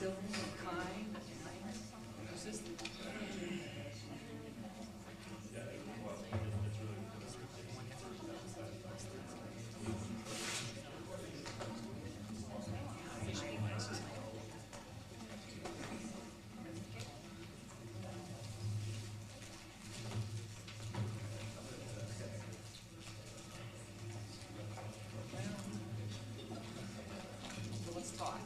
civil, kind, nice, persistent. So let's talk.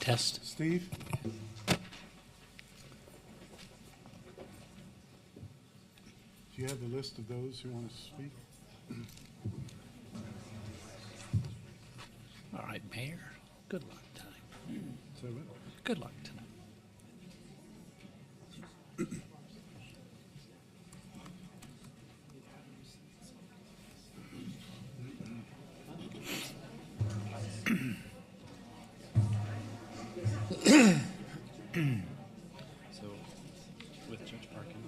Test. Steve? Do you have the list of those who want to speak? All right, Mayor. Good luck tonight. So, Good luck tonight. So, with church parking,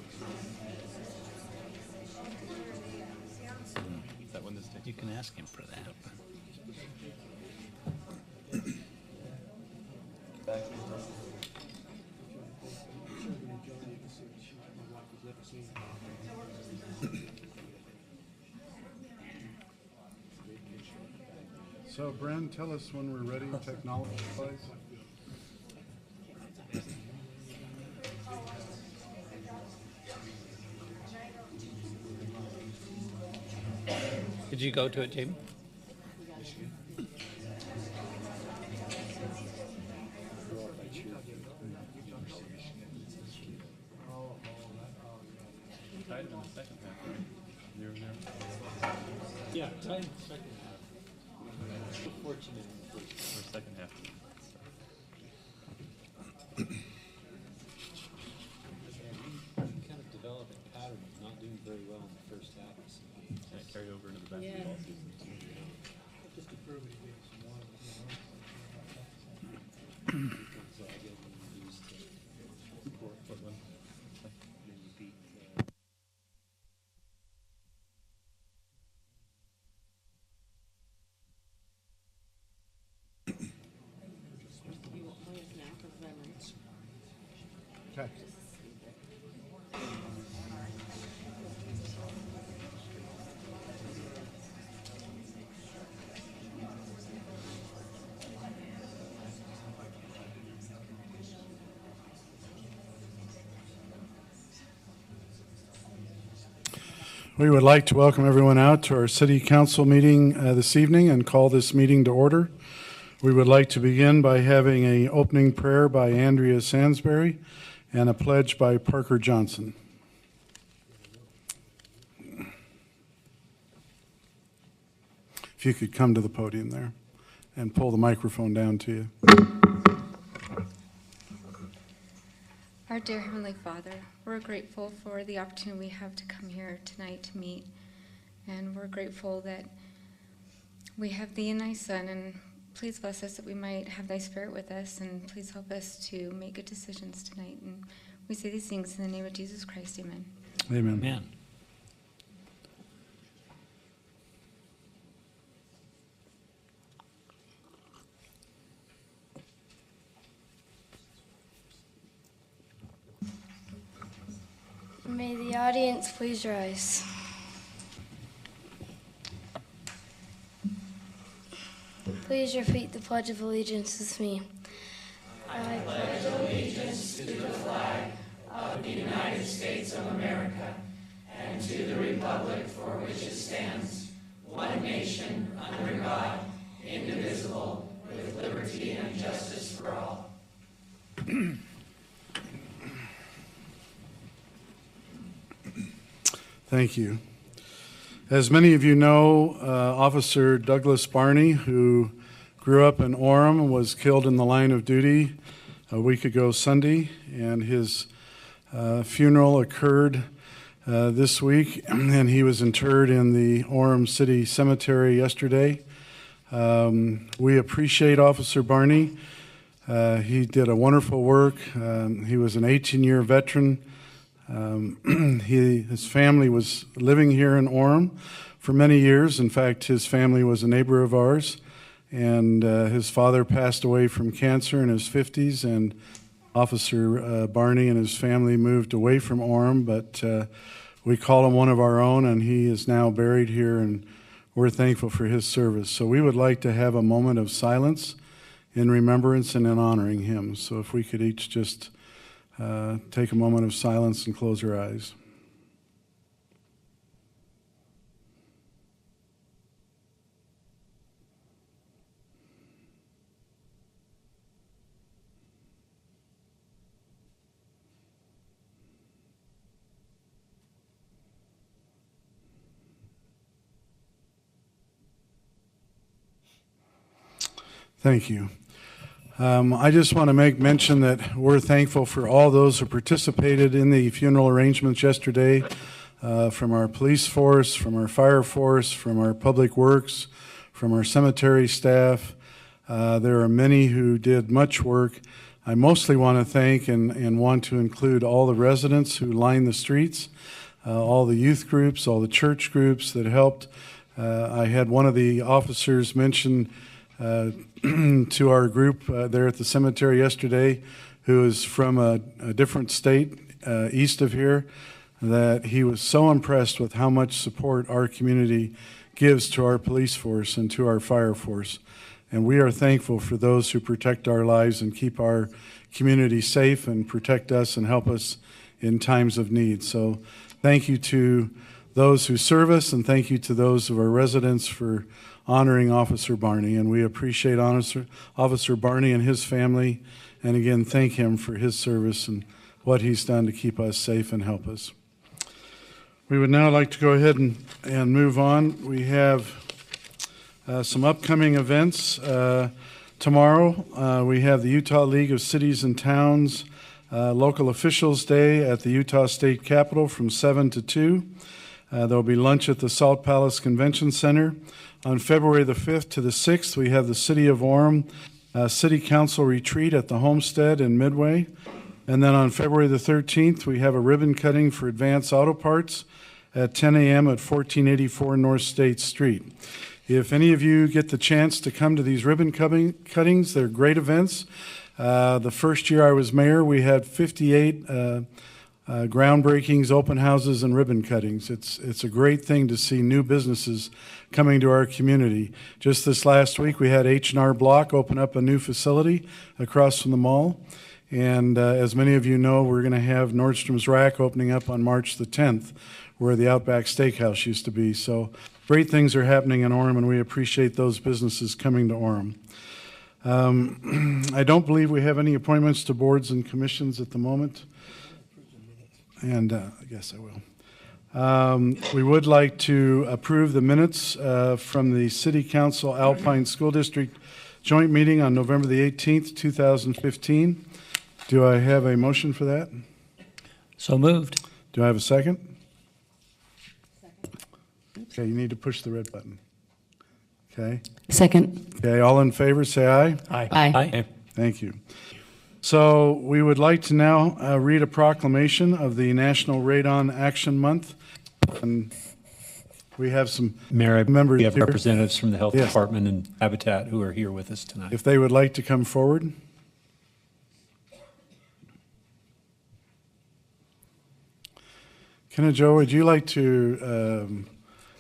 is that when this takes? You can ask him for that. so Bren, tell us when we're ready, technology-wise. Did you go to it, Jamie? Tied him in the second half, right? 0-0. Yeah, tied second half. Fortunate in the first. Or second half. You kind of develop a pattern of not doing very well in the first half of some games. And it carried over into the basketball season too. Just to prove it against some more, Gonzaga, and then you lose to Portland. then you beat Okay. We would like to welcome everyone out to our City Council meeting this evening and call this meeting to order. We would like to begin by having an opening prayer by Andrea Sansbury and a pledge by Parker Johnson. If you could come to the podium there and pull the microphone down to you. Our dear Heavenly Father, we're grateful for the opportunity we have to come here tonight to meet. And we're grateful that we have Thee and Thy Son. And please bless us that we might have Thy Spirit with us. And please help us to make good decisions tonight. And we say these things in the name of Jesus Christ. Amen. Amen. Amen. May the audience please rise. Please repeat the Pledge of Allegiance with me. I pledge allegiance to the flag of the United States of America and to the republic for which it stands, one nation, under God, indivisible, with liberty and justice for all. Thank you. As many of you know, Officer Douglas Barney, who grew up in Orem, was killed in the line of duty a week ago Sunday, and his funeral occurred this week, and he was interred in the Orem City Cemetery yesterday. We appreciate Officer Barney. He did a wonderful work. He was an 18-year veteran. His family was living here in Orem for many years. In fact, his family was a neighbor of ours, and his father passed away from cancer in his 50s, and Officer Barney and his family moved away from Orem, but we call him one of our own, and he is now buried here, and we're thankful for his service. So we would like to have a moment of silence in remembrance and in honoring him. So if we could each just take a moment of silence and close your eyes. Thank you. I just want to make mention that we're thankful for all those who participated in the funeral arrangements yesterday, from our police force, from our fire force, from our public works, from our cemetery staff. There are many who did much work. I mostly want to thank and want to include all the residents who lined the streets, all the youth groups, all the church groups that helped. I had one of the officers mention to our group there at the cemetery yesterday, who is from a different state east of here, that he was so impressed with how much support our community gives to our police force and to our fire force. And we are thankful for those who protect our lives and keep our community safe and protect us and help us in times of need. So thank you to those who serve us, and thank you to those of our residents for honoring Officer Barney, and we appreciate Officer Barney and his family, and again, thank him for his service and what he's done to keep us safe and help us. We would now like to go ahead and move on. We have some upcoming events. Tomorrow, we have the Utah League of Cities and Towns Local Officials Day at the Utah State Capitol from 7 to 2. There will be lunch at the Salt Palace Convention Center. On February the 5th to the 6th, we have the City of Orem City Council Retreat at the Homestead in Midway. And then on February the 13th, we have a ribbon cutting for Advance Auto Parts at 10 a.m. at 1484 North State Street. If any of you get the chance to come to these ribbon cuttings, they're great events. The first year I was mayor, we had 58 groundbreakings, open houses, and ribbon cuttings. It's a great thing to see new businesses coming to our community. Just this last week, we had H&R Block open up a new facility across from the mall. And as many of you know, we're going to have Nordstrom's Rack opening up on March the 10th, where the Outback Steakhouse used to be. So great things are happening in Orem, and we appreciate those businesses coming to Orem. I don't believe we have any appointments to boards and commissions at the moment. And I guess I will. We would like to approve the minutes from the City Council Alpine School District joint meeting on November the 18th, 2015. Do I have a motion for that? So moved. Do I have a second? Okay, you need to push the red button. Okay. Second. Okay, all in favor, say aye. Aye. Thank you. So we would like to now read a proclamation of the National Radon Action Month. And we have some Mayor, members we have here. representatives from the Health Yes. Department and Habitat who are here with us tonight. If they would like to come forward. Kenna Jo, would you like to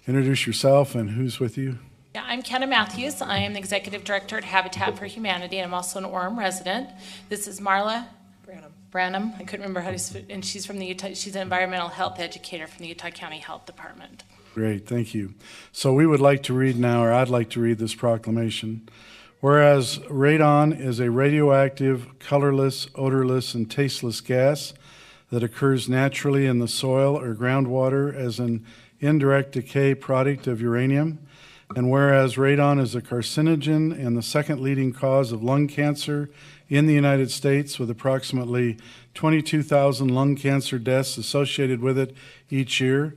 introduce yourself and who's with you? Yeah, I'm Kenna Matthews. I am the Executive Director at Habitat for Humanity, and I'm also an Orem resident. This is Marla Branham. I couldn't remember how to say, and she's from the Utah. She's an environmental health educator from the Utah County Health Department. Great, thank you. So we would like to read now, or I'd like to read this proclamation. Whereas radon is a radioactive, colorless, odorless, and tasteless gas that occurs naturally in the soil or groundwater as an indirect decay product of uranium, and whereas radon is a carcinogen and the second leading cause of lung cancer in the United States, with approximately 22,000 lung cancer deaths associated with it each year,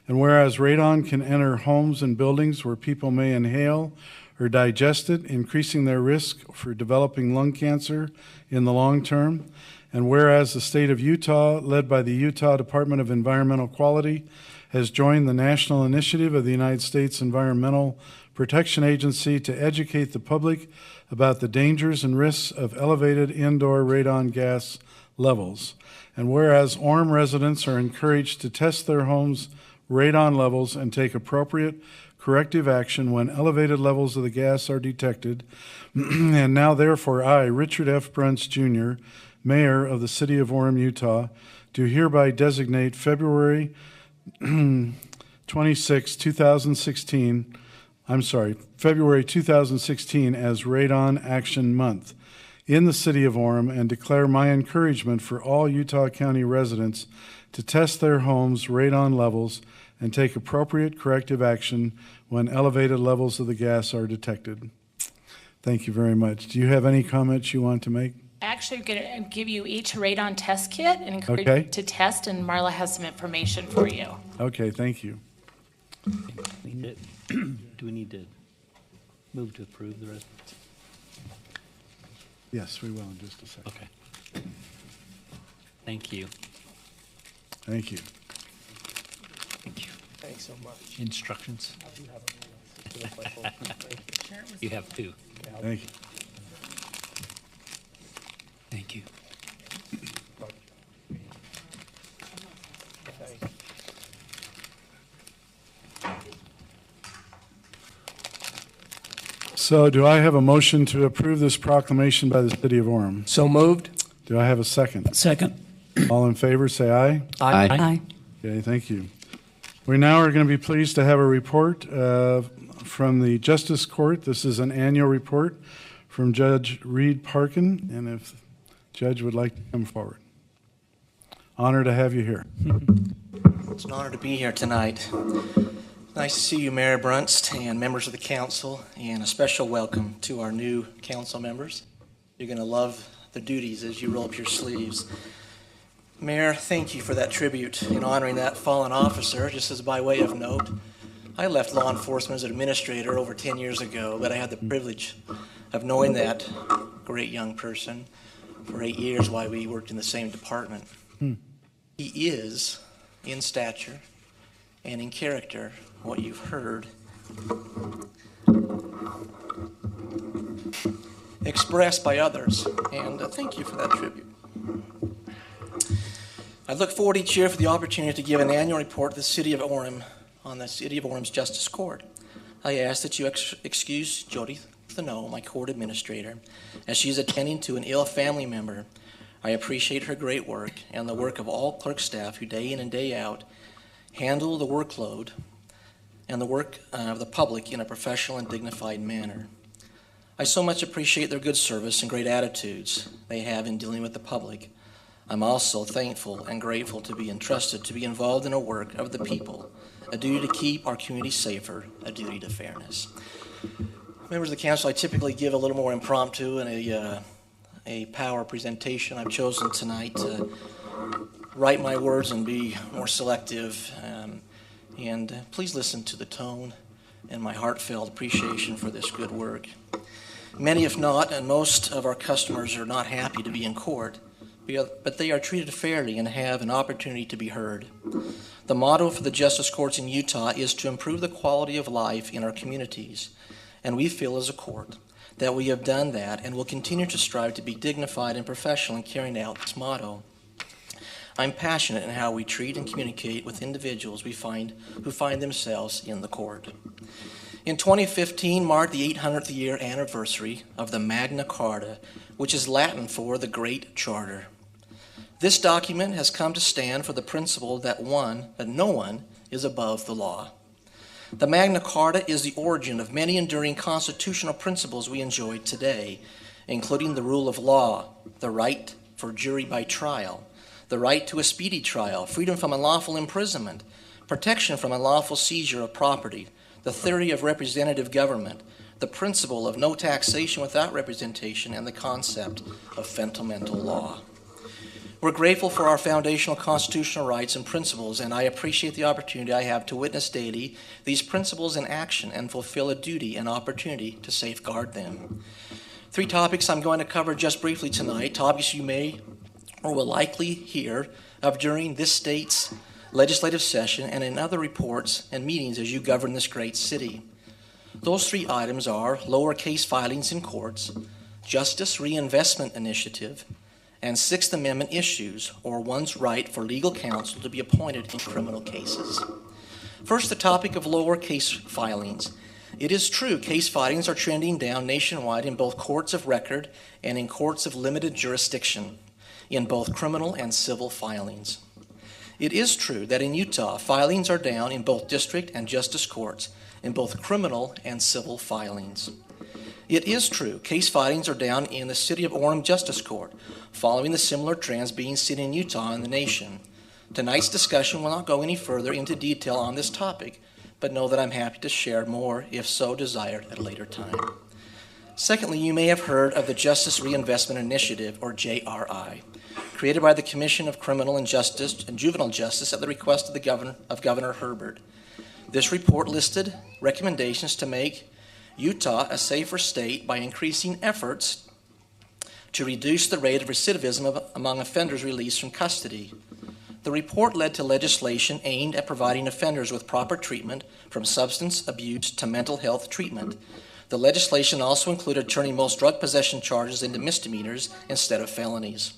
and whereas radon can enter homes and buildings where people may inhale or digest it, increasing their risk for developing lung cancer in the long term, and whereas the state of Utah, led by the Utah Department of Environmental Quality, has joined the national initiative of the United States Environmental Protection Agency to educate the public about the dangers and risks of elevated indoor radon gas levels. And whereas Orem residents are encouraged to test their homes' radon levels and take appropriate corrective action when elevated levels of the gas are detected. And now, therefore, I, Richard F. Bruntz, Jr., Mayor of the City of Orem, Utah, do hereby designate February 26, 2016, February 2016 as Radon Action Month in the City of Orem, and declare my encouragement for all Utah County residents to test their homes' radon levels and take appropriate corrective action when elevated levels of the gas are detected. Thank you very much. Do you have any comments you want to make? Actually, I'm going to give you each a radon test kit and encourage Okay. you to test, and Marla has some information for you. Okay, thank you. Do we need to move to approve the rest? Yes, we will in just a second. Okay. Thank you. Thank you. Thank you. Thanks so much. Instructions? You have two. Thank you. Thank you. So do I have a motion to approve this proclamation by the City of Orem? So moved. Do I have a second? Second. All in favor, say aye. Aye. Okay, thank you. We now are going to be pleased to have a report from the Justice Court. This is an annual report from Judge Reed Parkin, and if the Judge would like to come forward. Honor to have you here. It's an honor to be here tonight. Nice to see you, Mayor Brunst, and members of the council, and a special welcome to our new council members. You're going to love the duties as you roll up your sleeves. Mayor, thank you for that tribute in honoring that fallen officer. Just as by way of note, I left law enforcement as an administrator over 10 years ago, but I had the privilege of knowing that great young person for 8 years while we worked in the same department. He is, in stature and in character, what you've heard. expressed by others, and thank you for that tribute. I look forward each year for the opportunity to give an annual report to the City of Orem on the City of Orem's Justice Court. I ask that you excuse Jody Thano, my court administrator, as she is attending to an ill family member. I appreciate her great work and the work of all clerk staff who day in and day out handle the workload and the work of the public in a professional and dignified manner. I so much appreciate their good service and great attitudes they have in dealing with the public. I'm also thankful and grateful to be entrusted to be involved in a work of the people, a duty to keep our community safer, a duty to fairness. Members of the council, I typically give a little more impromptu and a power presentation. I've chosen tonight to write my words and be more selective. And please listen to the tone and my heartfelt appreciation for this good work. Many, if not, and most of our customers are not happy to be in court, but they are treated fairly and have an opportunity to be heard. The motto for the justice courts in Utah is to improve the quality of life in our communities, and we feel as a court that we have done that and will continue to strive to be dignified and professional in carrying out this motto. I'm passionate in how we treat and communicate with individuals who find themselves in the court. In 2015 marked the 800th year anniversary of the Magna Carta, which is Latin for the Great Charter. This document has come to stand for the principle that no one is above the law. The Magna Carta is the origin of many enduring constitutional principles we enjoy today, including the rule of law, the right for jury by trial, the right to a speedy trial, freedom from unlawful imprisonment, protection from unlawful seizure of property, the theory of representative government, the principle of no taxation without representation, and the concept of fundamental law. We're grateful for our foundational constitutional rights and principles, and I appreciate the opportunity I have to witness daily these principles in action and fulfill a duty and opportunity to safeguard them. 3 topics I'm going to cover just briefly tonight, topics you may or will likely hear of during this state's legislative session and in other reports and meetings as you govern this great city. Those 3 items are lower case filings in courts, Justice Reinvestment Initiative, and Sixth Amendment issues, or one's right for legal counsel to be appointed in criminal cases. First, the topic of lower case filings. It is true case filings are trending down nationwide in both courts of record and in courts of limited jurisdiction, in both criminal and civil filings. It is true that in Utah, filings are down in both district and justice courts, in both criminal and civil filings. It is true case filings are down in the City of Orem Justice Court, following the similar trends being seen in Utah and the nation. Tonight's discussion will not go any further into detail on this topic, but know that I'm happy to share more if so desired at a later time. Secondly, you may have heard of the Justice Reinvestment Initiative, or JRI, created by the Commission of Criminal and Juvenile Justice at the request of Governor Herbert. This report listed recommendations to make Utah a safer state by increasing efforts to reduce the rate of recidivism among offenders released from custody. The report led to legislation aimed at providing offenders with proper treatment from substance abuse to mental health treatment. The legislation also included turning most drug possession charges into misdemeanors instead of felonies,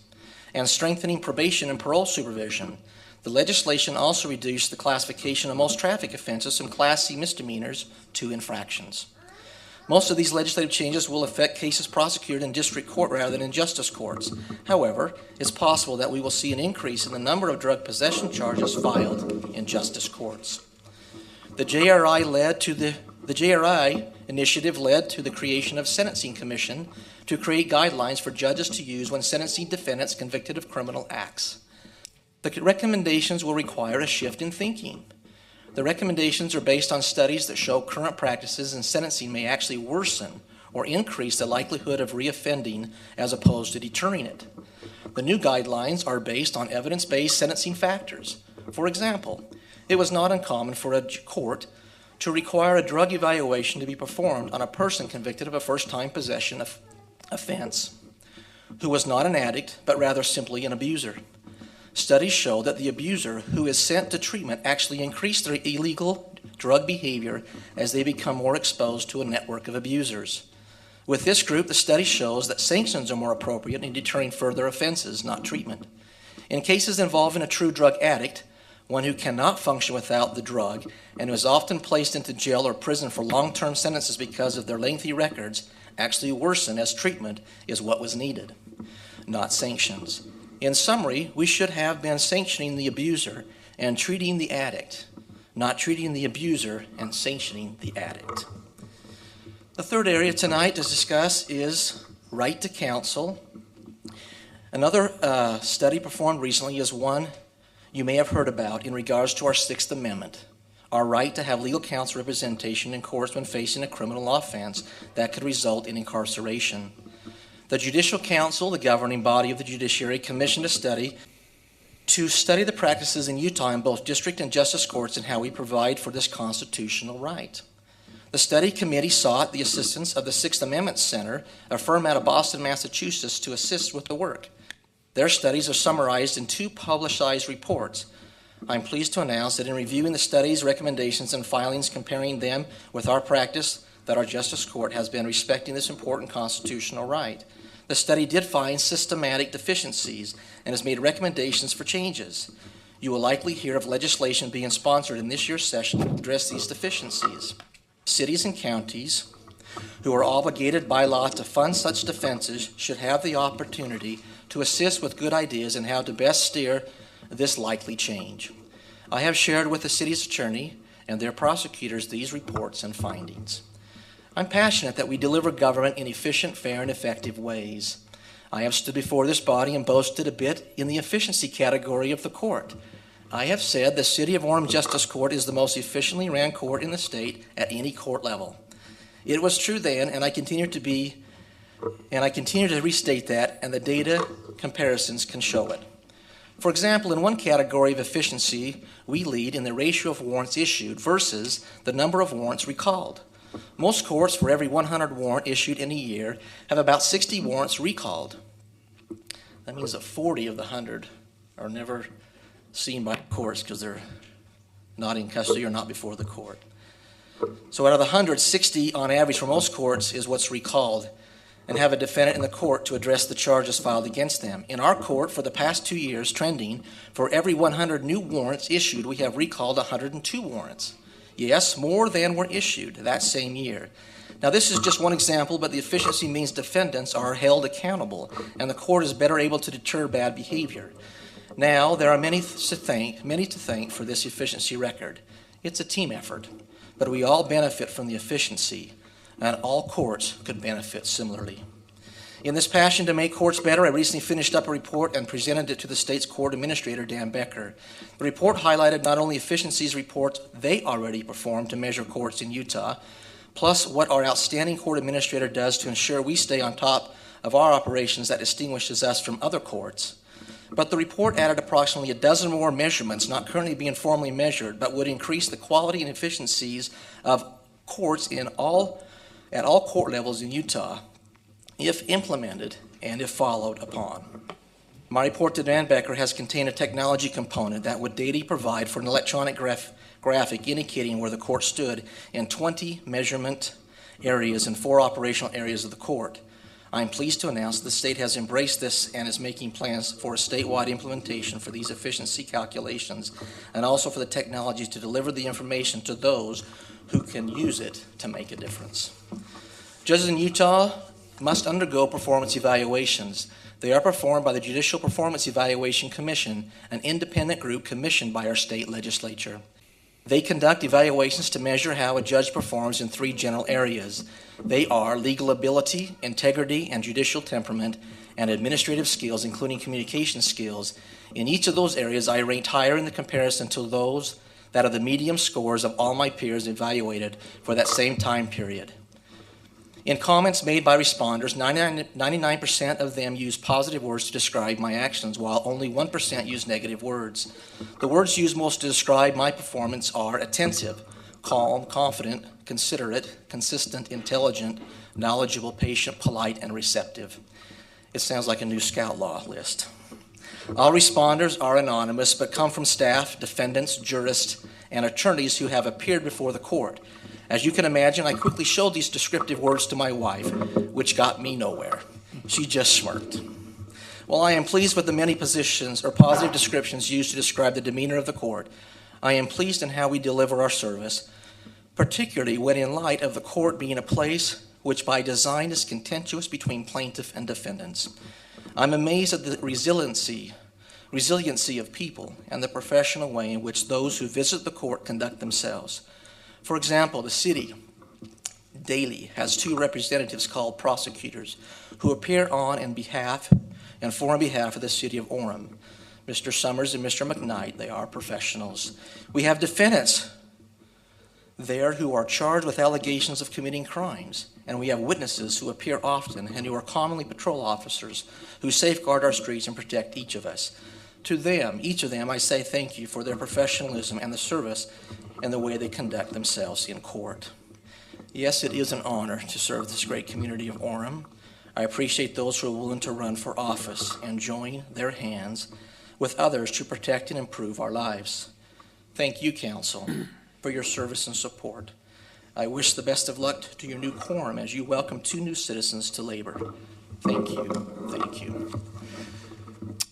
and strengthening probation and parole supervision. The legislation also reduced the classification of most traffic offenses from Class C misdemeanors to infractions. Most of these legislative changes will affect cases prosecuted in district court rather than in justice courts. However, it's possible that we will see an increase in the number of drug possession charges filed in justice courts. The JRI initiative led to the creation of Sentencing Commission to create guidelines for judges to use when sentencing defendants convicted of criminal acts. The recommendations will require a shift in thinking. The recommendations are based on studies that show current practices in sentencing may actually worsen or increase the likelihood of reoffending as opposed to deterring it. The new guidelines are based on evidence-based sentencing factors. For example, it was not uncommon for a court to require a drug evaluation to be performed on a person convicted of a first-time possession offense who was not an addict, but rather simply an abuser. Studies show that the abuser who is sent to treatment actually increase their illegal drug behavior as they become more exposed to a network of abusers. With this group, the study shows that sanctions are more appropriate in deterring further offenses, not treatment. In cases involving a true drug addict, one who cannot function without the drug and who is often placed into jail or prison for long-term sentences because of their lengthy records, actually worsen as treatment is what was needed, not sanctions. In summary, we should have been sanctioning the abuser and treating the addict, not treating the abuser and sanctioning the addict. The third area tonight to discuss is right to counsel. Another study performed recently is one you may have heard about in regards to our Sixth Amendment, our right to have legal counsel representation in courts when facing a criminal offense that could result in incarceration. The Judicial Council, the governing body of the judiciary, commissioned a study to study the practices in Utah in both district and justice courts and how we provide for this constitutional right. The study committee sought the assistance of the Sixth Amendment Center, a firm out of Boston, Massachusetts, to assist with the work. Their studies are summarized in 2 publicized reports. I'm pleased to announce that in reviewing the study's recommendations and filings, comparing them with our practice, that our Justice Court has been respecting this important constitutional right. The study did find systematic deficiencies and has made recommendations for changes. You will likely hear of legislation being sponsored in this year's session to address these deficiencies. Cities and counties who are obligated by law to fund such defenses should have the opportunity to assist with good ideas on how to best steer this likely change. I have shared with the city's attorney and their prosecutors these reports and findings. I'm passionate that we deliver government in efficient, fair, and effective ways. I have stood before this body and boasted a bit in the efficiency category of the court. I have said the City of Orem Justice Court is the most efficiently ran court in the state at any court level. It was true then, and I continue to restate that, and the data comparisons can show it. For example, in one category of efficiency, we lead in the ratio of warrants issued versus the number of warrants recalled. Most courts, for every 100 warrant issued in a year, have about 60 warrants recalled. That means that 40 of the 100 are never seen by courts because they're not in custody or not before the court. So out of the 100, 60 on average for most courts is what's recalled and have a defendant in the court to address the charges filed against them. In our court, for the past 2 years, trending, for every 100 new warrants issued, we have recalled 102 warrants. Yes, more than were issued that same year. Now, this is just one example, but the efficiency means defendants are held accountable, and the court is better able to deter bad behavior. Now, there are many to thank for this efficiency record. It's a team effort, but we all benefit from the efficiency, and all courts could benefit similarly. In this passion to make courts better, I recently finished up a report and presented it to the state's court administrator, Dan Becker. The report highlighted not only efficiencies reports they already perform to measure courts in Utah, plus what our outstanding court administrator does to ensure we stay on top of our operations that distinguishes us from other courts. But the report added approximately a dozen more measurements not currently being formally measured, but would increase the quality and efficiencies of courts at all court levels in Utah, if implemented and if followed upon. My report to Dan Becker has contained a technology component that would daily provide for an electronic graphic indicating where the court stood in 20 measurement areas and 4 operational areas of the court. I am pleased to announce the state has embraced this and is making plans for a statewide implementation for these efficiency calculations and also for the technology to deliver the information to those who can use it to make a difference. Judges in Utah must undergo performance evaluations. They are performed by the Judicial Performance Evaluation Commission, an independent group commissioned by our state legislature. They conduct evaluations to measure how a judge performs in 3 general areas. They are legal ability, integrity, and judicial temperament, and administrative skills, including communication skills. In each of those areas, I ranked higher in the comparison to those that are the medium scores of all my peers evaluated for that same time period. In comments made by responders, 99% of them use positive words to describe my actions, while only 1% use negative words. The words used most to describe my performance are attentive, calm, confident, considerate, consistent, intelligent, knowledgeable, patient, polite, and receptive. It sounds like a new Scout Law list. All responders are anonymous, but come from staff, defendants, jurists, and attorneys who have appeared before the court. As you can imagine, I quickly showed these descriptive words to my wife, which got me nowhere. She just smirked. While I am pleased with the many positions or positive descriptions used to describe the demeanor of the court, I am pleased in how we deliver our service, particularly when in light of the court being a place which by design is contentious between plaintiff and defendants. I'm amazed at the resiliency of people and the professional way in which those who visit the court conduct themselves. For example, the city daily has 2 representatives called prosecutors who appear on and on behalf of the city of Orem. Mr. Summers and Mr. McKnight, they are professionals. We have defendants there who are charged with allegations of committing crimes, and we have witnesses who appear often and who are commonly patrol officers who safeguard our streets and protect each of us. To them, each of them, I say thank you for their professionalism and the service and the way they conduct themselves in court. Yes, it is an honor to serve this great community of Orem. I appreciate those who are willing to run for office and join their hands with others to protect and improve our lives. Thank you, Council, for your service and support. I wish the best of luck to your new quorum as you welcome 2 new citizens to labor. Thank you. Thank you.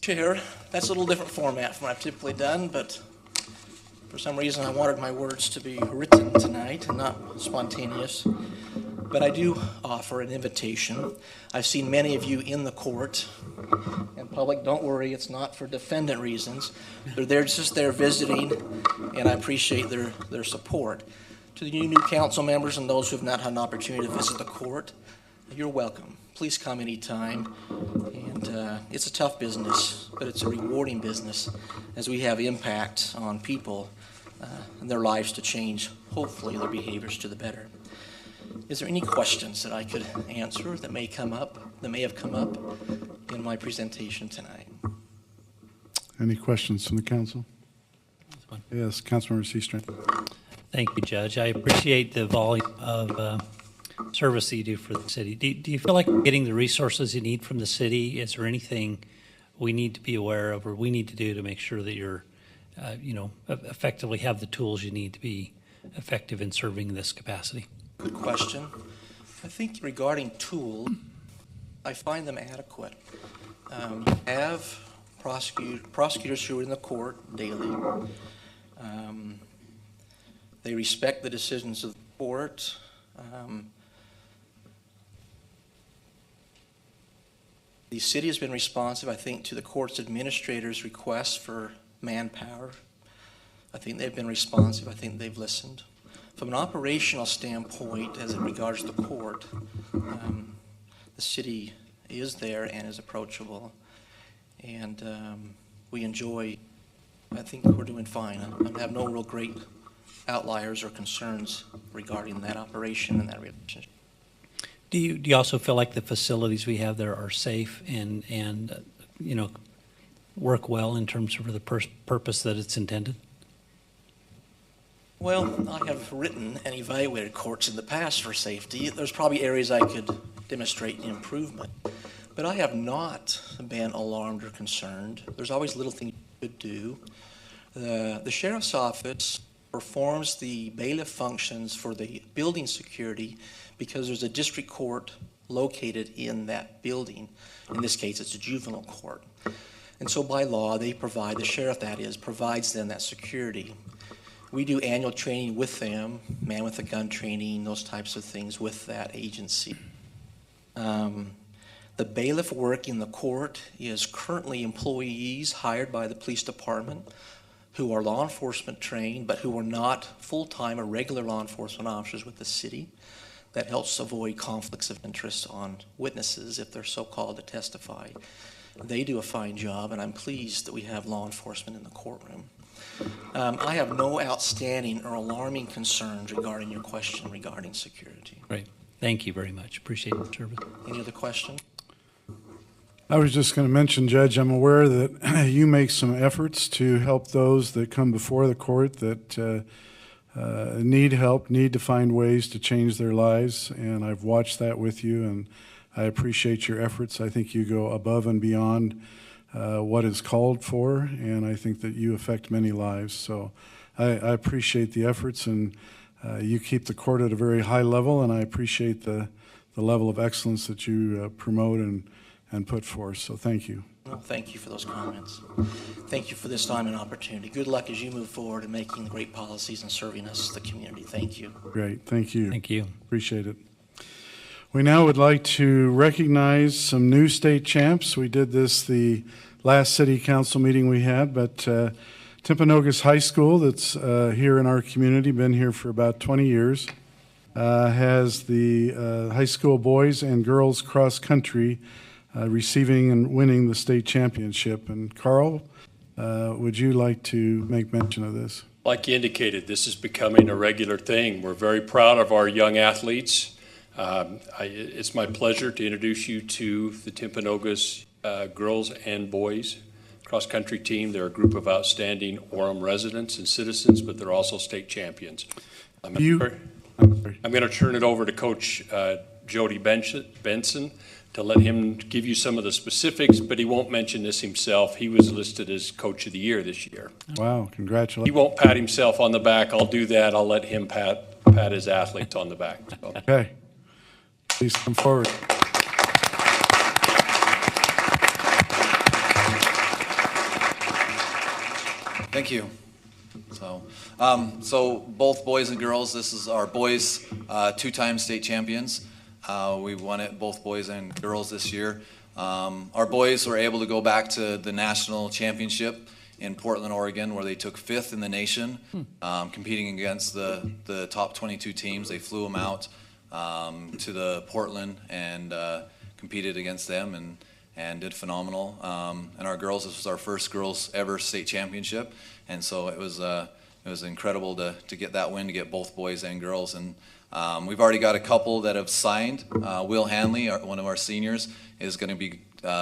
Chair, that's a little different format from what I've typically done, but for some reason I wanted my words to be written tonight and not spontaneous. But I do offer an invitation. I've seen many of you in the court. And public, don't worry, it's not for defendant reasons. They're just there visiting, and I appreciate their support. To the new council members and those who have not had an opportunity to visit the court, you're welcome. Please come anytime. And it's a tough business, but it's a rewarding business as we have impact on people and their lives to change, hopefully, their behaviors to the better. Is there any questions that I could answer that may have come up in my presentation tonight? Any questions from the council? Yes, Councilmember Seastrand. Thank you, Judge. I appreciate the volume of service that you do for the city. Do you feel like you're getting the resources you need from the city? Is there anything we need to be aware of or we need to do to make sure that you're, effectively have the tools you need to be effective in serving this capacity? Good question. I think regarding tools, I find them adequate. You have prosecutors who are in the court daily. They respect the decisions of the court. The city has been responsive, I think, to the court's administrators' requests for manpower. I think they've been responsive. I think they've listened. From an operational standpoint, as it regards the court, the city is there and is approachable. And we enjoy, I think we're doing fine. I have no real great outliers or concerns regarding that operation and that relationship. Do you also feel like the facilities we have there are safe and work well in terms of the purpose that it's intended? Well, I have written and evaluated courts in the past for safety. There's probably areas I could demonstrate improvement, but I have not been alarmed or concerned. There's always little things you could do. The sheriff's office performs the bailiff functions for the building security because there's a district court located in that building. In this case, it's a juvenile court. And so by law, they provide, the sheriff that is, provides them that security. We do annual training with them, man with a gun training, those types of things with that agency. The bailiff work in the court is currently employees hired by the police department who are law enforcement trained, but who are not full-time or regular law enforcement officers with the city. That helps avoid conflicts of interest on witnesses if they're so called to testify. They do a fine job, and I'm pleased that we have law enforcement in the courtroom. I have no outstanding or alarming concerns regarding your question regarding security. Great. Thank you very much. Appreciate the service. Any other questions? I was just going to mention, Judge, I'm aware that you make some efforts to help those that come before the court that need help, need to find ways to change their lives, and I've watched that with you, and I appreciate your efforts. I think you go above and beyond what is called for, and I think that you affect many lives. So I appreciate the efforts, and You keep the court at a very high level, and I appreciate the level of excellence that you promote and put forth. So thank you. Well, thank you for those comments. Thank you for this time and opportunity. Good luck as you move forward in making great policies and serving us, the community. Thank you. Great. Thank you. Thank you. Appreciate it. We now would like to recognize some new state champs. We did this the last city council meeting we had, but Timpanogos High School, that's here in our community, been here for about 20 years, has the high school boys and girls cross country receiving and winning the state championship. And Carl, would you like to make mention of this? Like you indicated, this is becoming a regular thing. We're very proud of our young athletes. It's my pleasure to introduce you to the Timpanogos girls and boys cross-country team. They're a group of outstanding Orem residents and citizens, but they're also state champions. I'm going to turn it over to Coach Jody Benson to let him give you some of the specifics, but he won't mention this himself. He was listed as Coach of the Year this year. Wow, congratulations. He won't pat himself on the back. I'll do that. I'll let him pat his athletes on the back. So. Okay. Please come forward. Thank you. So both boys and girls, this is our boys, two-time state champions. We won it, both boys and girls this year. Our boys were able to go back to the national championship in Portland, Oregon, where they took 5th in the nation, competing against the top 22 teams. They flew them out to the Portland and competed against them and did phenomenal. And our girls, this was our first girls ever state championship, and so it was incredible to get that win, to get both boys and girls. And we've already got a couple that have signed. Will Hanley, one of our seniors, is going to be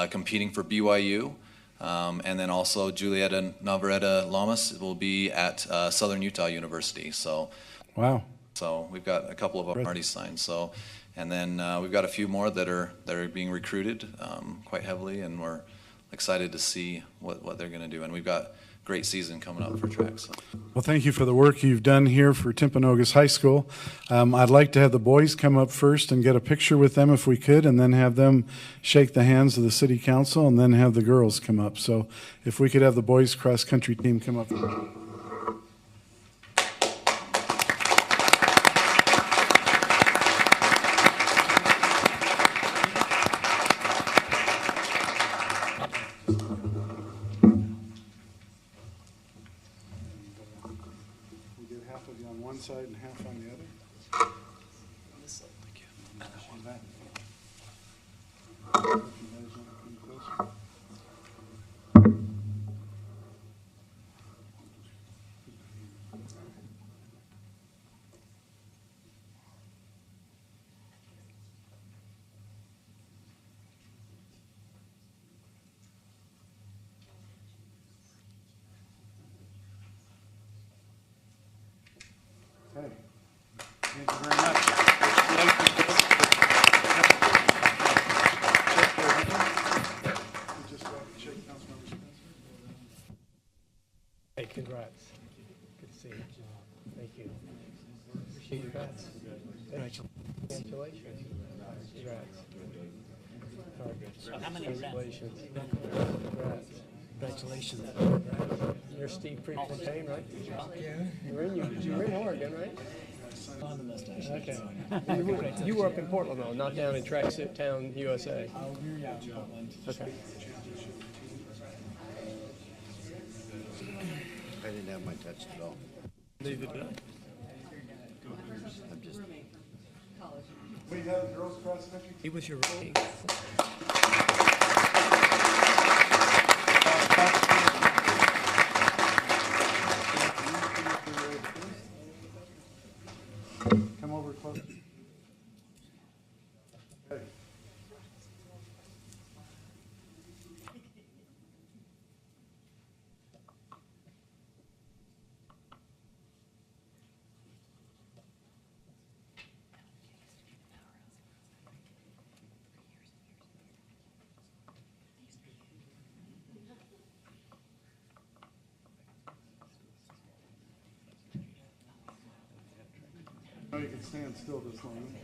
competing for BYU. And then also Julieta Navarrete Lamas will be at Southern Utah University. So, wow. So we've got a couple of them already signed. So, and then we've got a few more that are being recruited quite heavily, and we're excited to see what they're going to do. And we've got a great season coming up for track. So. Well, thank you for the work you've done here for Timpanogos High School. I'd like to have the boys come up first and get a picture with them if we could, and then have them shake the hands of the city council, and then have the girls come up. So if we could have the boys cross-country team come up. Side and half on the other. Okay. Thank you very much. Hey, congrats. Good to see you. Thank you. Congrats. Congratulations. Congrats. How many Congratulations. Congrats. Congratulations. Congrats. You're Steve Prefontaine, right? Yeah. You were in Oregon, right? Okay. You were up in Portland, though, not down in Tracksuit Town, USA. Okay. I didn't have my touch at all. Neither did I. I'm just. We have girls cross country. He was your king. Come over close. Okay. could stand still this long.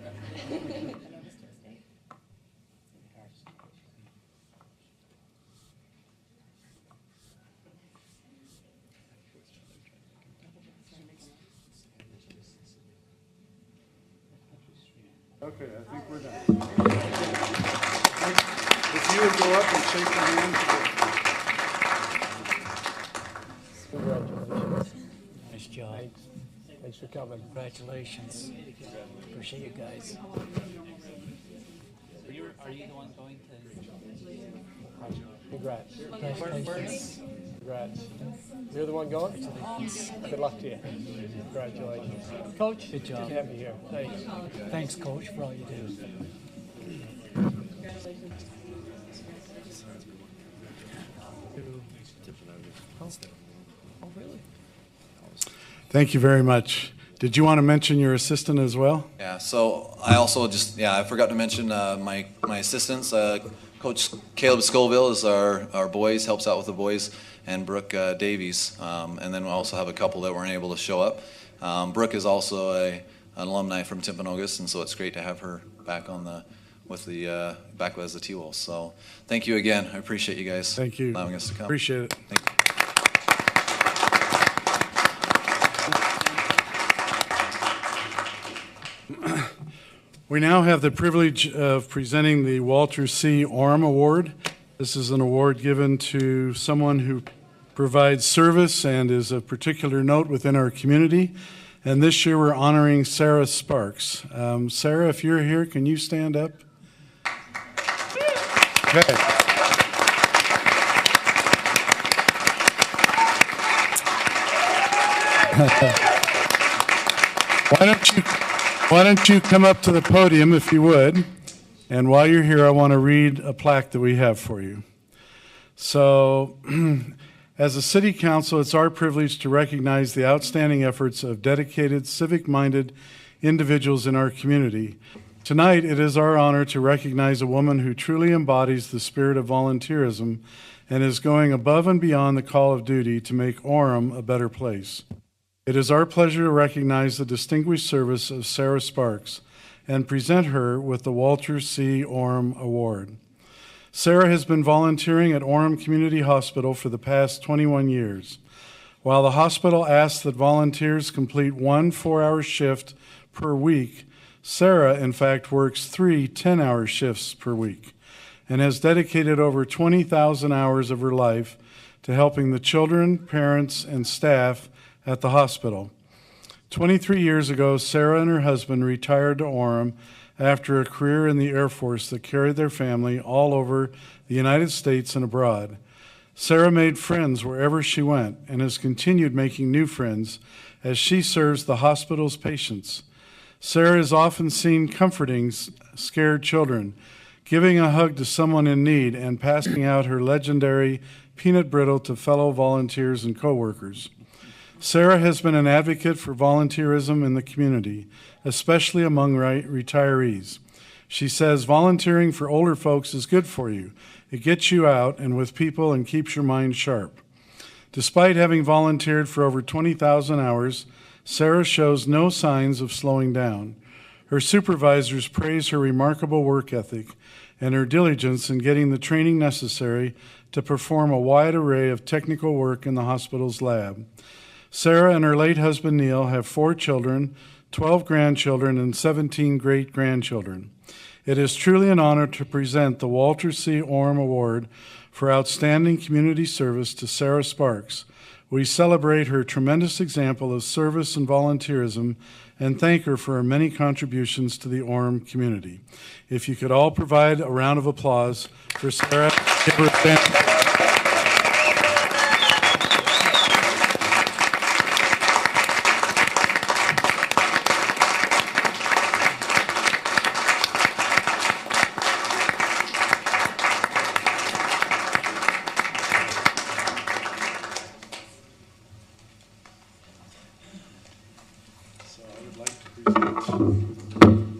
Okay, I think we're done. If you would go up and shake the hand. Congratulations. Nice job. Thanks for coming. Congratulations. Appreciate you guys. Are you the one going to? Congrats. Congratulations. Congrats. You're the one going? Good luck to you. Congratulations. Coach, good job. Good to have you here. Thanks. Thanks, Coach, for all you do. Oh, really? Thank you very much. Did you want to mention your assistant as well? Yeah, so I also I forgot to mention my assistants. Coach Caleb Scoville is our boys, helps out with the boys, and Brooke Davies. And then we also have a couple that weren't able to show up. Brooke is also an alumni from Timpanogos, and so it's great to have her back on back as the T-Wolves. So thank you again. I appreciate you guys. Thank you. Allowing us to come. Appreciate it. Thank you. We now have the privilege of presenting the Walter C. Orem Award. This is an award given to someone who provides service and is of particular note within our community. And this year we're honoring Sarah Sparks. Sarah, if you're here, can you stand up? Okay. Why don't you come up to the podium if you would? And while you're here, I want to read a plaque that we have for you. So, as a city council, it's our privilege to recognize the outstanding efforts of dedicated, civic-minded individuals in our community. Tonight, it is our honor to recognize a woman who truly embodies the spirit of volunteerism and is going above and beyond the call of duty to make Orem a better place. It is our pleasure to recognize the distinguished service of Sarah Sparks and present her with the Walter C. Orem Award. Sarah has been volunteering at Orem Community Hospital for the past 21 years. While the hospital asks that volunteers complete 1 4-hour shift per week, Sarah, in fact, works 3 10-hour shifts per week and has dedicated over 20,000 hours of her life to helping the children, parents, and staff at the hospital. 23 years ago, Sarah and her husband retired to Orem after a career in the Air Force that carried their family all over the United States and abroad. Sarah made friends wherever she went and has continued making new friends as she serves the hospital's patients. Sarah is often seen comforting scared children, giving a hug to someone in need, and passing out her legendary peanut brittle to fellow volunteers and coworkers. Sarah has been an advocate for volunteerism in the community, especially among retirees. She says volunteering for older folks is good for you. It gets you out and with people and keeps your mind sharp. Despite having volunteered for over 20,000 hours, Sarah shows no signs of slowing down. Her supervisors praise her remarkable work ethic and her diligence in getting the training necessary to perform a wide array of technical work in the hospital's lab. Sarah and her late husband Neil have 4 children, 12 grandchildren, and 17 great-grandchildren. It is truly an honor to present the Walter C. Orem Award for Outstanding Community Service to Sarah Sparks. We celebrate her tremendous example of service and volunteerism and thank her for her many contributions to the Orem community. If you could all provide a round of applause for Sarah. Give her a stand.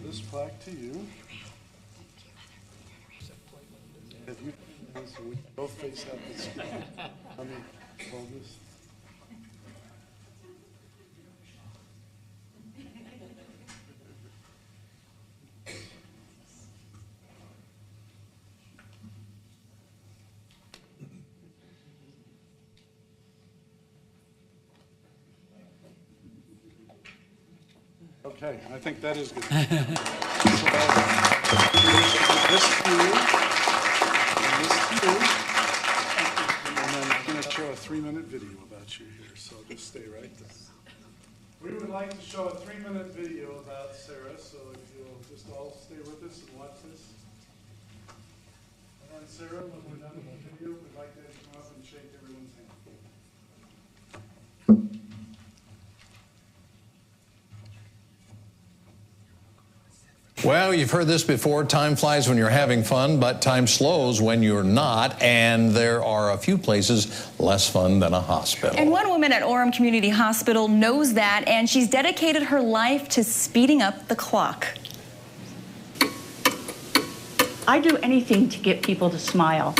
This plaque to you. Have you, so we both face out this way. Let me hold this. Okay, I think that is good. So this to you, and this to you, and then I'm going to show a 3-minute video about you here, so just stay right there. We would like to show a 3-minute video about Sarah, so if you'll just all stay with us and watch this. And then Sarah, when we're done with the video, we'd like to have you come up and shake everyone's hand. Well, you've heard this before. Time flies when you're having fun, but time slows when you're not. And there are a few places less fun than a hospital. And one woman at Orem Community Hospital knows that, and she's dedicated her life to speeding up the clock. I do anything to get people to smile.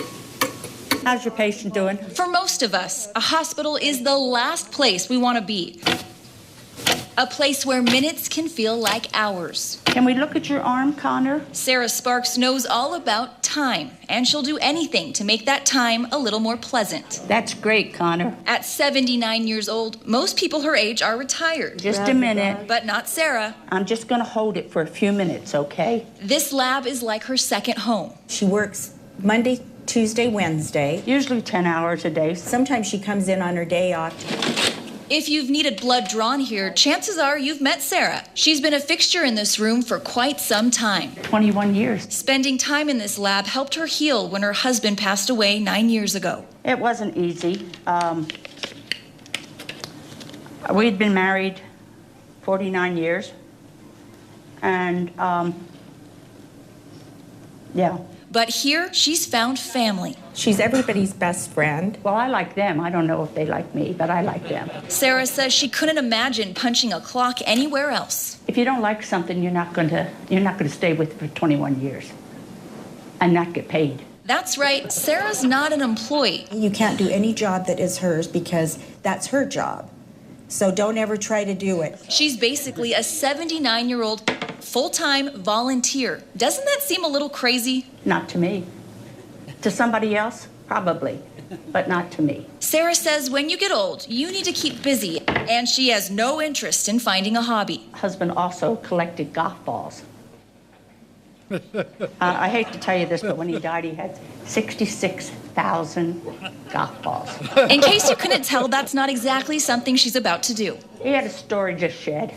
How's your patient doing? For most of us, a hospital is the last place we want to be. A place where minutes can feel like hours. Can we look at your arm, Connor? Sarah Sparks knows all about time, and she'll do anything to make that time a little more pleasant. That's great, Connor. At 79 years old, most people her age are retired. Just a minute. But not Sarah. I'm just going to hold it for a few minutes, okay? This lab is like her second home. She works Monday, Tuesday, Wednesday. Usually 10 hours a day. Sometimes she comes in on her day off. If you've needed blood drawn here, chances are you've met Sarah. She's been a fixture in this room for quite some time. 21 years. Spending time in this lab helped her heal when her husband passed away 9 years ago. It wasn't easy. We'd been married 49 years. And, yeah. But here, she's found family. She's everybody's best friend. Well, I like them. I don't know if they like me, but I like them. Sarah says she couldn't imagine punching a clock anywhere else. If you don't like something, you're not going to stay with it for 21 years and not get paid. That's right. Sarah's not an employee. You can't do any job that is hers because that's her job. So don't ever try to do it. She's basically a 79-year-old full-time volunteer. Doesn't that seem a little crazy? Not to me. To somebody else, probably, but not to me. Sarah says when you get old, you need to keep busy, and she has no interest in finding a hobby. Husband also collected golf balls. I hate to tell you this, but when he died, he had 66,000 golf balls. In case you couldn't tell, that's not exactly something she's about to do. He had a storage shed.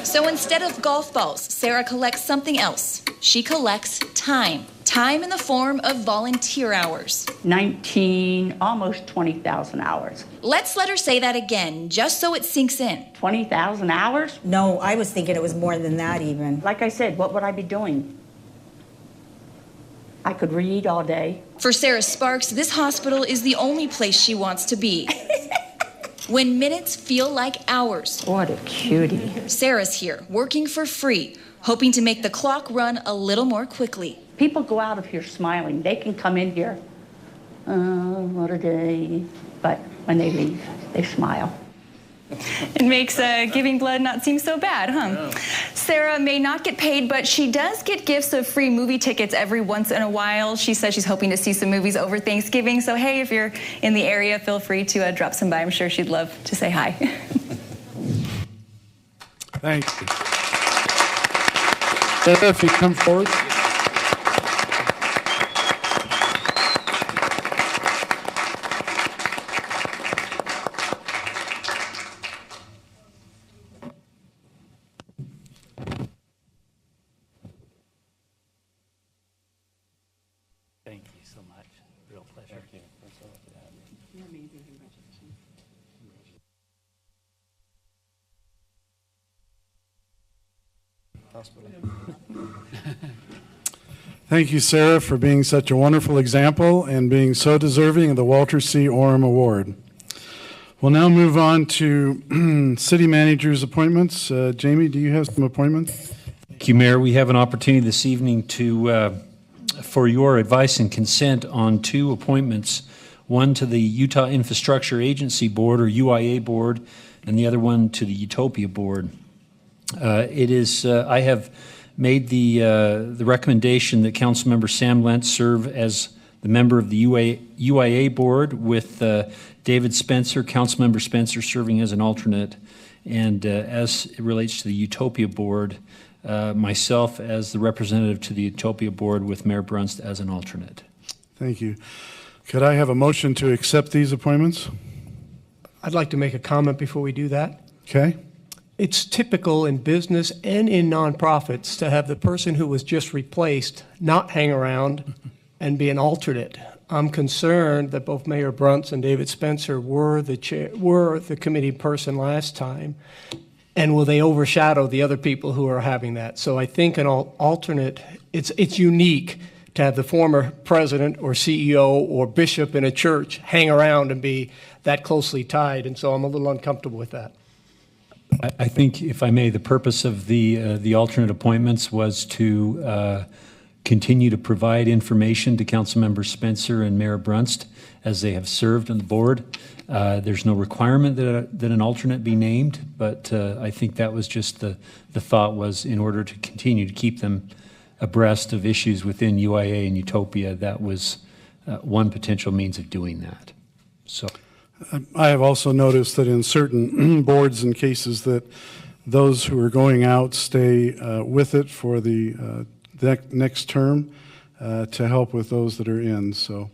So instead of golf balls, Sarah collects something else. She collects time. Time in the form of volunteer hours. Almost 20,000 hours. Let's let her say that again, just so it sinks in. 20,000 hours? No, I was thinking it was more than that even. Like I said, what would I be doing? I could read all day. For Sarah Sparks, this hospital is the only place she wants to be. When minutes feel like hours. What a cutie. Sarah's here, working for free, hoping to make the clock run a little more quickly. People go out of here smiling. They can come in here, what a day. But when they leave, they smile. It makes giving blood not seem so bad, huh? No. Sarah may not get paid, but she does get gifts of free movie tickets every once in a while. She says she's hoping to see some movies over Thanksgiving. So, hey, if you're in the area, feel free to drop some by. I'm sure she'd love to say hi. Thank you. Sarah, if you come forward. Thank you so much. Real pleasure. Thank you, Sarah, for being such a wonderful example and being so deserving of the Walter C. Orem Award. We'll now move on to city manager's appointments. Jamie, do you have some appointments? Thank you, Mayor. We have an opportunity this evening for your advice and consent on two appointments, one to the Utah Infrastructure Agency Board, or UIA Board, and the other one to the Utopia Board. I have made the recommendation that Councilmember Sam Lentz serve as the member of the UIA Board with David Spencer, Councilmember Spencer, serving as an alternate. And as it relates to the Utopia Board, myself as the representative to the Utopia Board with Mayor Brunst as an alternate. Thank you. Could I have a motion to accept these appointments? I'd like to make a comment before we do that. Okay. It's typical in business and in nonprofits to have the person who was just replaced not hang around and be an alternate. I'm concerned that both Mayor Brunst and David Spencer were the committee person last time, and will they overshadow the other people who are having that? So I think an alternate, it's unique to have the former president or CEO or bishop in a church hang around and be that closely tied, and so I'm a little uncomfortable with that. I think, if I may, the purpose of the alternate appointments was to continue to provide information to Councilmember Spencer and Mayor Brunst as they have served on the board. There's no requirement that an alternate be named, but I think that was just the thought was in order to continue to keep them abreast of issues within UIA and Utopia. That was one potential means of doing that. So. I have also noticed that in certain boards and cases that those who are going out stay with it for the next term to help with those that are in. So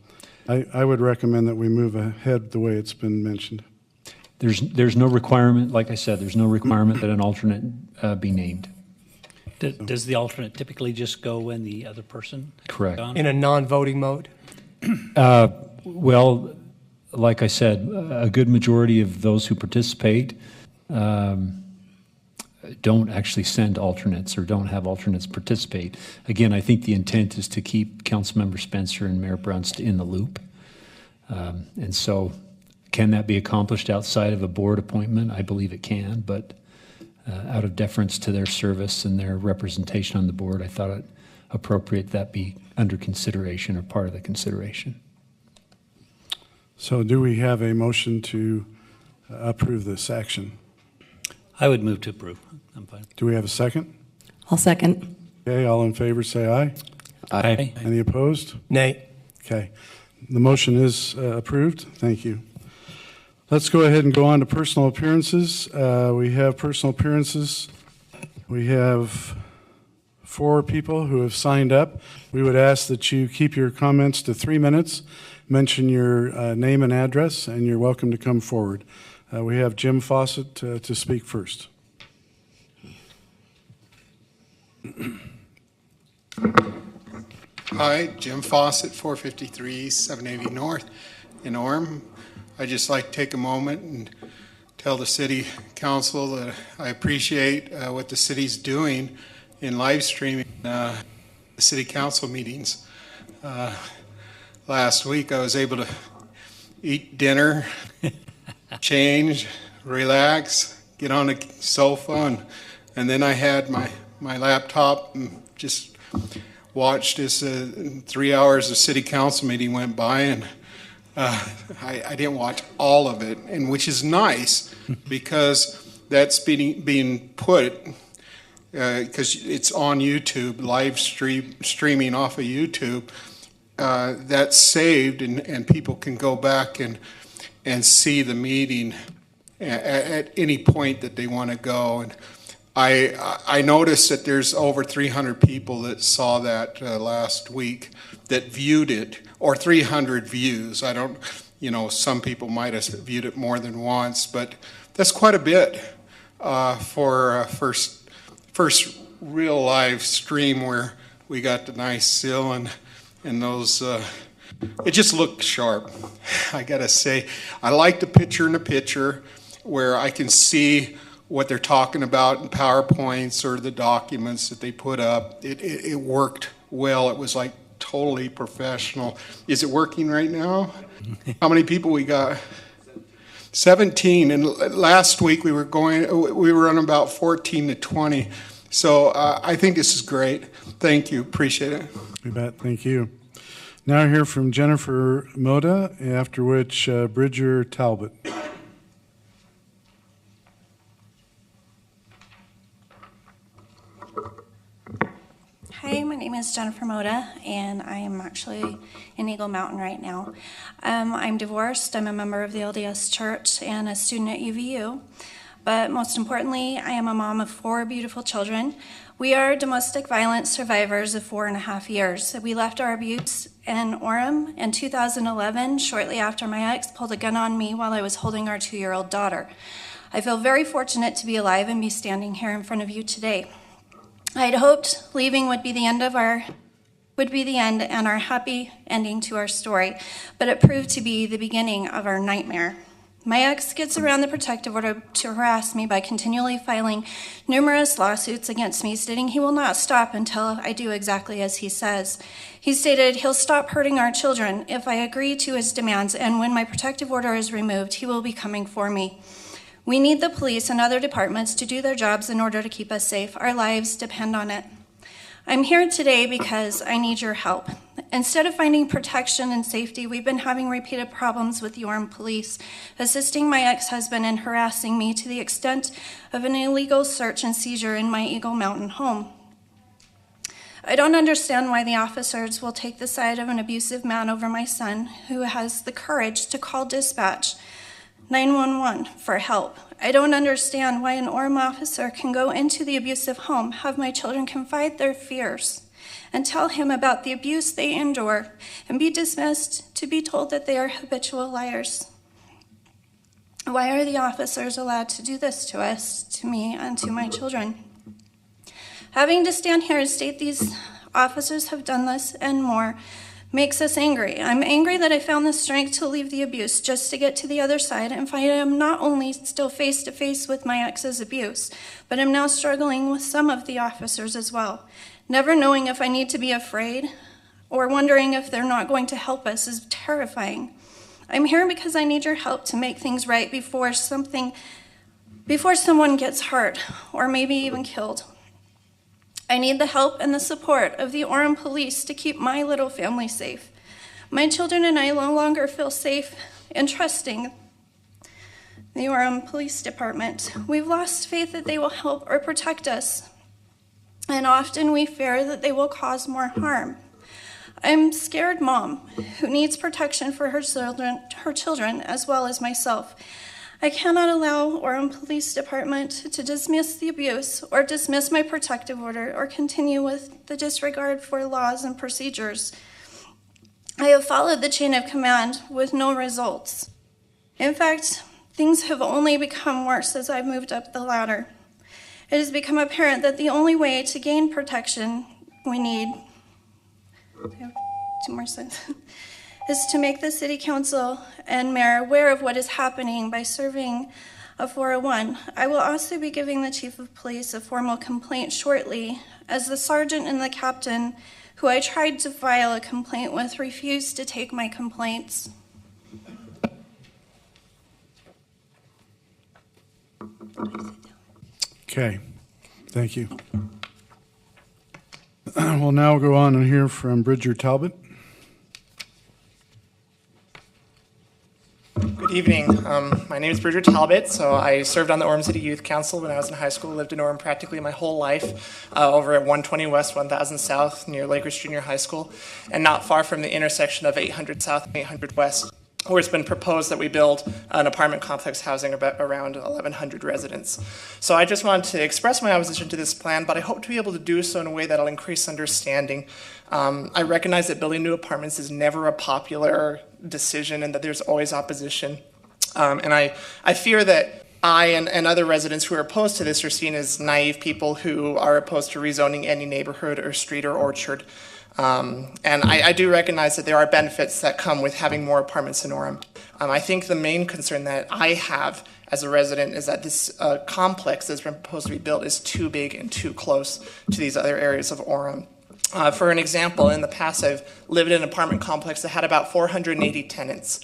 I would recommend that we move ahead the way it's been mentioned. There's no requirement, like I said, there's no requirement that an alternate be named. Does the alternate typically just go when the other person? Correct. In a non-voting mode? Well, like I said, a good majority of those who participate don't actually send alternates or don't have alternates participate. Again, I think the intent is to keep Councilmember Spencer and Mayor Brunst in the loop. And so can that be accomplished outside of a board appointment? I believe it can, but out of deference to their service and their representation on the board, I thought it appropriate that be under consideration or part of the consideration. So do we have a motion to approve this action? I would move to approve. I'm fine. Do we have a second? I'll second. Okay, all in favor say aye. Aye. Any opposed? Nay. Okay. The motion is approved. Thank you. Let's go ahead and go on to personal appearances. We have personal appearances. We have 4 people who have signed up. We would ask that you keep your comments to 3 minutes. Mention your name and address, and you're welcome to come forward. We have Jim Fawcett to speak first. Hi, Jim Fawcett, 453 780 North in Orem. I'd just like to take a moment and tell the City Council that I appreciate what the city's doing in live streaming the City Council meetings. Last week I was able to eat dinner, change, relax, get on the sofa, and then I had my laptop and just watched this 3 hours of City Council meeting went by, and I didn't watch all of it, and which is nice because that's being put because it's on YouTube, live streaming off of YouTube. That's saved, and people can go back and see the meeting at any point that they want to go. And I noticed that there's over 300 people that saw that last week that viewed it, or 300 views. I don't, some people might have viewed it more than once, but that's quite a bit for first real live stream where we got the nice sill and those, it just looked sharp. I gotta say, I like the picture in the picture where I can see what they're talking about in PowerPoints or the documents that they put up. It worked well. It was like totally professional. Is it working right now? How many people we got? 17. And last week we were on about 14 to 20. So I think this is great. Thank you. Appreciate it. You bet. Thank you. Now I hear from Jennifer Moda, after which Bridger Talbot. Hi, my name is Jennifer Moda, and I am actually in Eagle Mountain right now. I'm divorced. I'm a member of the LDS Church and a student at UVU. but most importantly, I am a mom of 4 beautiful children. We are domestic violence survivors of 4.5 years. We left our abuse in Orem in 2011, shortly after my ex pulled a gun on me while I was holding our 2-year-old daughter. I feel very fortunate to be alive and be standing here in front of you today. I had hoped leaving would be the end and our happy ending to our story, but it proved to be the beginning of our nightmare. My ex gets around the protective order to harass me by continually filing numerous lawsuits against me, stating he will not stop until I do exactly as he says. He stated he'll stop hurting our children if I agree to his demands, and when my protective order is removed, he will be coming for me. We need the police and other departments to do their jobs in order to keep us safe. Our lives depend on it. I'm here today because I need your help. Instead of finding protection and safety, we've been having repeated problems with the Orem police, assisting my ex-husband and harassing me to the extent of an illegal search and seizure in my Eagle Mountain home. I don't understand why the officers will take the side of an abusive man over my son, who has the courage to call dispatch 911 for help. I don't understand why an Orem officer can go into the abusive home, have my children confide their fears, and tell him about the abuse they endure, and be dismissed to be told that they are habitual liars. Why are the officers allowed to do this to us, to me, and to my children? Having to stand here and state these officers have done this and more makes us angry. I'm angry that I found the strength to leave the abuse just to get to the other side and find I'm not only still face to face with my ex's abuse, but I'm now struggling with some of the officers as well. Never knowing if I need to be afraid or wondering if they're not going to help us is terrifying. I'm here because I need your help to make things right before someone gets hurt or maybe even killed. I need the help and the support of the Orem police to keep my little family safe. My children and I no longer feel safe in trusting the Orem Police Department. We've lost faith that they will help or protect us, and often we fear that they will cause more harm. I'm a scared mom who needs protection for her children as well as myself. I cannot allow Orem Police Department to dismiss the abuse or dismiss my protective order or continue with the disregard for laws and procedures. I have followed the chain of command with no results. In fact, things have only become worse as I've moved up the ladder. It has become apparent that the only way to gain protection we need, I have 2 more slides, is to make the city council and mayor aware of what is happening by serving a 401. I will also be giving the chief of police a formal complaint shortly, as the sergeant and the captain who I tried to file a complaint with refused to take my complaints. Okay, thank you. We'll now go on and hear from Bridger Talbot. Good evening. My name is Bridger Talbot. So I served on the Orem City Youth Council when I was in high school. Lived in Orem practically my whole life, over at 120 West, 1000 South, near Lake Ridge Junior High School, and not far from the intersection of 800 South and 800 West, where it's been proposed that we build an apartment complex housing about around 1,100 residents. So I just wanted to express my opposition to this plan, but I hope to be able to do so in a way that will increase understanding. I recognize that building new apartments is never a popular decision and that there's always opposition. And I fear that I and other residents who are opposed to this are seen as naive people who are opposed to rezoning any neighborhood or street or orchard. And I do recognize that there are benefits that come with having more apartments in Orem. I think the main concern that I have as a resident is that this complex that's been proposed to be built is too big and too close to these other areas of Orem. For an example, in the past I've lived in an apartment complex that had about 480 tenants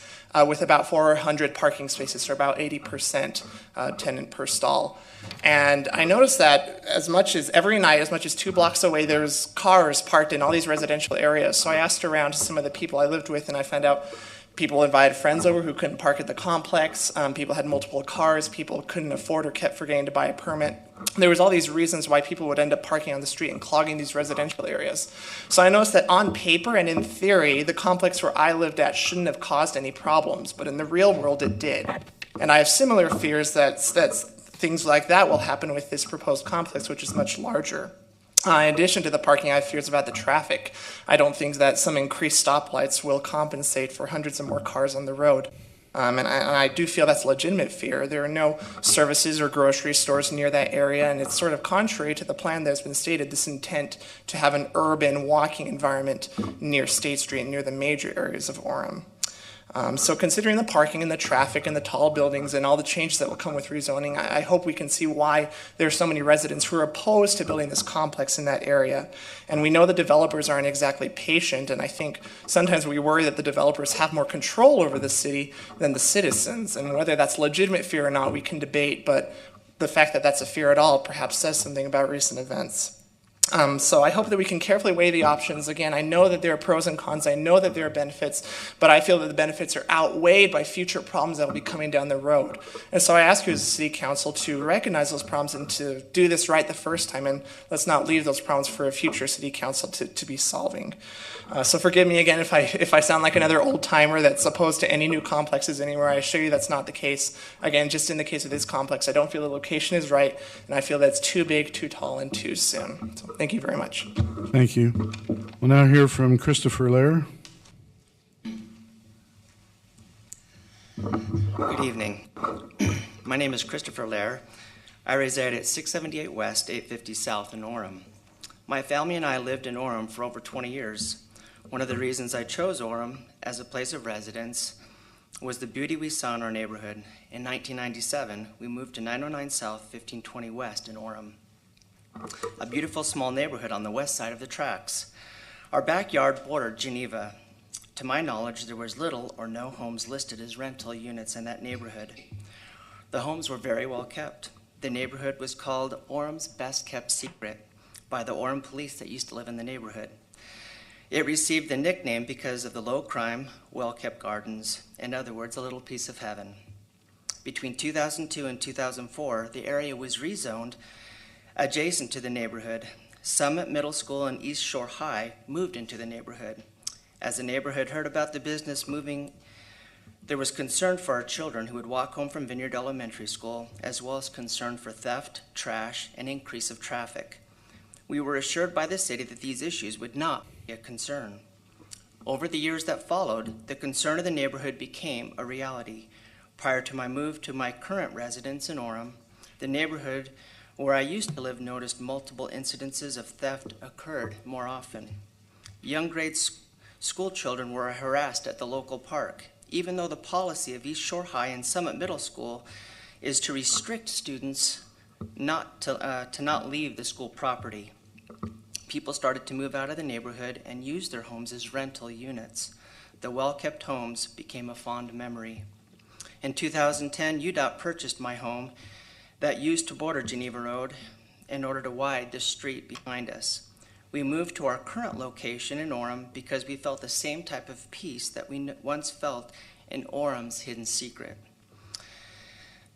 with about 400 parking spaces, so about 80% tenant per stall. And I noticed that as much as every night, as much as 2 blocks away, there's cars parked in all these residential areas. So I asked around to some of the people I lived with, and I found out people invited friends over who couldn't park at the complex. People had multiple cars. People couldn't afford or kept forgetting to buy a permit. There was all these reasons why people would end up parking on the street and clogging these residential areas. So I noticed that on paper and in theory, the complex where I lived at shouldn't have caused any problems, but in the real world it did. And I have similar fears that things like that will happen with this proposed complex, which is much larger. In addition to the parking, I have fears about the traffic. I don't think that some increased stoplights will compensate for hundreds of more cars on the road. And I do feel that's a legitimate fear. There are no services or grocery stores near that area, and it's sort of contrary to the plan that's been stated, this intent to have an urban walking environment near State Street, near the major areas of Orem. So considering the parking and the traffic and the tall buildings and all the changes that will come with rezoning, I hope we can see why there are so many residents who are opposed to building this complex in that area. And we know the developers aren't exactly patient, and I think sometimes we worry that the developers have more control over the city than the citizens. And whether that's legitimate fear or not, we can debate, but the fact that that's a fear at all perhaps says something about recent events. So I hope that we can carefully weigh the options. Again, I know that there are pros and cons. I know that there are benefits, but I feel that the benefits are outweighed by future problems that will be coming down the road. And so I ask you as a city council to recognize those problems and to do this right the first time, and let's not leave those problems for a future city council to be solving. So forgive me again if I sound like another old timer that's opposed to any new complexes anywhere. I assure you that's not the case. Again, just in the case of this complex, I don't feel the location is right, and I feel that it's too big, too tall, and too soon. So thank you very much. Thank you. We'll now hear from Christopher Lair. Good evening. My name is Christopher Lair. I reside at 678 West, 850 South in Orem. My family and I lived in Orem for over 20 years. One of the reasons I chose Orem as a place of residence was the beauty we saw in our neighborhood. In 1997, we moved to 909 South, 1520 West in Orem, a beautiful small neighborhood on the west side of the tracks. Our backyard bordered Geneva. To my knowledge, there was little or no homes listed as rental units in that neighborhood. The homes were very well kept. The neighborhood was called Orem's Best Kept Secret by the Orem police that used to live in the neighborhood. It received the nickname because of the low crime, well-kept gardens, in other words, a little piece of heaven. Between 2002 and 2004, the area was rezoned adjacent to the neighborhood. Summit Middle School and East Shore High moved into the neighborhood. As the neighborhood heard about the business moving, there was concern for our children who would walk home from Vineyard Elementary School, as well as concern for theft, trash, and increase of traffic. We were assured by the city that these issues would not be a concern. Over the years that followed, the concern of the neighborhood became a reality. Prior to my move to my current residence in Orem, the neighborhood where I used to live noticed multiple incidences of theft occurred more often. Young grade school children were harassed at the local park, even though the policy of East Shore High and Summit Middle School is to restrict students to not leave the school property. People started to move out of the neighborhood and use their homes as rental units. The well-kept homes became a fond memory. In 2010, UDOT purchased my home that used to border Geneva Road in order to widen the street behind us. We moved to our current location in Orem because we felt the same type of peace that we once felt in Orem's hidden secret.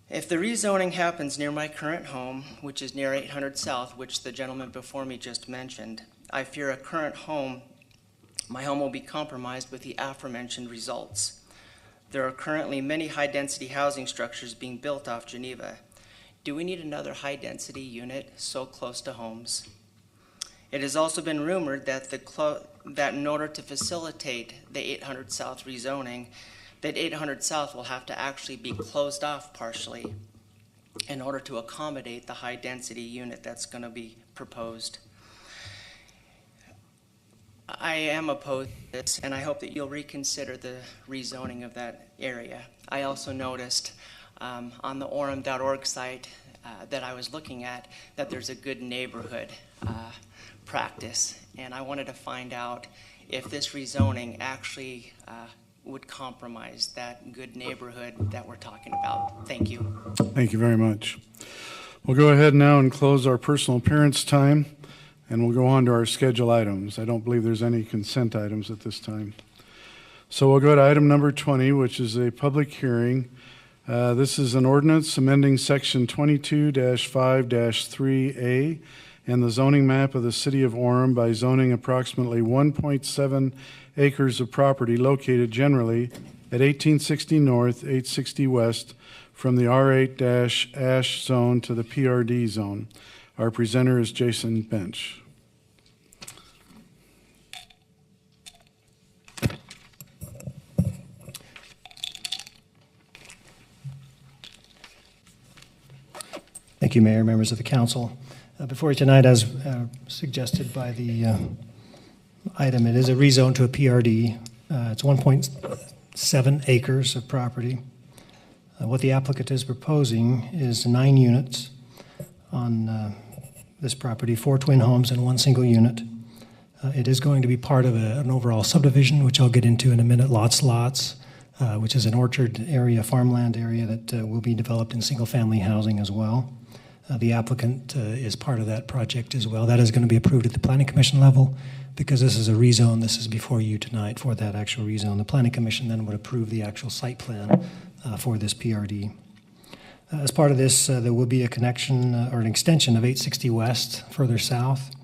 If the rezoning happens near my current home, which is near 800 South, which the gentleman before me just mentioned, I fear my home will be compromised with the aforementioned results. There are currently many high-density housing structures being built off Geneva. Do we need another high-density unit so close to homes? It has also been rumored that in order to facilitate the 800 South rezoning, that 800 South will have to actually be closed off partially in order to accommodate the high-density unit that's going to be proposed. I am opposed to this, and I hope that you'll reconsider the rezoning of that area. I also noticed on the Orem.org site that I was looking at that there's a good neighborhood practice, and I wanted to find out if this rezoning actually would compromise that good neighborhood that we're talking about. Thank you. Thank you very much. We'll go ahead now and close our personal appearance time, and we'll go on to our schedule items. I don't believe there's any consent items at this time. So we'll go to item number 20, which is a public hearing. This is an ordinance amending section 22-5-3A and the zoning map of the city of Orem by zoning approximately 1.7 acres of property located generally at 1860 North, 860 West from the R8-Ash zone to the PRD zone. Our presenter is Jason Bench. Thank you, Mayor, members of the council. Before you tonight, as suggested by the item, it is a rezone to a PRD. It's 1.7 acres of property. What the applicant is proposing is 9 units on this property, 4 twin homes and 1 single unit. It is going to be part of an overall subdivision, which I'll get into in a minute, lots, which is an orchard area, farmland area that will be developed in single-family housing as well. The applicant is part of that project as well. That is going to be approved at the Planning Commission level. Because this is a rezone, this is before you tonight for that actual rezone. The Planning Commission then would approve the actual site plan for this PRD. As part of this, there will be a connection or an extension of 860 West further south,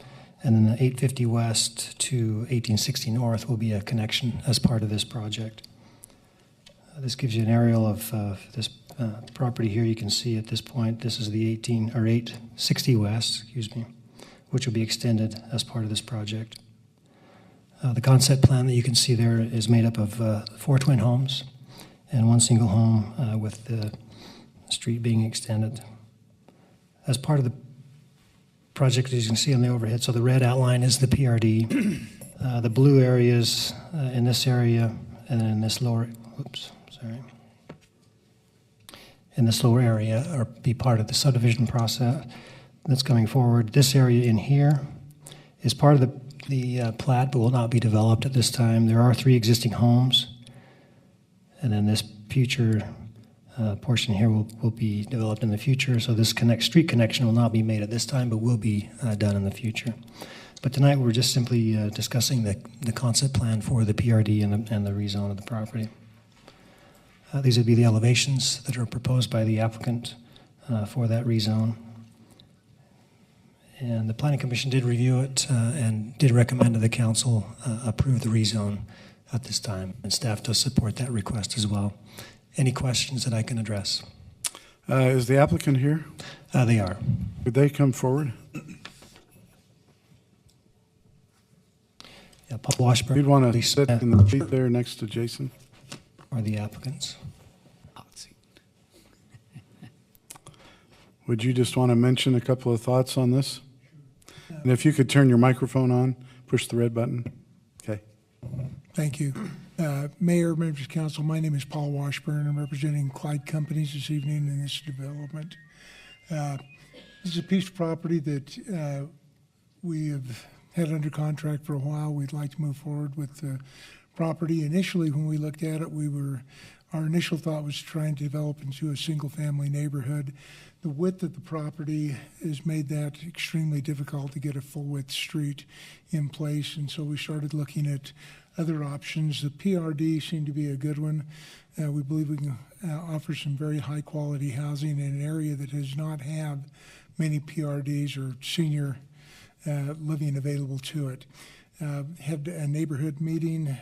and then the 850 West to 1860 North will be a connection as part of this project. This gives you an aerial of this property here. You can see at this point, this is the 860 West, which will be extended as part of this project. The concept plan that you can see there is made up of 4 twin homes and 1 single home with the street being extended. As part of the project, as you can see on the overhead, so the red outline is the PRD. The blue areas in this area and in this lower, in this lower area are be part of the subdivision process that's coming forward. This area in here is part of the plat, but will not be developed at this time. There are 3 existing homes, and then this future portion here will be developed in the future. So this street connection will not be made at this time, but will be done in the future. But tonight we're just simply discussing the concept plan for the PRD and the rezone of the property. These would be the elevations that are proposed by the applicant for that rezone. And the Planning Commission did review it and did recommend to the council approve the rezone at this time. And staff does support that request as well. Any questions that I can address? Is the applicant here? They are. Would they come forward? Yeah, Paul Washburn. You'd want to sit in the seat there next to Jason? Or the applicants. Would you just want to mention a couple of thoughts on this? And if you could turn your microphone on, push the red button. Okay. Thank you. Mayor, members of council, my name is Paul Washburn. I'm representing Clyde Companies this evening in this development. This is a piece of property that we have had under contract for a while. We'd like to move forward with the property. Initially, when we looked at it, our initial thought was trying to develop into a single-family neighborhood. The width of the property has made that extremely difficult to get a full-width street in place, and so we started looking at other options. The PRD seemed to be a good one. We believe we can offer some very high-quality housing in an area that does not have many PRDs or senior living available to it. Had a neighborhood meeting.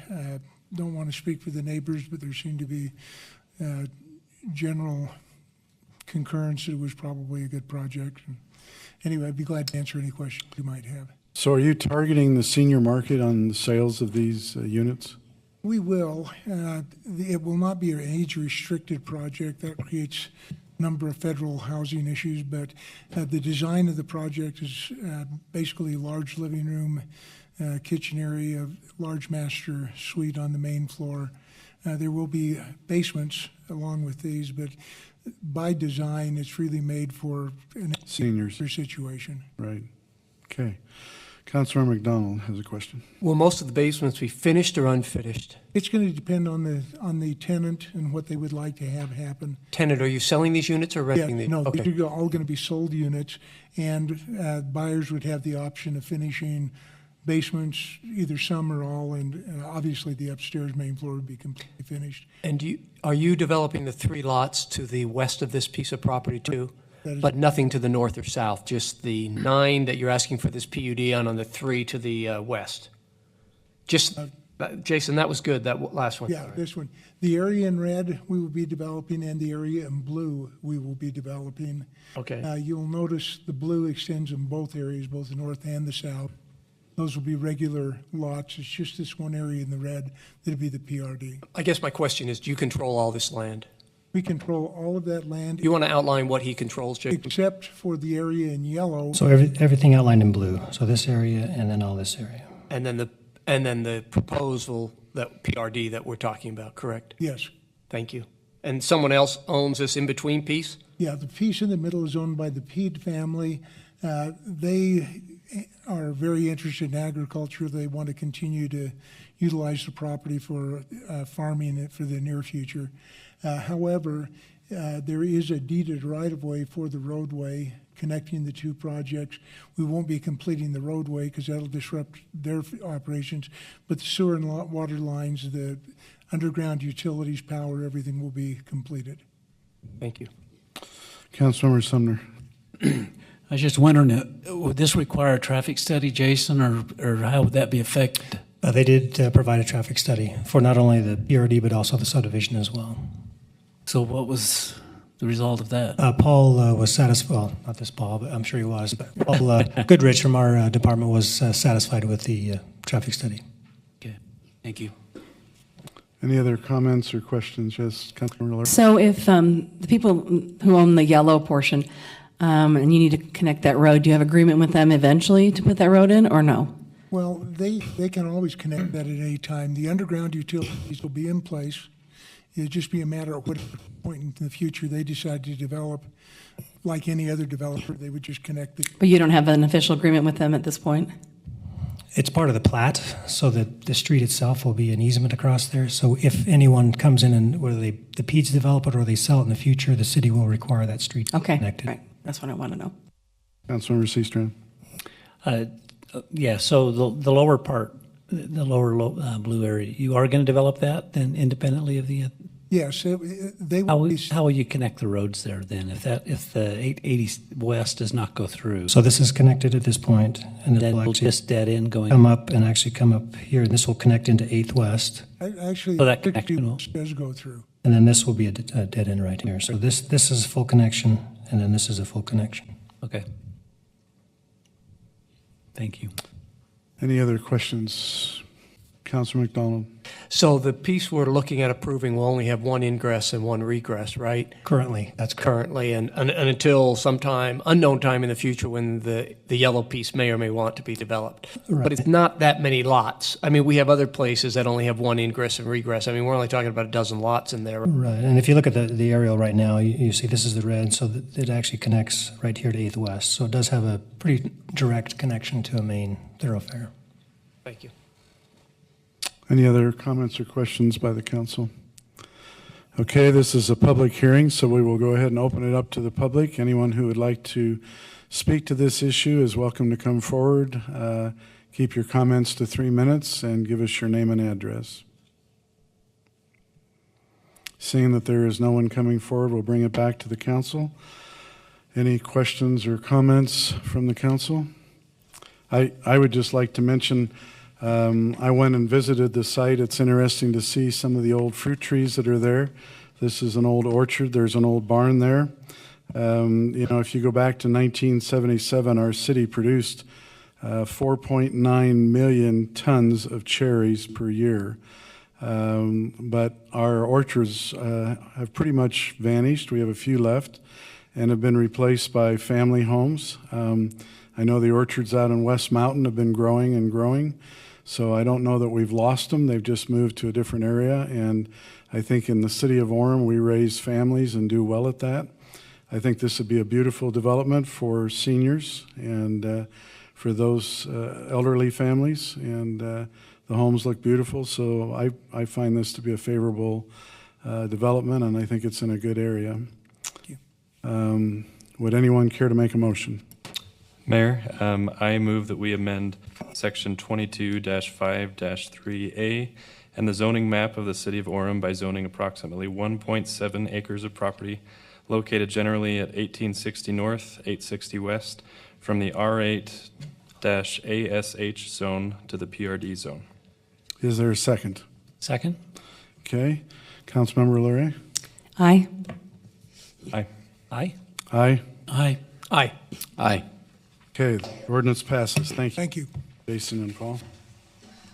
Don't want to speak for the neighbors, but there seemed to be general concurrence that it was probably a good project. And anyway, I'd be glad to answer any questions you might have. So are you targeting the senior market on the sales of these units? We will. It will not be an age-restricted project. That creates a number of federal housing issues, but the design of the project is basically a large living room, kitchen area, large master suite on the main floor. There will be basements along with these, but by design, it's really made for an seniors situation. Right. Okay. Councilor McDonald has a question. Will most of the basements be finished or unfinished? It's going to depend on the tenant and what they would like to have happen. Tenant, are you selling these units or renting these? No, okay. these are all going to be sold units, and buyers would have the option of finishing basements, either some or all, and obviously the upstairs main floor would be completely finished. And are you developing the 3 lots to the west of this piece of property too? But nothing to the north or south, just the 9 that you're asking for this PUD on the 3 to the west? Just Jason, that was good, that last one. Yeah, this one. The area in red we will be developing, and the area in blue we will be developing. Okay. You'll notice the blue extends in both areas, both the north and the south. Those will be regular lots. It's just this one area in the red that'll be the PRD. I guess my question is, do you control all this land? We control all of that land. You want to outline what he controls, Jason? Except for the area in yellow. So everything outlined in blue. So this area and then all this area. And then the proposal, that PRD that we're talking about, correct? Yes. Thank you. And someone else owns this in-between piece? Yeah, the piece in the middle is owned by the Peed family. They are very interested in agriculture. They want to continue to utilize the property for farming it for the near future. However, there is a deeded right-of-way for the roadway connecting the two projects. We won't be completing the roadway because that'll disrupt their operations, but the sewer and water lines, the underground utilities, power, everything will be completed. Thank you. Councilmember Sumner. I was just wondering, would this require a traffic study, Jason, or how would that be affected? They did provide a traffic study for not only the PRD but also the subdivision as well. So what was the result of that? Paul was satisfied, well, not this Paul, but I'm sure he was, but Paul Goodrich from our department was satisfied with the traffic study. Okay, thank you. Any other comments or questions? Yes, Councilmember Lord. So if the people who own the yellow portion and you need to connect that road, do you have agreement with them eventually to put that road in or no? Well, they can always connect that at any time. The underground utilities will be in place. It'll just be a matter of what point in the future they decide to develop. Like any other developer, they would just connect the. But you don't have an official agreement with them at this point? It's part of the plat, so that the street itself will be an easement across there. So if anyone comes in and whether the PEDs develop it or they sell it in the future, the city will require that street to be connected. Right. That's what I want to know. Councilmember Seastrand. Yeah, so the lower part, the lower blue area, you are going to develop that then independently of the. Yes, they will. How will you connect the roads there then if the 880 West does not go through? So this is connected at this point, and it Then will will actually just dead end going come up and actually come up here, and this will connect into 8th West. Actually, So that 60 connection will- does go through. And then this will be a dead end right here. So this is full connection, and then this is a full connection. Okay. Thank you. Any other questions? Councilor McDonald. So the piece we're looking at approving will only have one ingress and one regress, right? Currently, that's correct. Currently, and until sometime, unknown time in the future when the yellow piece may or may want to be developed. Right. But it's not that many lots. I mean, we have other places that only have one ingress and regress. I mean, we're only talking about a dozen lots in there. Right, and if you look at the aerial right now, you see this is the red, so that it actually connects right here to 8th West. So it does have a pretty direct connection to a main thoroughfare. Thank you. Any other comments or questions by the council? Okay, this is a public hearing, so we will go ahead and open it up to the public. Anyone who would like to speak to this issue is welcome to come forward. Keep your comments to 3 minutes and give us your name and address. Seeing that there is no one coming forward, we'll bring it back to the council. Any questions or comments from the council? I would just like to mention I went and visited the site. It's interesting to see some of the old fruit trees that are there. This is an old orchard. There's an old barn there. If you go back to 1977, our city produced 4.9 million tons of cherries per year. But our orchards have pretty much vanished. We have a few left and have been replaced by family homes. I know the orchards out in West Mountain have been growing and growing. So I don't know that we've lost them. They've just moved to a different area. And I think in the city of Orem, we raise families and do well at that. I think this would be a beautiful development for seniors and for those elderly families. And the homes look beautiful. So I find this to be a favorable development, and I think it's in a good area. Thank you. Would anyone care to make a motion? Mayor, I move that we amend Section 22-5-3A and the zoning map of the City of Orem by zoning approximately 1.7 acres of property located generally at 1860 North, 860 West from the R8-ASH zone to the PRD zone. Is there a second? Second? Okay. Councilmember Lurie? Aye. Aye. Aye. Aye. Aye. Aye. Aye. Okay, the ordinance passes. Thank you. Thank you. Jason and Paul.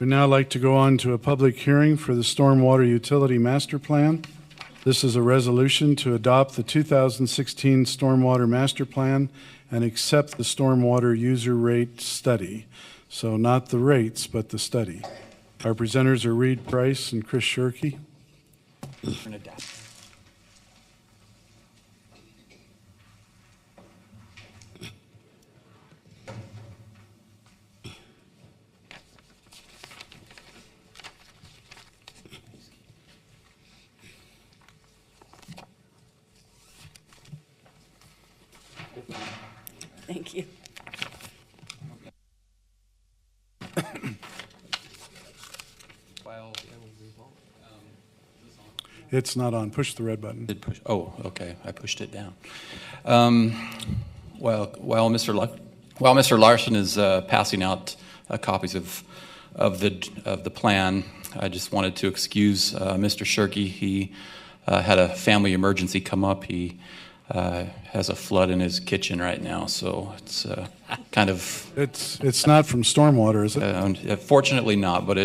We'd now like to go on to a public hearing for the Stormwater Utility Master Plan. This is a resolution to adopt the 2016 Stormwater Master Plan and accept the stormwater user rate study. So not the rates, but the study. Our presenters are Reed Price and Chris Shirkey. Thank you. It's not on. Push the red button. Did push? Oh, okay. I pushed it down. While Mr. Larson is passing out copies of the plan, I just wanted to excuse Mr. Shirkey. He had a family emergency come up. He has a flood in his kitchen right now, so it's kind of. It's not from stormwater, is it? Fortunately, not. But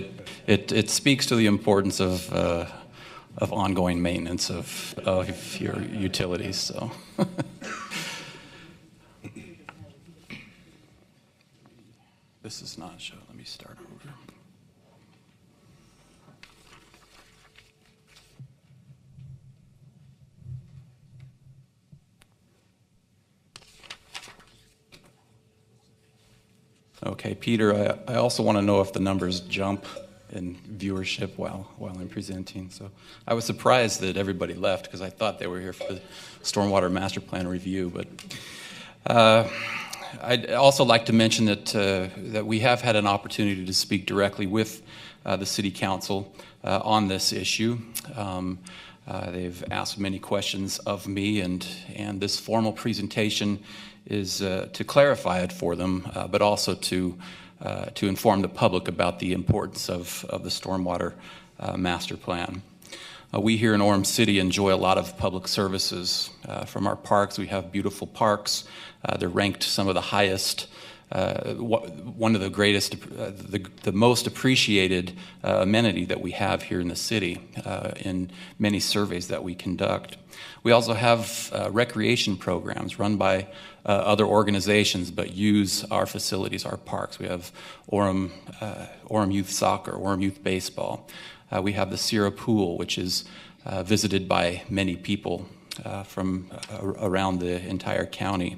it speaks to the importance of ongoing maintenance of your utilities. So. This is not a show. Let me start over. Okay, Peter, I also want to know if the numbers jump in viewership while I'm presenting. So I was surprised that everybody left because I thought they were here for the Stormwater Master Plan review. But I'd also like to mention that we have had an opportunity to speak directly with the City Council on this issue. They've asked many questions of me, and this formal presentation is to clarify it for them, but also to inform the public about the importance of the Stormwater Master Plan. We here in Orem City enjoy a lot of public services from our parks. We have beautiful parks. They're ranked some of the highest, one of the greatest, the most appreciated amenity that we have here in the city in many surveys that we conduct. We also have recreation programs run by other organizations, but use our facilities, our parks. We have Orem Youth Soccer, Orem Youth Baseball. We have the Sierra Pool, which is visited by many people from around the entire county.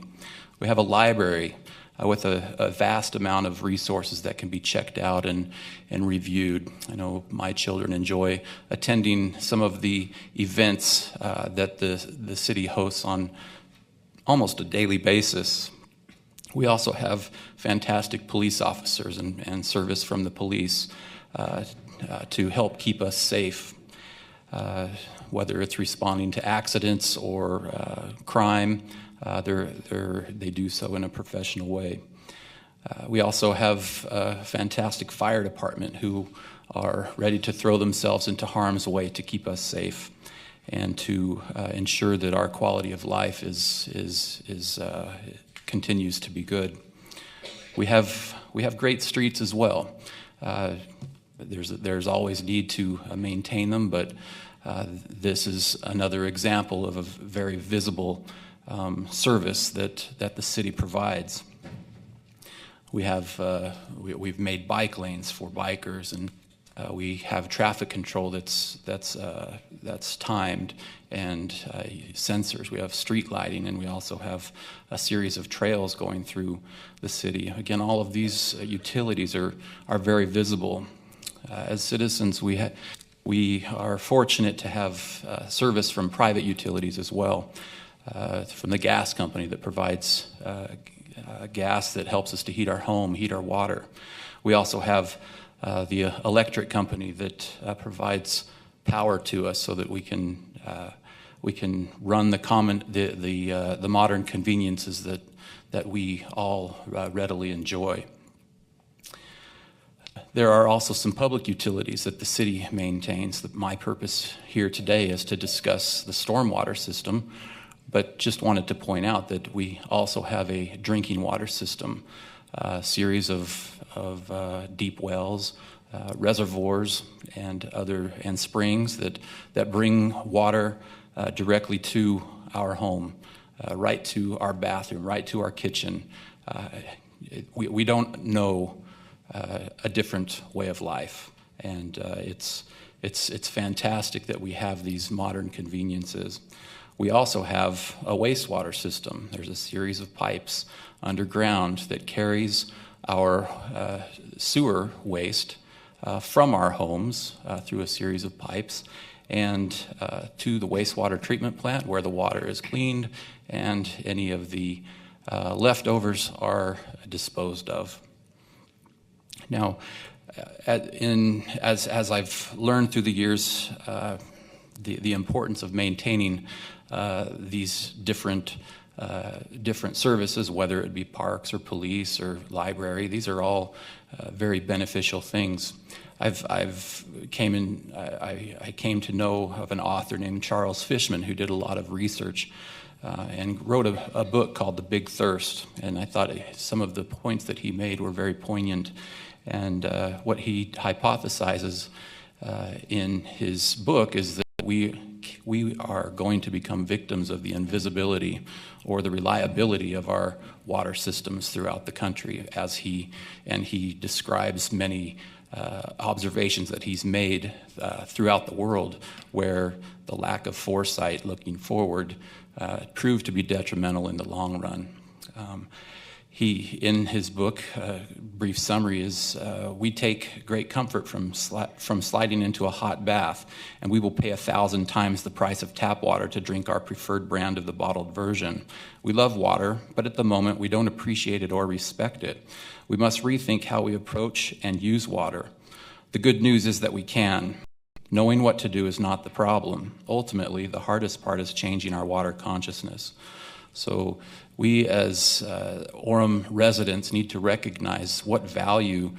We have a library with a vast amount of resources that can be checked out and reviewed. I know my children enjoy attending some of the events that the city hosts on almost a daily basis. We also have fantastic police officers and service from the police to help keep us safe, whether it's responding to accidents or crime. They do so in a professional way. We also have a fantastic fire department who are ready to throw themselves into harm's way to keep us safe and to ensure that our quality of life continues to be good. We have great streets as well. There's always need to maintain them, but this is another example of a very visible service that the city provides. We've made bike lanes for bikers, and we have traffic control that's timed and sensors. We have street lighting, and we also have a series of trails going through the city. Again, all of these utilities are very visible. As citizens, we are fortunate to have service from private utilities as well, from the gas company that provides gas that helps us to heat our home, heat our water. We also have the electric company that provides power to us so that we can run the modern conveniences that we all readily enjoy. There are also some public utilities that the city maintains. My purpose here today is to discuss the stormwater system, but just wanted to point out that we also have a drinking water system, a series of deep wells, reservoirs, and springs that bring water directly to our home, right to our bathroom, right to our kitchen. We don't know a different way of life, and it's fantastic that we have these modern conveniences. We also have a wastewater system. There's a series of pipes underground that carries our sewer waste from our homes through a series of pipes and to the wastewater treatment plant where the water is cleaned and any of the leftovers are disposed of. Now, as I've learned through the years, the importance of maintaining these different services, whether it be parks or police or library, these are all very beneficial things. I came to know of an author named Charles Fishman who did a lot of research and wrote a book called The Big Thirst, and I thought some of the points that he made were very poignant. And what he hypothesizes in his book is that we are going to become victims of the invisibility or the reliability of our water systems throughout the country, and he describes many observations that he's made throughout the world where the lack of foresight looking forward proved to be detrimental in the long run. In his book, brief summary is, we take great comfort from sliding into a hot bath, and we will pay 1,000 times the price of tap water to drink our preferred brand of the bottled version. We love water, but at the moment we don't appreciate it or respect it. We must rethink how we approach and use water. The good news is that we can. Knowing what to do is not the problem. Ultimately, the hardest part is changing our water consciousness. So we as Orem residents need to recognize what value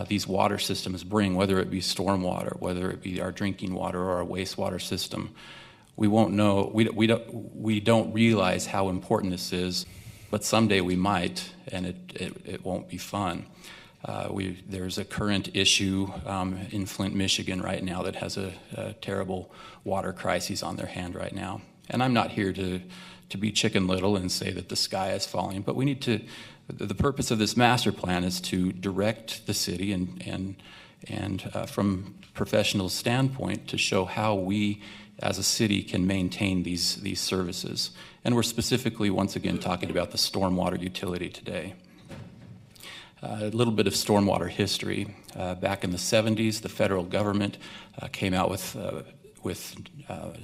these water systems bring, whether it be stormwater, whether it be our drinking water or our wastewater system. We won't know, we don't realize how important this is, but someday we might, and it won't be fun. There's a current issue in Flint, Michigan right now that has a terrible water crisis on their hand right now. And I'm not here to be Chicken Little and say that the sky is falling, but we need to, the purpose of this master plan is to direct the city and from professional standpoint to show how we as a city can maintain these services. And we're specifically, once again, talking about the stormwater utility today. A little bit of stormwater history. Back in the 70s, the federal government came out with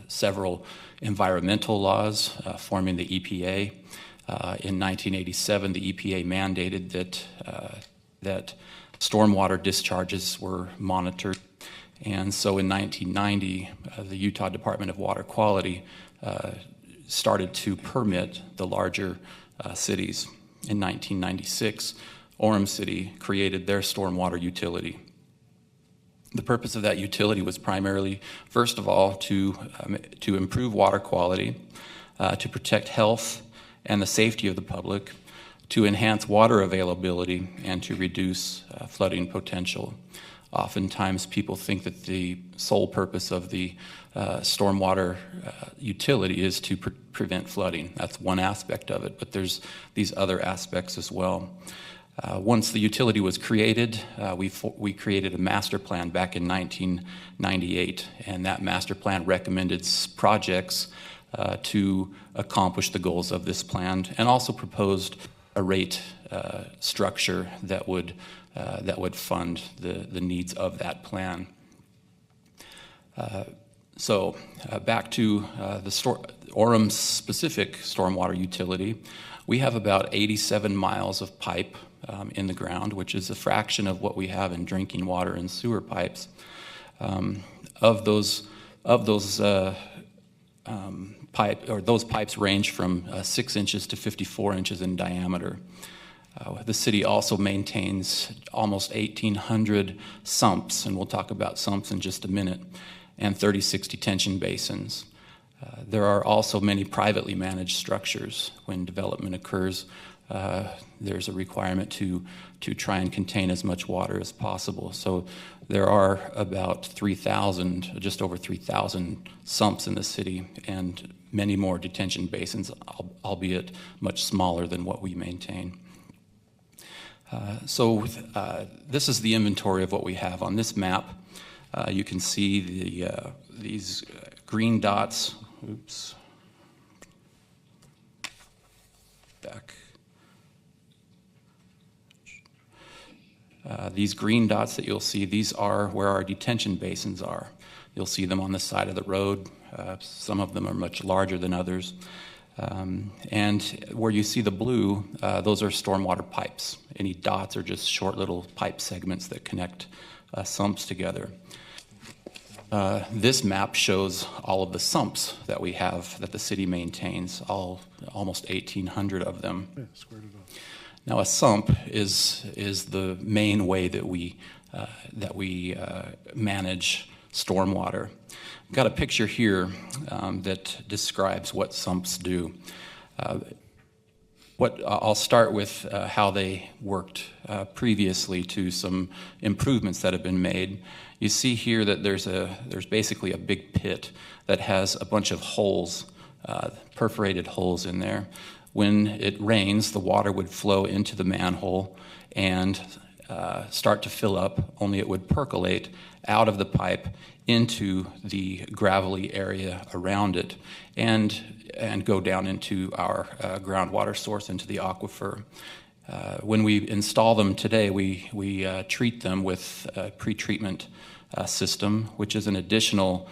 several environmental laws forming the EPA. In 1987, the EPA mandated that stormwater discharges were monitored. And so in 1990, the Utah Department of Water Quality started to permit the larger cities. In 1996, Orem City created their stormwater utility. The purpose of that utility was primarily, first of all, to improve water quality, to protect health and the safety of the public, to enhance water availability, and to reduce flooding potential. Oftentimes people think that the sole purpose of the stormwater utility is to prevent flooding. That's one aspect of it, but there's these other aspects as well. Once the utility was created, we created a master plan back in 1998, and that master plan recommended projects to accomplish the goals of this plan, and also proposed a rate structure that would fund the needs of that plan. So back to the Orem's specific stormwater utility, we have about 87 miles of pipe in the ground, which is a fraction of what we have in drinking water and sewer pipes. Those pipes range from 6 inches to 54 inches in diameter. The city also maintains almost 1,800 sumps, and we'll talk about sumps in just a minute, and 36 detention basins. There are also many privately managed structures. When development occurs, there's a requirement to try and contain as much water as possible. So there are about 3,000, just over 3,000 sumps in the city, and many more detention basins, albeit much smaller than what we maintain. This is the inventory of what we have on this map. You can see these green dots. Oops. Back. These green dots that you'll see, these are where our detention basins are. You'll see them on the side of the road. Some of them are much larger than others. And where you see the blue, those are stormwater pipes. Any dots are just short little pipe segments that connect sumps together. This map shows all of the sumps that we have, that the city maintains, almost 1,800 of them. Yeah, squared it off. Now, a sump is the main way that we manage stormwater. I've got a picture here that describes what sumps do. I'll start with how they worked previously to some improvements that have been made. You see here that there's basically a big pit that has a bunch of holes, perforated holes in there. When it rains, the water would flow into the manhole and start to fill up, only it would percolate out of the pipe into the gravelly area around it and go down into our groundwater source, into the aquifer. When we install them today, we treat them with a pretreatment system, which is an additional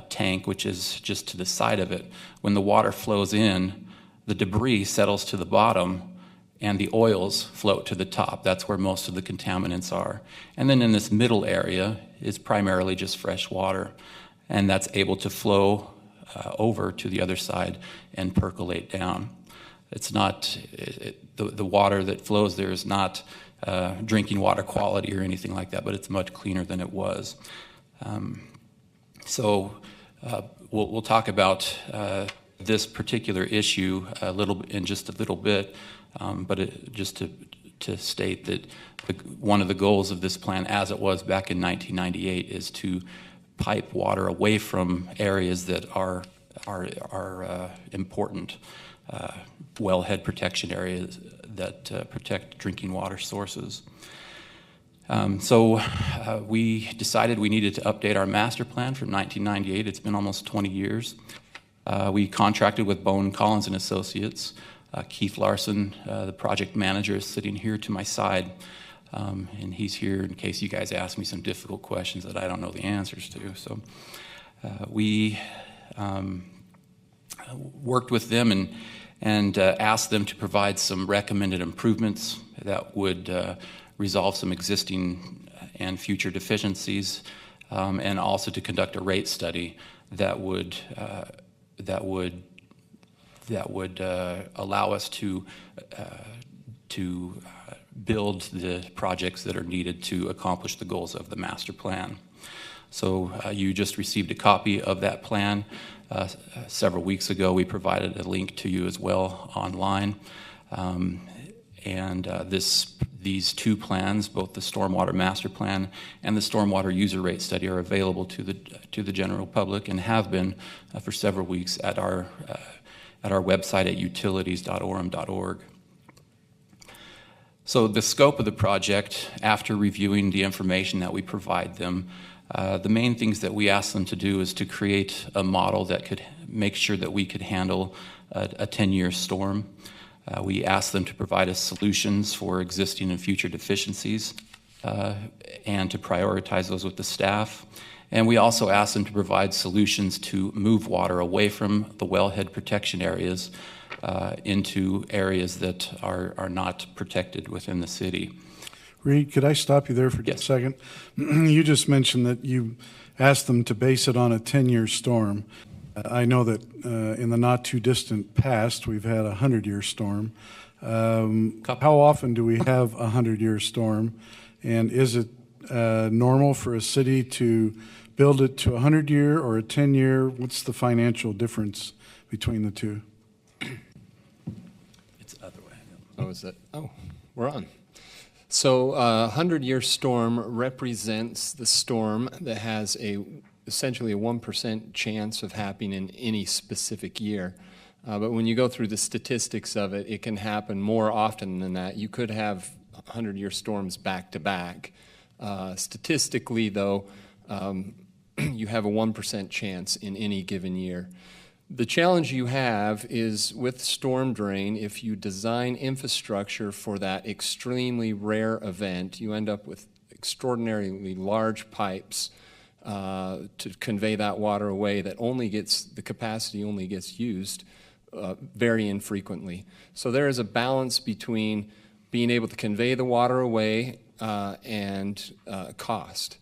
tank, which is just to the side of it. When the water flows in, the debris settles to the bottom and the oils float to the top. That's where most of the contaminants are. And then in this middle area is primarily just fresh water, and that's able to flow over to the other side and percolate down. It's not, the water that flows there is not drinking water quality or anything like that, but it's much cleaner than it was. We'll talk about this particular issue in just a little bit, but just to state that one of the goals of this plan, as it was back in 1998, is to pipe water away from areas that are important wellhead protection areas that protect drinking water sources. We decided we needed to update our master plan from 1998. It's been almost 20 years. We contracted with Bone Collins and Associates. Keith Larson, the project manager, is sitting here to my side, and he's here in case you guys ask me some difficult questions that I don't know the answers to. So we worked with them and asked them to provide some recommended improvements that would resolve some existing and future deficiencies, and also to conduct a rate study that would allow us to build the projects that are needed to accomplish the goals of the master plan. So you just received a copy of that plan. Several weeks ago, we provided a link to you as well online. These two plans, both the Stormwater Master Plan and the Stormwater User Rate Study, are available to the general public and have been for several weeks at our website at utilities.orem.org. So the scope of the project, after reviewing the information that we provide them, the main things that we ask them to do is to create a model that could make sure that we could handle a 10-year storm. We ask them to provide us solutions for existing and future deficiencies and to prioritize those with the staff. And we also ask them to provide solutions to move water away from the wellhead protection areas into areas that are not protected within the city. Reed, could I stop you there for just a second? You just mentioned that you asked them to base it on a 10-year storm. I know that in the not-too-distant past, we've had a 100-year storm. How often do we have a 100-year storm? And is it normal for a city to build it to a 100-year or a 10-year? What's the financial difference between the two? It's the other way. Oh, is it? Oh, we're on. So a 100-year storm represents the storm that has essentially a 1% chance of happening in any specific year. But when you go through the statistics of it, it can happen more often than that. You could have 100-year storms back to back. Statistically, though, you have a 1% chance in any given year. The challenge you have is with storm drain, if you design infrastructure for that extremely rare event, you end up with extraordinarily large pipes to convey that water away that the capacity only gets used very infrequently. So there is a balance between being able to convey the water away and cost.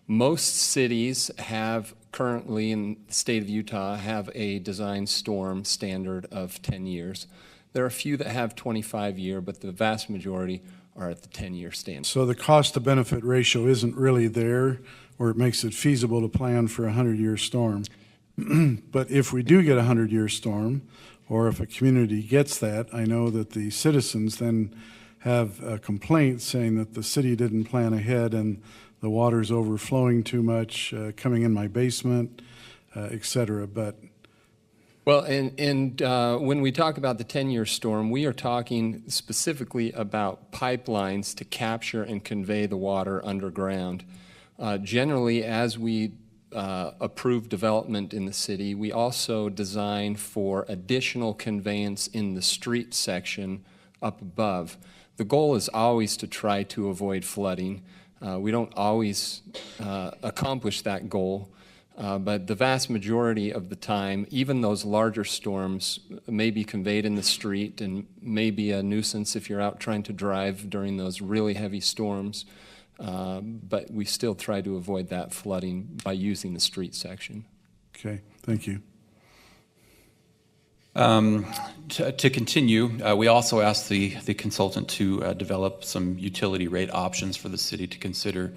Most cities have currently in the state of Utah have a design storm standard of 10 years. There are a few that have 25-year, but the vast majority are at the 10-year standard. So the cost to benefit ratio isn't really there, or it makes it feasible to plan for a 100-year storm. But if we do get a 100-year storm, or if a community gets that, I know that the citizens then have a complaint saying that the city didn't plan ahead and the water's overflowing too much, coming in my basement, et cetera. But well, and when we talk about the 10-year storm, we are talking specifically about pipelines to capture and convey the water underground. Generally, as we approve development in the city, we also design for additional conveyance in the street section up above. The goal is always to try to avoid flooding. We don't always accomplish that goal, but the vast majority of the time, even those larger storms may be conveyed in the street and may be a nuisance if you're out trying to drive during those really heavy storms, but we still try to avoid that flooding by using the street section. Okay, thank you. To continue, we also asked the consultant to develop some utility rate options for the city to consider.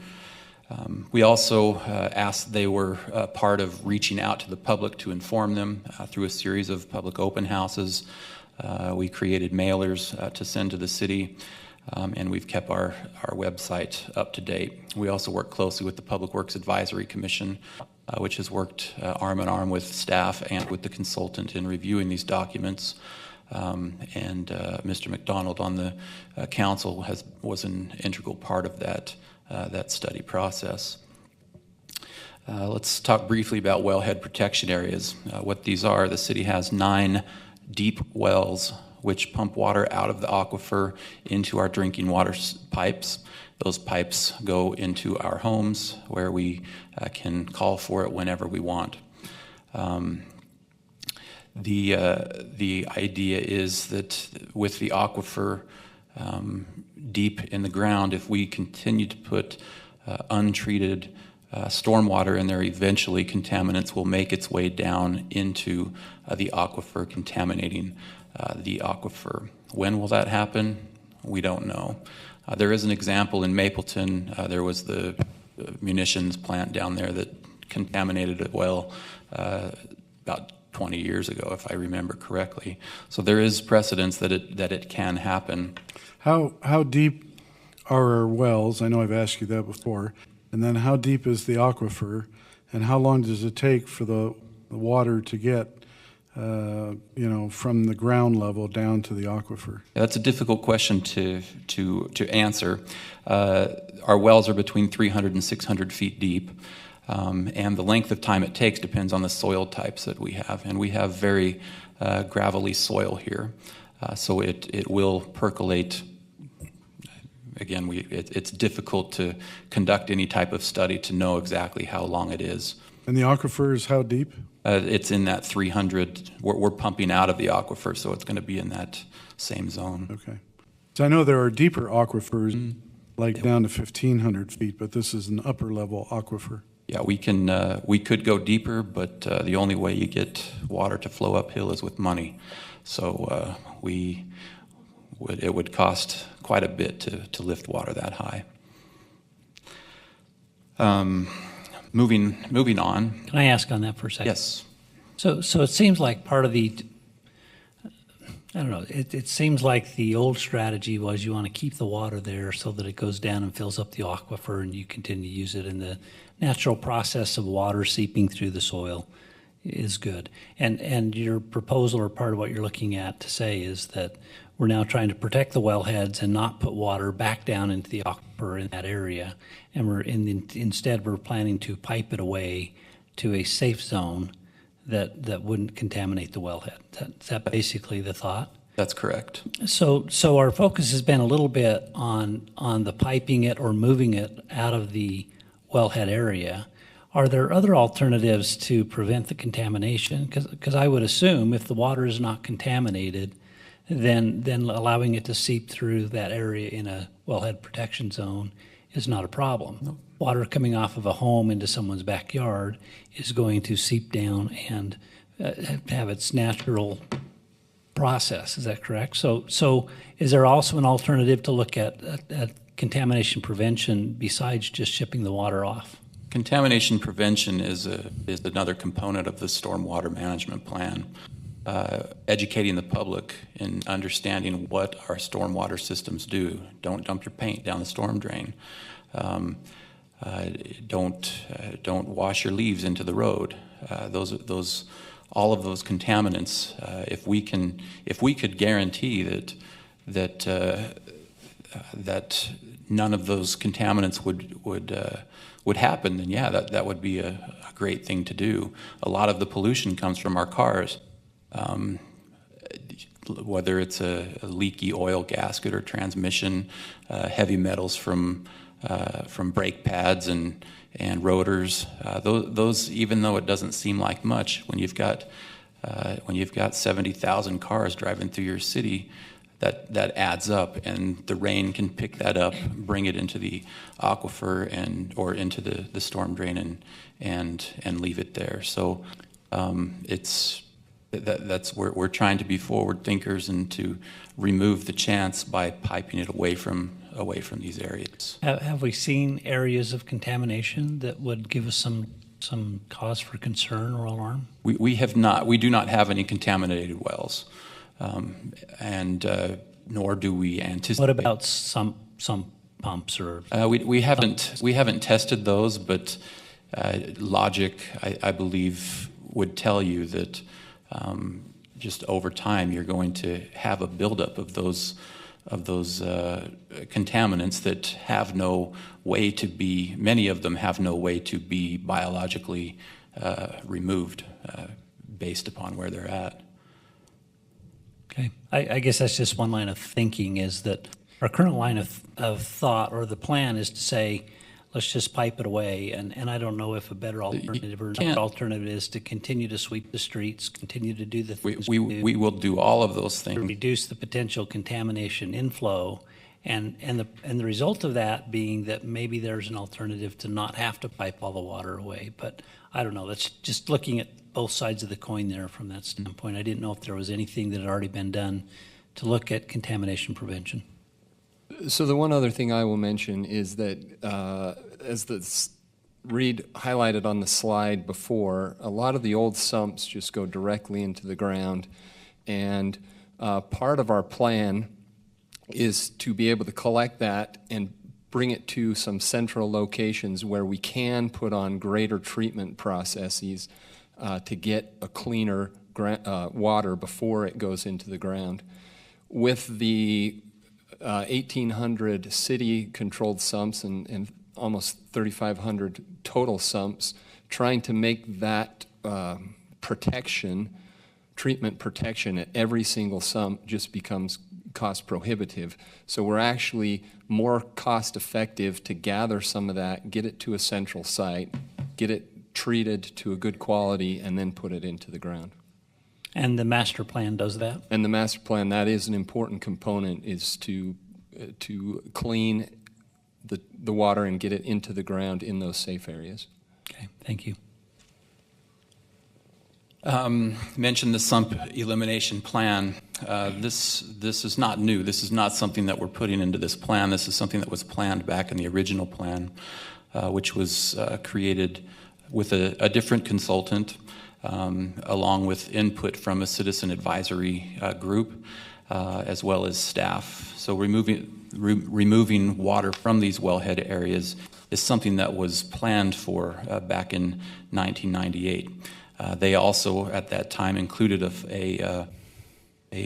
We also asked they were part of reaching out to the public to inform them through a series of public open houses. We created mailers to send to the city, and we've kept our website up to date. We also work closely with the Public Works Advisory Commission, which has worked arm in arm with staff and with the consultant in reviewing these documents. And Mr. McDonald on the council was an integral part of that study process. Let's talk briefly about wellhead protection areas. What these are, the city has 9 deep wells which pump water out of the aquifer into our drinking water pipes. Those pipes go into our homes where we can call for it whenever we want. The idea is that with the aquifer deep in the ground, if we continue to put untreated stormwater in there, eventually contaminants will make its way down into the aquifer, contaminating the aquifer. When will that happen? We don't know. There is an example in Mapleton. There was the munitions plant down there that contaminated a well about 20 years ago, if I remember correctly. So there is precedence that it can happen. How deep are our wells? I know I've asked you that before. And then how deep is the aquifer? And how long does it take for the water to get from the ground level down to the aquifer? Yeah, that's a difficult question to answer. Our wells are between 300 and 600 feet deep, and the length of time it takes depends on the soil types that we have. And we have very gravelly soil here, so it will percolate. Again, it's difficult to conduct any type of study to know exactly how long it is. And the aquifer is how deep? It's in that 300. We're pumping out of the aquifer, so it's going to be in that same zone. Okay. So I know there are deeper aquifers, like down to 1,500 feet, but this is an upper level aquifer. Yeah, we could go deeper, but the only way you get water to flow uphill is with money. So we it would cost quite a bit to lift water that high. Moving on. Can I ask on that for a second? Yes. So it seems like part of the, I don't know, it seems like the old strategy was you want to keep the water there so that it goes down and fills up the aquifer and you continue to use it, and the natural process of water seeping through the soil is good. And your proposal, or part of what you're looking at to say, is that we're now trying to protect the wellheads and not put water back down into the aquifer in that area, and instead we're planning to pipe it away to a safe zone that wouldn't contaminate the wellhead. Is that basically the thought? That's correct. So our focus has been a little bit on the piping it or moving it out of the wellhead area. Are there other alternatives to prevent the contamination? Because I would assume if the water is not contaminated, then allowing it to seep through that area in a wellhead protection zone is not a problem. No. Water coming off of a home into someone's backyard is going to seep down and have its natural process. Is that correct? So is there also an alternative to look at contamination prevention besides just shipping the water off? Contamination prevention is another component of the stormwater management plan. Educating the public in understanding what our stormwater systems do. Don't dump your paint down the storm drain. Don't wash your leaves into the road. All of those contaminants. If we could guarantee that none of those contaminants would happen, then yeah, that would be a great thing to do. A lot of the pollution comes from our cars. Whether it's a leaky oil gasket or transmission, heavy metals from brake pads and rotors. Those, even though it doesn't seem like much, when you've got 70,000 cars driving through your city, that adds up, and the rain can pick that up, bring it into the aquifer or into the storm drain and leave it there. So that's where we're trying to be forward thinkers and to remove the chance by piping it away from these areas. Have we seen areas of contamination that would give us some cause for concern or alarm? We have not. We do not have any contaminated wells, and nor do we anticipate. What about some pumps or? We haven't tested those, but logic, I believe, would tell you that. Just over time, you're going to have a buildup of those contaminants that have no way to be. Many of them have no way to be biologically removed based upon where they're at. Okay, I guess that's just one line of thinking. Is that our current line of thought, or the plan, is to say, let's just pipe it away, and I don't know if a better alternative or not alternative is to continue to sweep the streets, continue to do the things we will do all of those things to reduce the potential contamination inflow, and the result of that being that maybe there's an alternative to not have to pipe all the water away. But I don't know. That's just looking at both sides of the coin there from that standpoint. I didn't know if there was anything that had already been done to look at contamination prevention. So the one other thing I will mention is that, as Reed highlighted on the slide before, a lot of the old sumps just go directly into the ground, and part of our plan is to be able to collect that and bring it to some central locations where we can put on greater treatment processes to get a cleaner water before it goes into the ground. With the 1,800 city-controlled sumps and almost 3,500 total sumps, trying to make that treatment protection at every single sump just becomes cost prohibitive. So we're actually more cost effective to gather some of that, get it to a central site, get it treated to a good quality, and then put it into the ground. And the master plan does that? And the master plan, that is an important component, is to clean the water and get it into the ground in those safe areas. Okay, thank you. Mentioned the sump elimination plan. This is not new. This is not something that we're putting into this plan. This is something that was planned back in the original plan, which was created with a different consultant, along with input from a citizen advisory group, as well as staff. So removing water from these wellhead areas is something that was planned for back in 1998. They also, at that time, included a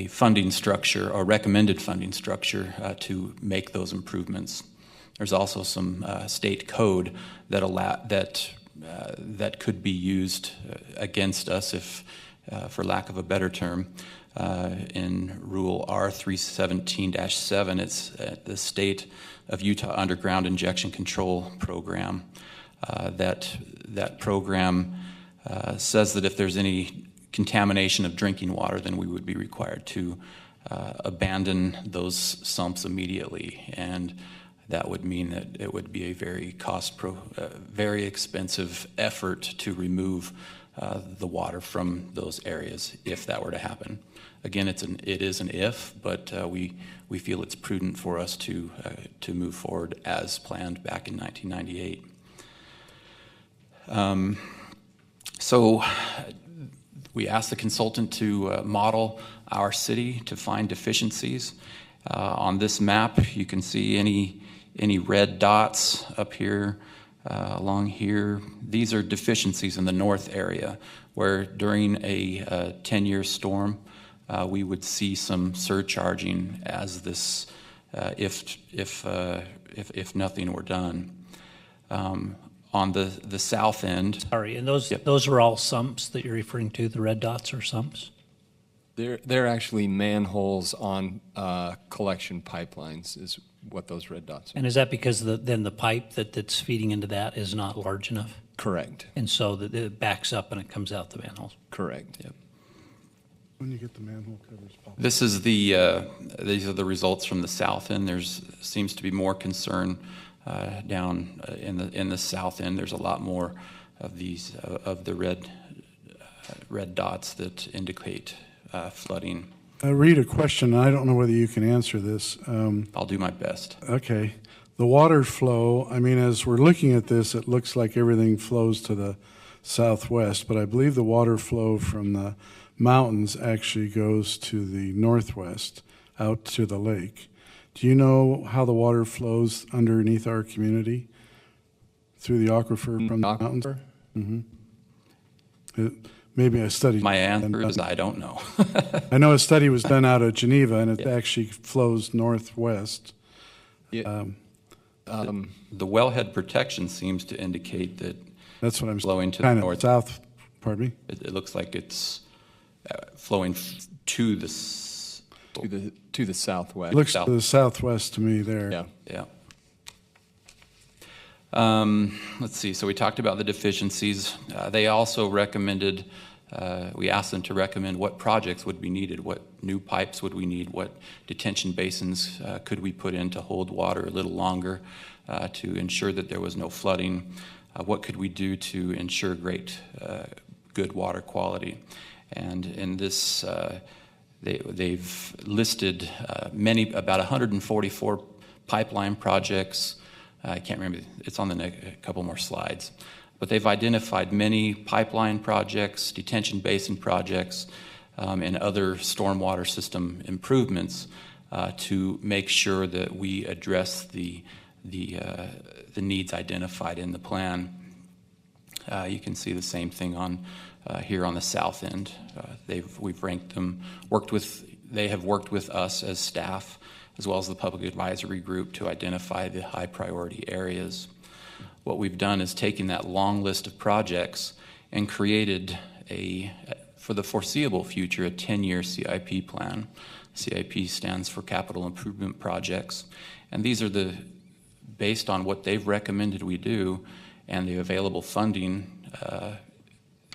funding structure, or recommended funding structure, to make those improvements. There's also some state code that could be used against us, if, for lack of a better term. In Rule R317-7, it's the State of Utah Underground Injection Control Program. That program says that if there's any contamination of drinking water, then we would be required to abandon those sumps immediately, and that would mean that it would be a very very expensive effort to remove the water from those areas if that were to happen. Again, it is an if, but we feel it's prudent for us to move forward as planned back in 1998. So we asked the consultant to model our city to find deficiencies. On this map, you can see any red dots up here, along here. These are deficiencies in the north area, where during a 10-year storm, we would see some surcharging as this, if nothing were done. On the south end. Sorry, and those are all sumps that you're referring to, the red dots are sumps? They're actually manholes on collection pipelines is what those red dots are. And is that because then the pipe that's feeding into that is not large enough? Correct. And so that it backs up and it comes out the manholes? Correct. Yep. When you get the manhole covers, Paul. This is these are the results from the south end. Seems to be more concern down in the south end. There's a lot more of these of the red dots that indicate flooding. Read a question. I don't know whether you can answer this. I'll do my best. Okay. The water flow, I mean, as we're looking at this, it looks like everything flows to the southwest, but I believe the water flow from the mountains actually goes to the northwest, out to the lake. Do you know how the water flows underneath our community? Through the aquifer from the mountains? Mm-hmm. Maybe a study. My answer is I don't know. I know a study was done out of Geneva, and it actually flows northwest. The wellhead protection seems to indicate that that's what I'm flowing to kind the of north. South. Pardon me. It looks like it's flowing to the southwest. Looks to the southwest to me there. Yeah. Let's see. So we talked about the deficiencies. They also recommended. We asked them to recommend what projects would be needed, what new pipes would we need, what detention basins could we put in to hold water a little longer to ensure that there was no flooding. What could we do to ensure good water quality? And in this, they've listed about 144 pipeline projects. I can't remember, it's on a couple more slides. But they've identified many pipeline projects, detention basin projects, and other stormwater system improvements to make sure that we address the needs identified in the plan. You can see the same thing on here on the south end. We've ranked them, they have worked with us as staff, as well as the public advisory group, to identify the high priority areas. What we've done is taken that long list of projects and created for the foreseeable future, a 10-year CIP plan. CIP stands for Capital Improvement Projects. And these are based on what they've recommended we do and the available funding,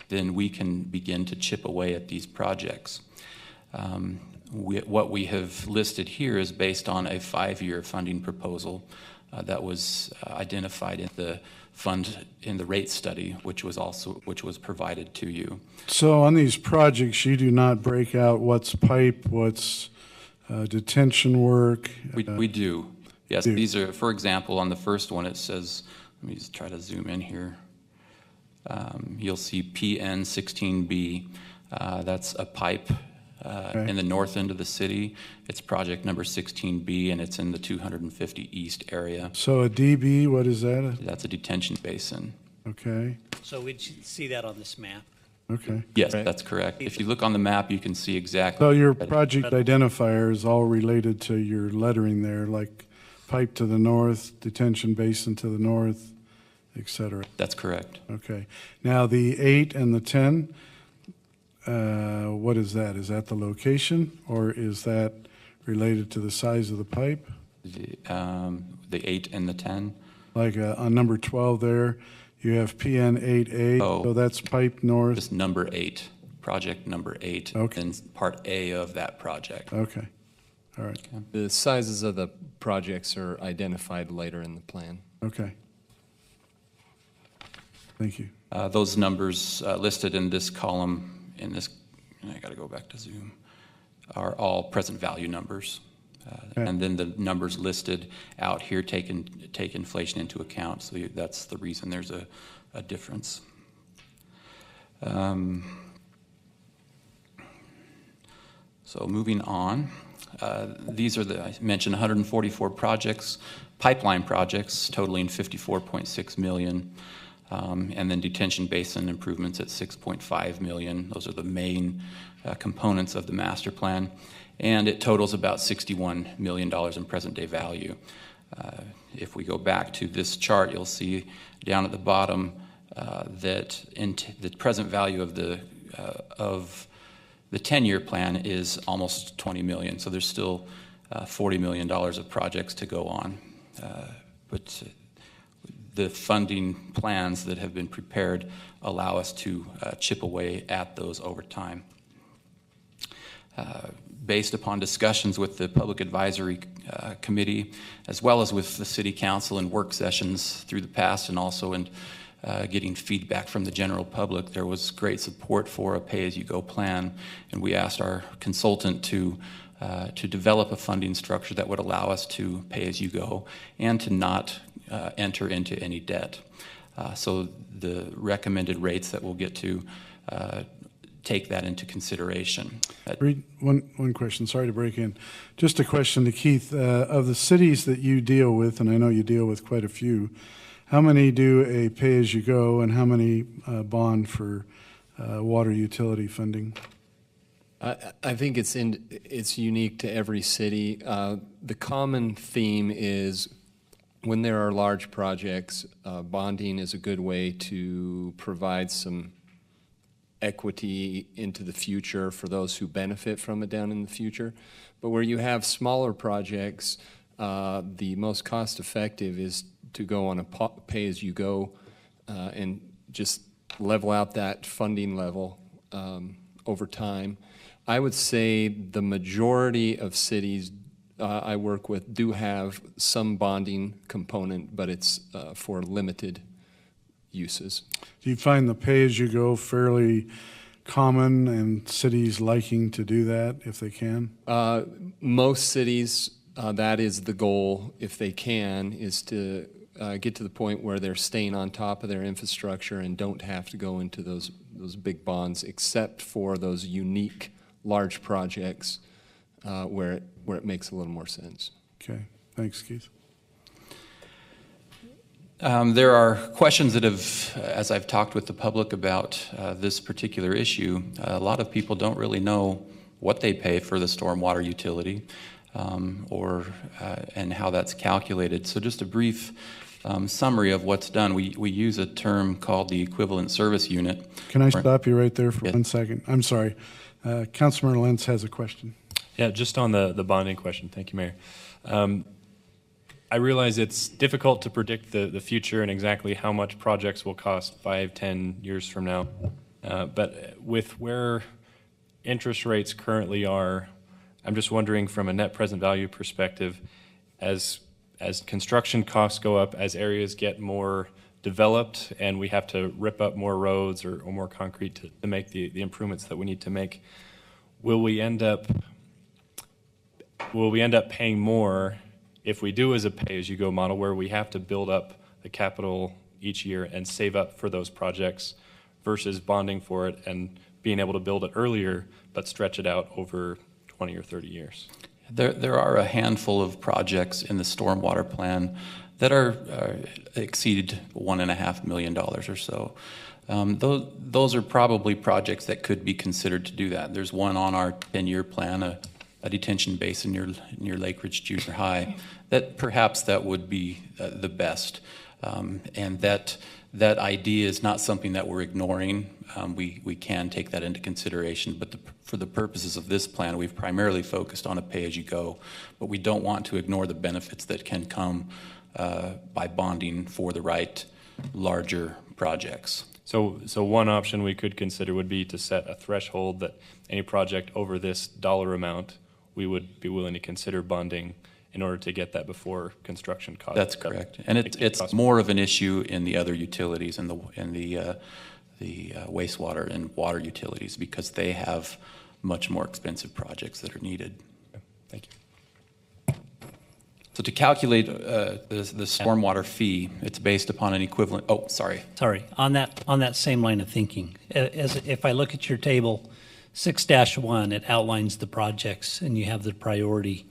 then we can begin to chip away at these projects. What we have listed here is based on a 5-year funding proposal that was identified in the fund in the rate study, which was provided to you. So on these projects, you do not break out what's pipe, what's detention work? We do. Yes, these are, for example, on the first one it says, let me just try to zoom in here. You'll see PN 16B. That's a pipe in the north end of the city. It's project number 16B, and it's in the 250 East area. So a DB, what is that? That's a detention basin. Okay. So we'd see that on this map. Okay. Yes, that's correct. If you look on the map, you can see exactly. So your project identifier is all related to your lettering there, like pipe to the north, detention basin to the north, et cetera. That's correct. Okay. Now the 8 and the 10, what is that? Is that the location, or is that related to the size of the pipe? The 8 and the 10. Like on number 12 there, you have PN 8A, so that's pipe north. Just number 8, project number 8, and part A of that project. Okay. All right. Okay. The sizes of the projects are identified later in the plan. Okay. Thank you. Those numbers listed in this column, I got to go back to Zoom, are all present value numbers. And then the numbers listed out here take inflation into account, so that's the reason there's a difference. So moving on, these are I mentioned 144 projects, pipeline projects totaling $54.6 million, and then detention basin improvements at $6.5 million. Those are the main components of the master plan. And it totals about $61 million in present day value. If we go back to this chart, you'll see down at the bottom that the present value of the 10-year plan is almost $20 million. So there's still $40 million of projects to go on. But the funding plans that have been prepared allow us to chip away at those over time. Based upon discussions with the Public Advisory Committee, as well as with the City Council in work sessions through the past, and also in getting feedback from the general public, there was great support for a pay-as-you-go plan, and we asked our consultant to develop a funding structure that would allow us to pay as you go and to not enter into any debt. So the recommended rates that we'll get to take that into consideration. One question, sorry to break in. Just a question to Keith. Of the cities that you deal with, and I know you deal with quite a few, how many do a pay-as-you-go and how many bond for water utility funding? I think it's unique to every city. The common theme is when there are large projects, bonding is a good way to provide some equity into the future for those who benefit from it down in the future. But where you have smaller projects, the most cost-effective is to go on a pay-as-you-go and just level out that funding level over time. I would say the majority of cities I work with do have some bonding component, but it's for limited uses. Do you find the pay-as-you-go fairly common and cities liking to do that if they can? Most cities, that is the goal, if they can, is to get to the point where they're staying on top of their infrastructure and don't have to go into those big bonds, except for those unique large projects where it makes a little more sense. Okay, thanks, Keith. There are questions that have, as I've talked with the public about this particular issue, a lot of people don't really know what they pay for the stormwater utility and how that's calculated. So just a brief summary of what's done. We use a term called the equivalent service unit. Can I stop you right there for 1 second? I'm sorry. Councilmember Lentz has a question. Yeah, just on the bonding question. Thank you, Mayor. I realize it's difficult to predict the future and exactly how much projects will cost 5, 10 years from now. But with where interest rates currently are, I'm just wondering from a net present value perspective, as construction costs go up, as areas get more developed and we have to rip up more roads or more concrete to make the improvements that we need to make, will we end up paying more if we do as a pay-as-you-go model where we have to build up the capital each year and save up for those projects versus bonding for it and being able to build it earlier but stretch it out over 20 or 30 years? There are a handful of projects in the stormwater plan that are exceeded $1.5 million or so. Those are probably projects that could be considered to do that. There's one on our 10-year plan, a detention basin near Lake Ridge Junior High, that perhaps that would be the best. And that idea is not something that we're ignoring. We can take that into consideration, but for the purposes of this plan, we've primarily focused on a pay-as-you-go, but we don't want to ignore the benefits that can come by bonding for the right larger projects. So one option we could consider would be to set a threshold that any project over this dollar amount, we would be willing to consider bonding in order to get that before construction costs. That's correct, and it's more of an issue in the other utilities and the wastewater and water utilities because they have much more expensive projects that are needed. Okay. Thank you. So to calculate the stormwater fee, it's based upon an equivalent. Oh, sorry. Sorry. On that same line of thinking, if I look at your table 6-1, it outlines the projects, and you have the priority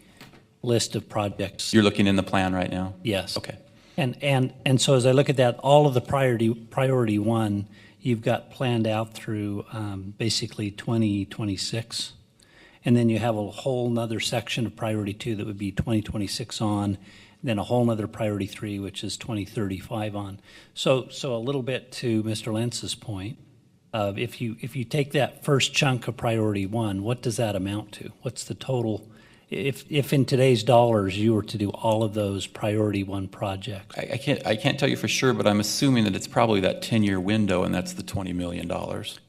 list of projects. You're looking in the plan right now? Yes. Okay. And so as I look at that, all of the priority one, you've got planned out through basically 2026. And then you have a whole nother section of priority 2 that would be 2026 on, and then a whole nother priority 3, which is 2035 on. So a little bit to Mr. Lentz's point, if you take that first chunk of priority 1, what does that amount to? What's the total? If in today's dollars you were to do all of those priority 1 projects? I can't tell you for sure, but I'm assuming that it's probably that 10-year window, and that's the $20 million.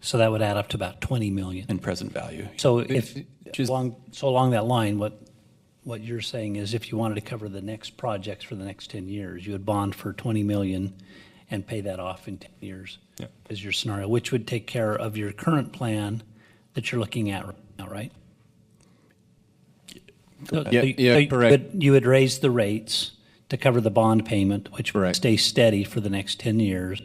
So that would add up to about $20 million in present value. So along that line, what you're saying is if you wanted to cover the next projects for the next 10 years, you would bond for $20 million and pay that off in 10 years as your scenario, which would take care of your current plan that you're looking at right now, right? Correct. You would raise the rates to cover the bond payment, which would stay steady for the next 10 years.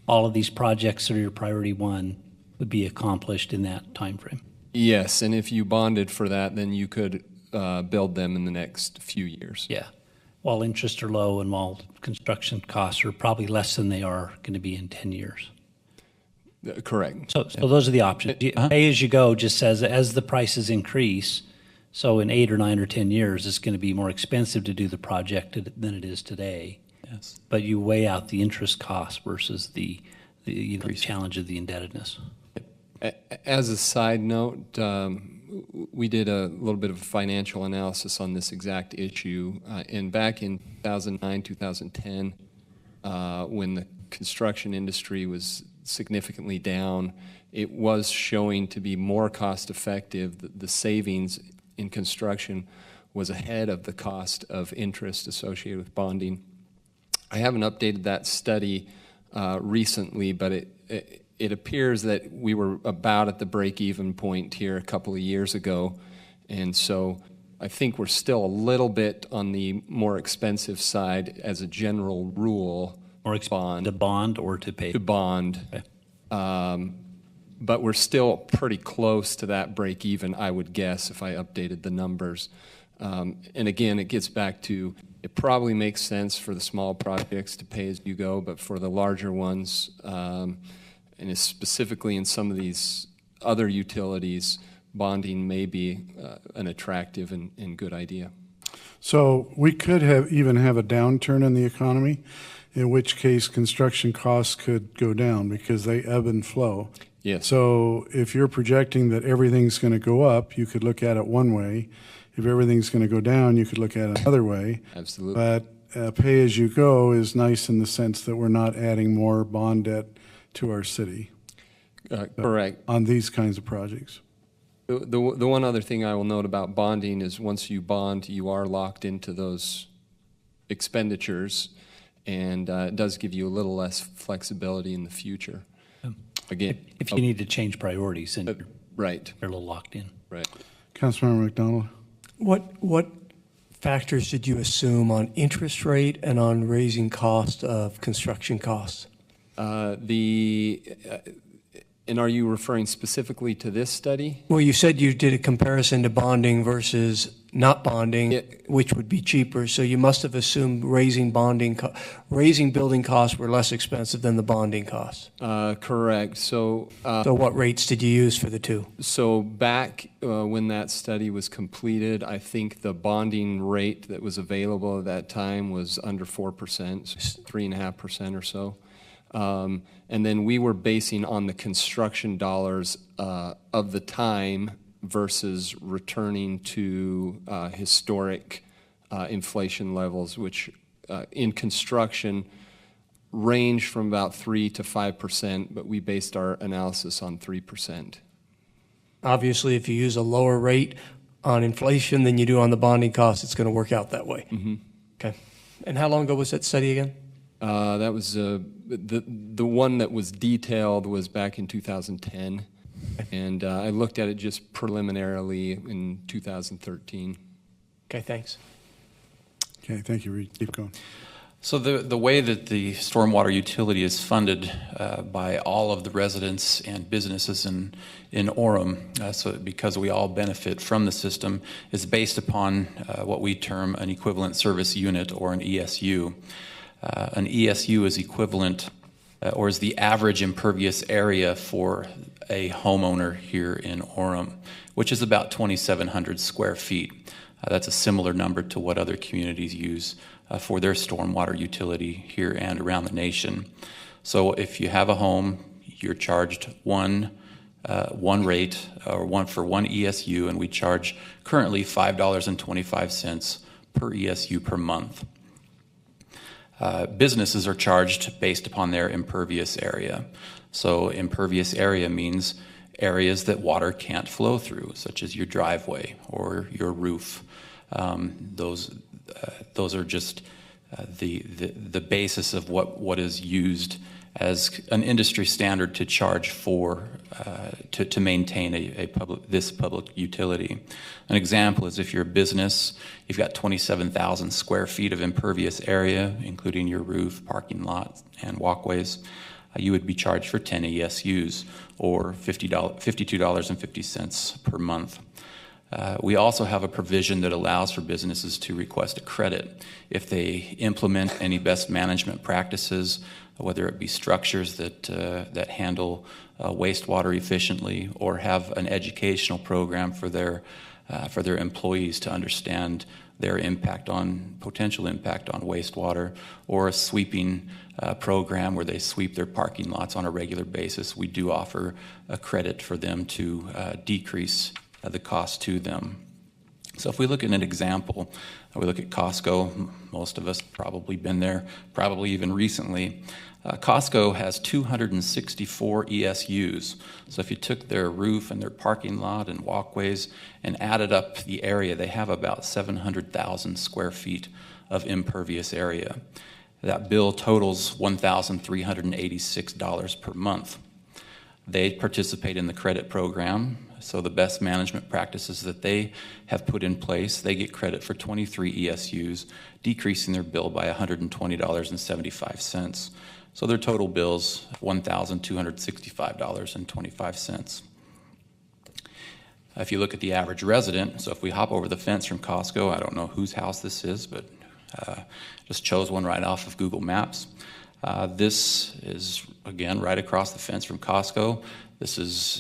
All of these projects that are your priority 1 would be accomplished in that time frame. Yes, and if you bonded for that, then you could build them in the next few years. Yeah, while interests are low and while construction costs are probably less than they are going to be in 10 years. Correct. So those are the options. Pay as you go just says as the prices increase, so in 8 or 9 or 10 years, it's going to be more expensive to do the project than it is today. Yes. But you weigh out the interest cost versus the challenge of the indebtedness. As a side note, we did a little bit of financial analysis on this exact issue. And back in 2009, 2010, when the construction industry was significantly down, it was showing to be more cost effective. The savings in construction was ahead of the cost of interest associated with bonding. I haven't updated that study recently, but it appears that we were about at the break-even point here a couple of years ago, and so I think we're still a little bit on the more expensive side as a general rule. More expensive to bond or to pay? To bond. Okay. But we're still pretty close to that break-even, I would guess, if I updated the numbers. And again, it gets back to it probably makes sense for the small projects to pay as you go, but for the larger ones, and specifically in some of these other utilities, bonding may be an attractive and good idea. So we could even have a downturn in the economy, in which case construction costs could go down because they ebb and flow. Yes. So if you're projecting that everything's going to go up, you could look at it one way. If everything's going to go down, you could look at it another way. Absolutely. But pay as you go is nice in the sense that we're not adding more bond debt to our city. Correct. On these kinds of projects. The one other thing I will note about bonding is once you bond, you are locked into those expenditures, and it does give you a little less flexibility in the future. Again, If you need to change priorities, and right, you're a little locked in. Right. Councilmember McDonald. What factors did you assume on interest rate and on raising cost of construction costs? And are you referring specifically to this study? Well, you said you did a comparison to bonding versus not bonding, which would be cheaper. So you must have assumed raising building costs were less expensive than the bonding costs. Correct. So what rates did you use for the two? So back when that study was completed, I think the bonding rate that was available at that time was under 4%, 3.5% or so. And then we were basing on the construction dollars of the time versus returning to historic inflation levels, which in construction range from about 3 to 5%, but we based our analysis on 3%. Obviously, if you use a lower rate on inflation than you do on the bonding costs, it's going to work out that way. Mm-hmm. Okay. And how long ago was that study again? That was the one that was detailed was back in 2010, and I looked at it just preliminarily in 2013. Okay, thanks. Okay, thank you, Reed. Keep going. So the way that the stormwater utility is funded by all of the residents and businesses in Orem, so because we all benefit from the system, is based upon what we term an equivalent service unit, or an ESU. An ESU is equivalent or is the average impervious area for a homeowner here in Orem, which is about 2,700 square feet. That's a similar number to what other communities use for their stormwater utility here and around the nation. So if you have a home, you're charged one rate, or one ESU, and we charge currently $5.25 per ESU per month. Businesses are charged based upon their impervious area. So impervious area means areas that water can't flow through, such as your driveway or your roof. Those are just the basis of what is used as an industry standard to charge for to maintain this public utility. An example is if you're a business, you've got 27,000 square feet of impervious area, including your roof, parking lot, and walkways. You would be charged for 10 ESUs, or $52.50 per month. We also have a provision that allows for businesses to request a credit if they implement any best management practices, whether it be structures that handle wastewater efficiently, or have an educational program for their employees to understand their potential impact on wastewater, or a sweeping program where they sweep their parking lots on a regular basis. We do offer a credit for them to decrease the cost to them. So if we look at an example, we look at Costco. Most of us probably been there, probably even recently. Costco has 264 ESUs. So if you took their roof and their parking lot and walkways and added up the area, they have about 700,000 square feet of impervious area. That bill totals $1,386 per month. They participate in the credit program, so the best management practices that they have put in place, they get credit for 23 ESUs, decreasing their bill by $120.75. So their total bill's $1,265.25. If you look at the average resident, so if we hop over the fence from Costco, I don't know whose house this is, but just chose one right off of Google Maps. This is, again, right across the fence from Costco.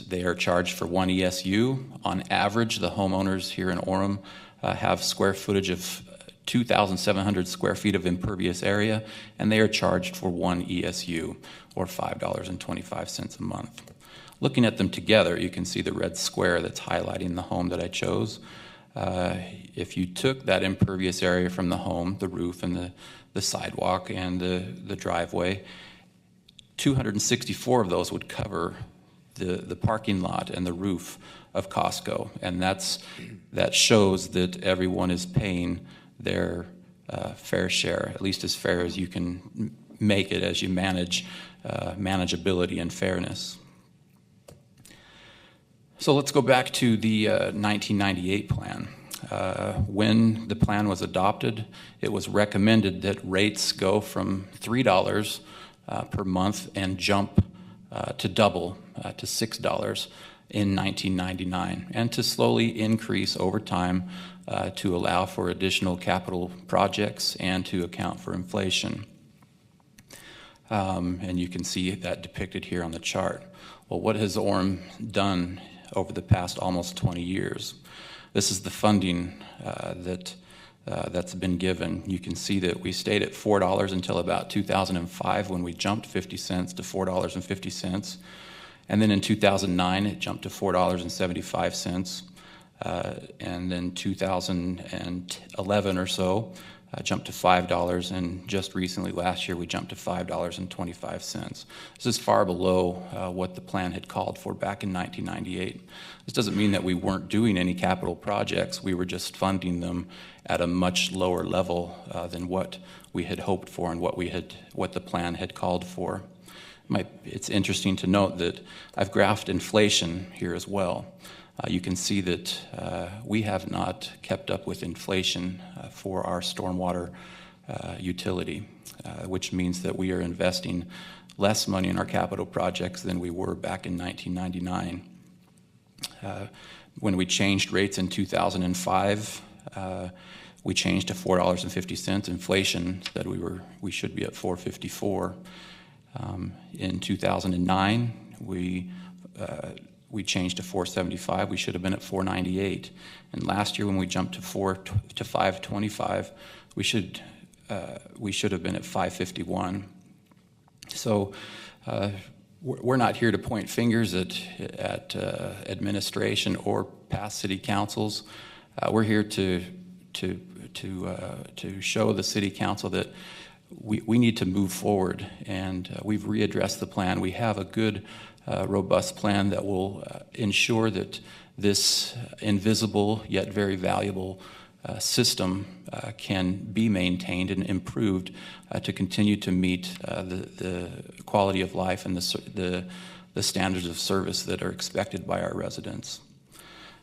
They are charged for one ESU. On average, the homeowners here in Orem have square footage of 2,700 square feet of impervious area, and they are charged for one ESU, or $5.25 a month. Looking at them together, you can see the red square that's highlighting the home that I chose. If you took that impervious area from the home, the roof and the sidewalk and the driveway, 264 of those would cover the parking lot and the roof of Costco, and that shows that everyone is paying their fair share, at least as fair as you can make it as you manage manageability and fairness. So let's go back to the 1998 plan. When the plan was adopted, it was recommended that rates go from $3 per month and jump to double to $6 in 1999, and to slowly increase over time to allow for additional capital projects and to account for inflation. And you can see that depicted here on the chart. Well, what has Orem done over the past almost 20 years? This is the funding that's been given. You can see that we stayed at $4 until about 2005, when we jumped 50 cents to $4.50. And then in 2009, it jumped to $4.75. And then 2011 or so, jumped to $5. And just recently, last year, we jumped to $5.25. This is far below what the plan had called for back in 1998. This doesn't mean that we weren't doing any capital projects. We were just funding them at a much lower level than what we had hoped for and what the plan had called for. It's interesting to note that I've graphed inflation here as well. You can see that we have not kept up with inflation for our stormwater utility, which means that we are investing less money in our capital projects than we were back in 1999. When we changed rates in 2005, we changed to $4.50. Inflation said we should be at $4.54. In 2009, we changed to $4.75. We should have been at $4.98. And last year, when we jumped to $5.25, we should have been at $5.51. So we're not here to point fingers at administration or past city councils. We're here to show the city council that we need to move forward, and we've readdressed the plan. We have a good, robust plan that will ensure that this invisible yet very valuable system can be maintained and improved to continue to meet the quality of life and the standards of service that are expected by our residents.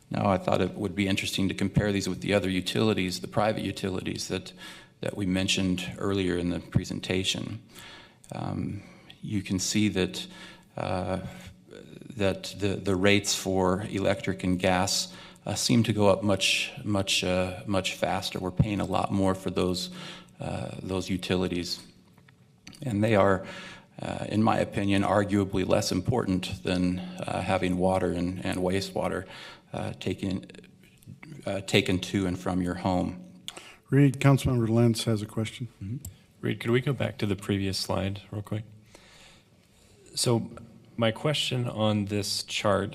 Now, I thought it would be interesting to compare these with the other utilities, the private utilities that we mentioned earlier in the presentation. You can see that the rates for electric and gas seem to go up much faster. We're paying a lot more for those utilities, and they are, in my opinion, arguably less important than having water and wastewater taken to and from your home. Reed, Councilmember Lentz has a question. Mm-hmm. Reed, could we go back to the previous slide real quick? So my question on this chart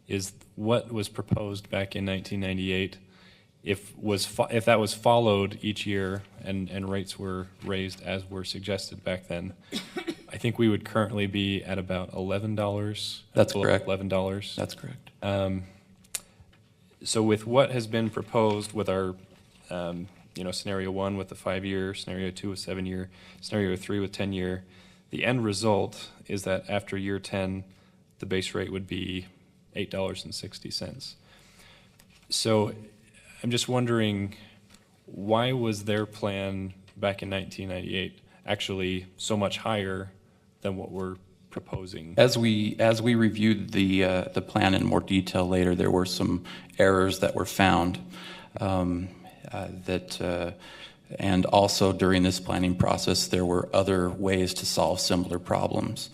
is what was proposed back in 1998, if that was followed each year and rates were raised as were suggested back then, I think we would currently be at about $11. That's correct. $11. That's correct. So with what has been proposed with our scenario 1 with the 5-year, scenario 2 with 7-year, scenario 3 with 10-year, the end result is that after year 10, the base rate would be $8.60. So I'm just wondering, why was their plan back in 1998 actually so much higher than what we're proposing? As we reviewed the plan in more detail later, there were some errors that were found. And also during this planning process, there were other ways to solve similar problems.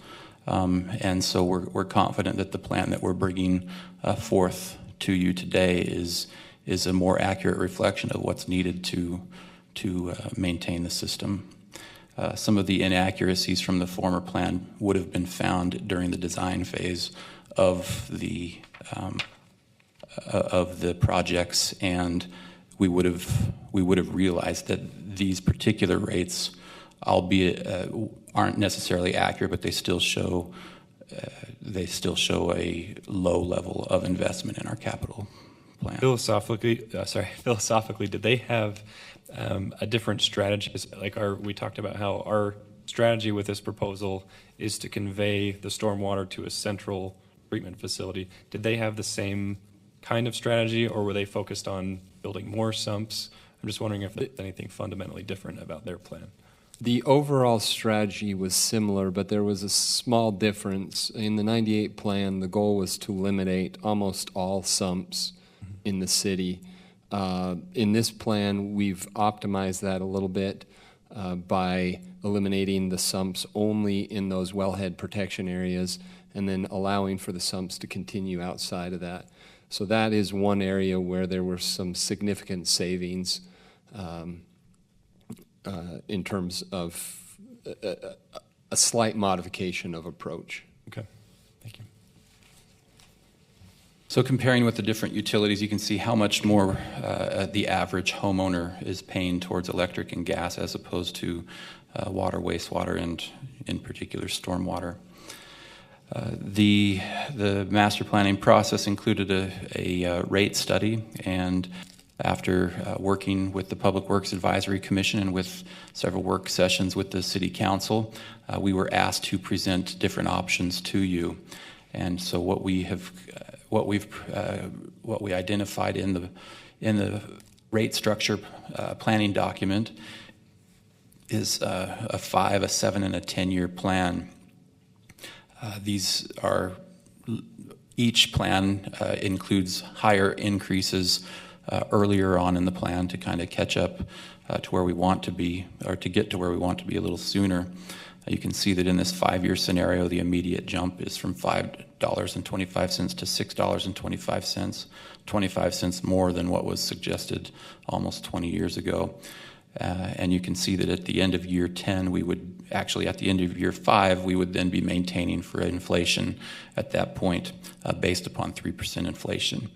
And so we're confident that the plan that we're bringing forth to you today is a more accurate reflection of what's needed to maintain the system. Some of the inaccuracies from the former plan would have been found during the design phase of the projects, and we would have realized that these particular rates, albeit aren't necessarily accurate, but they still show a low level of investment in our capital plan. Philosophically, did they have a different strategy? Like we talked about how our strategy with this proposal is to convey the stormwater to a central treatment facility. Did they have the same kind of strategy, or were they focused on building more sumps? I'm just wondering if there's anything fundamentally different about their plan. The overall strategy was similar, but there was a small difference. In the 98 plan, the goal was to eliminate almost all sumps in the city. In this plan, we've optimized that a little bit by eliminating the sumps only in those wellhead protection areas and then allowing for the sumps to continue outside of that. So that is one area where there were some significant savings in terms of a slight modification of approach. Okay, thank you. So comparing with the different utilities, you can see how much more the average homeowner is paying towards electric and gas as opposed to water, wastewater, and in particular stormwater. The master planning process included a rate study, and after working with the Public Works Advisory Commission and with several work sessions with the City Council, we were asked to present different options to you. And so what we identified in the rate structure planning document is a 5, a 7, and a 10-year plan. These are, each plan includes higher increases earlier on in the plan to kind of catch up to where we want to be, or to get to where we want to be a little sooner. You can see that in this 5-year scenario, the immediate jump is from $5.25 to $6.25, 25 cents more than what was suggested almost 20 years ago. And you can see that at the end of year 10, we would actually, at the end of year 5, we would then be maintaining for inflation at that point based upon 3% inflation.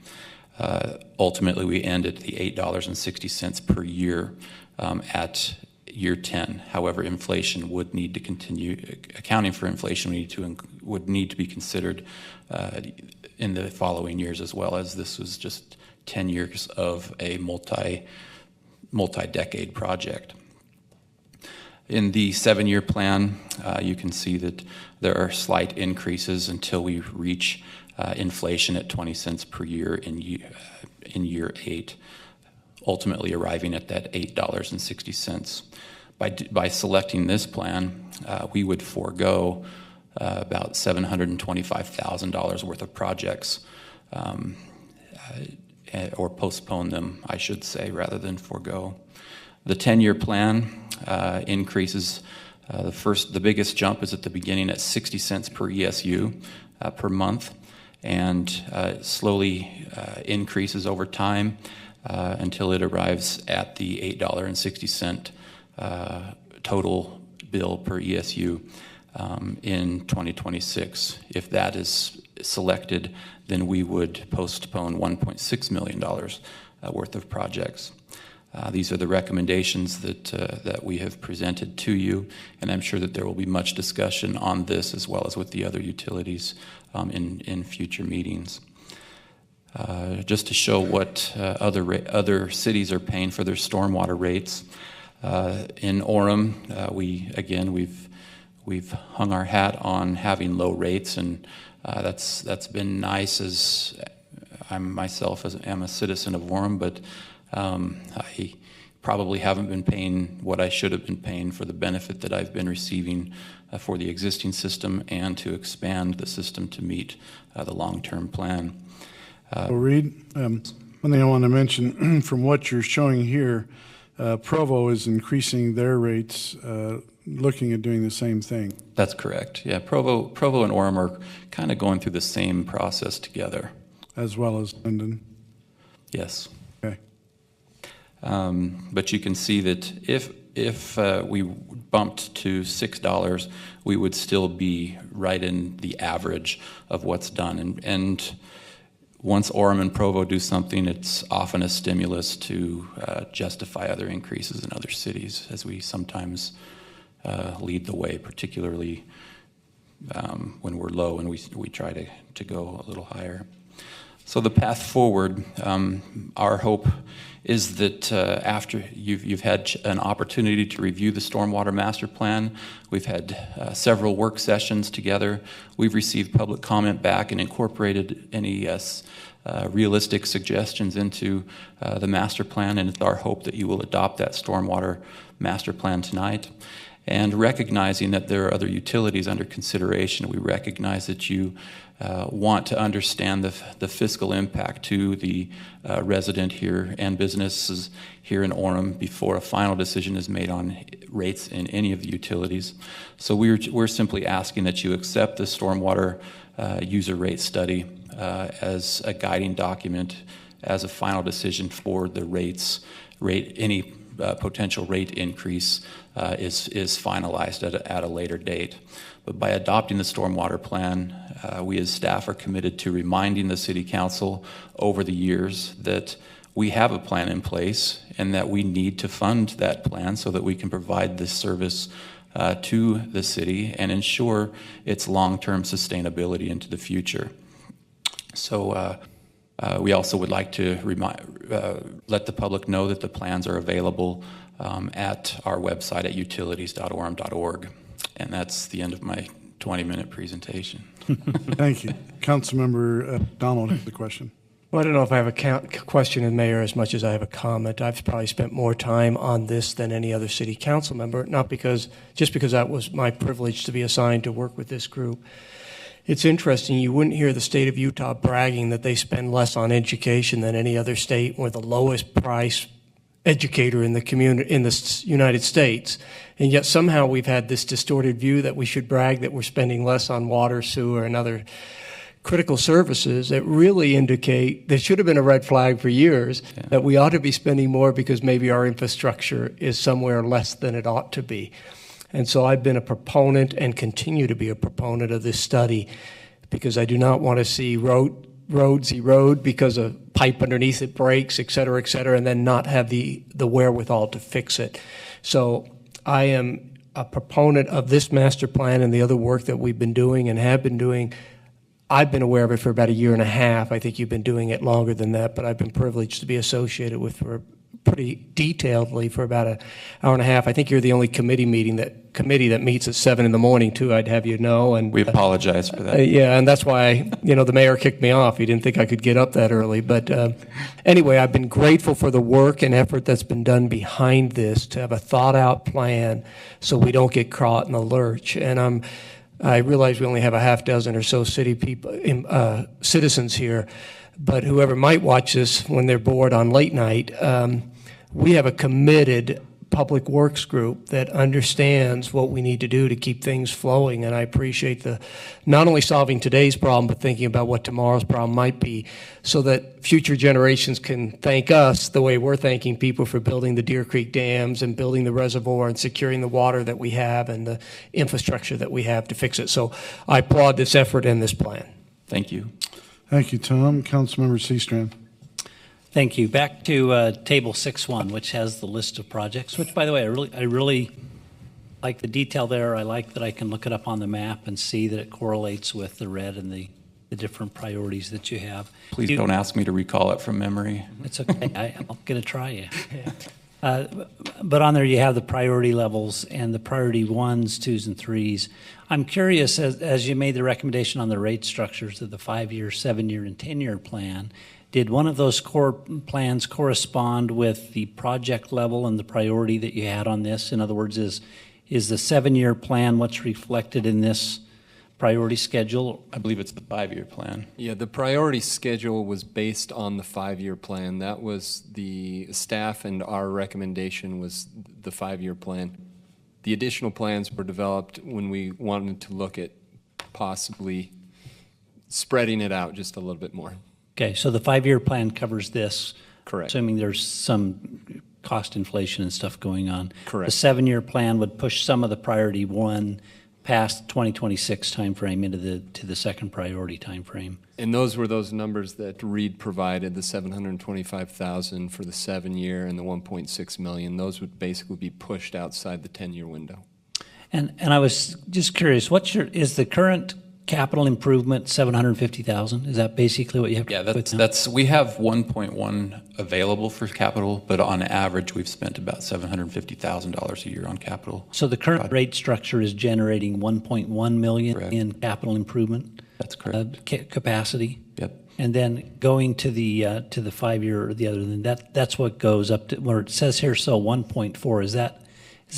Ultimately, we end at the $8.60 per year at year 10. However, inflation would need to continue, accounting for inflation would need to be considered in the following years, as well as this was just 10 years of a multi-decade project. In the 7-year plan, you can see that there are slight increases until we reach inflation at 20 cents per year in year 8, ultimately arriving at that $8.60. By selecting this plan, we would forego about $725,000 worth of projects, or postpone them, I should say, rather than forego. The 10-year plan increases. The biggest jump is at the beginning at 60 cents per ESU per month, and slowly increases over time until it arrives at the $8.60 total bill per ESU in 2026. If that is selected, then we would postpone $1.6 million worth of projects. These are the recommendations that we have presented to you, and I'm sure that there will be much discussion on this as well as with the other utilities in future meetings. Just to show what other cities are paying for their stormwater rates, in Orem, we've hung our hat on having low rates, and that's been nice, as I myself am a citizen of Orem, but I probably haven't been paying what I should have been paying for the benefit that I've been receiving for the existing system and to expand the system to meet the long-term plan. Reed, one thing I want to mention, from what you're showing here, Provo is increasing their rates, looking at doing the same thing. That's correct. Yeah, Provo and Orem are kind of going through the same process together. As well as Linden. Yes. Okay. But you can see that if we bumped to $6, we would still be right in the average of what's done. And once Orem and Provo do something, it's often a stimulus to justify other increases in other cities, as we sometimes lead the way, particularly when we're low and we try to go a little higher. So the path forward, our hope is that after you've had an opportunity to review the Stormwater Master Plan, we've had several work sessions together. We've received public comment back and incorporated any realistic suggestions into the master plan, and it's our hope that you will adopt that Stormwater Master Plan tonight. And recognizing that there are other utilities under consideration, we recognize that you want to understand the fiscal impact to the resident here and businesses here in Orem before a final decision is made on rates in any of the utilities. So we're simply asking that you accept the stormwater user rate study as a guiding document, as a final decision for the any potential rate increase is finalized at a later date. But by adopting the stormwater plan, we as staff are committed to reminding the City Council over the years that we have a plan in place and that we need to fund that plan so that we can provide this service to the city and ensure its long-term sustainability into the future. So we also would like to let the public know that the plans are available at our website at utilities.orem.org. And that's the end of my 20-minute presentation. Thank you. Councilmember Donald has the question. Well, I don't know if I have a question of Mayor as much as I have a comment. I've probably spent more time on this than any other city council member, just because that was my privilege to be assigned to work with this group. It's interesting, you wouldn't hear the state of Utah bragging that they spend less on education than any other state. We're the lowest price educator in the community in the United States, and yet somehow we've had this distorted view that we should brag that we're spending less on water, sewer, and other critical services that really indicate there should have been a red flag for years that we ought to be spending more because maybe our infrastructure is somewhere less than it ought to be. And so I've been a proponent and continue to be a proponent of this study because I do not want to see roads erode because a pipe underneath it breaks, et cetera, and then not have the wherewithal to fix it. So I am a proponent of this master plan and the other work that we've been doing and have been doing. I've been aware of it for about a year and a half. I think you've been doing it longer than that, but I've been privileged to be associated with for pretty detailedly for about an hour and a half. I think you're the only committee that meets at 7 in the morning too, I'd have you know. And we apologize for that. Yeah, and that's why, the mayor kicked me off. He didn't think I could get up that early. But anyway, I've been grateful for the work and effort that's been done behind this to have a thought out plan so we don't get caught in the lurch. And I realize we only have a half dozen or so citizens here, but whoever might watch this when they're bored on late night, we have a committed public works group that understands what we need to do to keep things flowing. And I appreciate not only solving today's problem, but thinking about what tomorrow's problem might be so that future generations can thank us the way we're thanking people for building the Deer Creek dams and building the reservoir and securing the water that we have and the infrastructure that we have to fix it. So I applaud this effort and this plan. Thank you. Thank you, Tom. Councilmember Seastrand. Thank you. Back to Table 6.1, which has the list of projects, which, by the way, I really like the detail there. I like that I can look it up on the map and see that it correlates with the red and the different priorities that you have. Please don't ask me to recall it from memory. It's okay. I'm going to try you. But on there you have the priority levels and the priority 1s, 2s, and 3s. I'm curious, as you made the recommendation on the rate structures of the 5-year, 7-year, and 10-year plan, did one of those core plans correspond with the project level and the priority that you had on this? In other words, is the 7-year plan what's reflected in this priority schedule? I believe it's the 5-year plan. Yeah, the priority schedule was based on the 5-year plan. That was the staff, and our recommendation was the 5-year plan. The additional plans were developed when we wanted to look at possibly spreading it out just a little bit more. Okay, so the 5-year plan covers this. Correct. Assuming there's some cost inflation and stuff going on. Correct. The 7-year plan would push some of the priority 1 past 2026 timeframe into the second priority timeframe. And those were those numbers that Reed provided, the $725,000 for the 7-year and the $1.6 million. Those would basically be pushed outside the 10-year window. And I was just curious, is the current capital improvement, 750,000. Is that basically what you have to Yeah, put down? that's we have 1.1 available for capital, but on average we've spent about $750,000 a year on capital. So the current rate structure is generating 1.1 million Correct. in capital improvement. That's correct. Capacity. Yep. And then going to the 5-year or the other, then that's what goes up to where it says here. So 1.4 is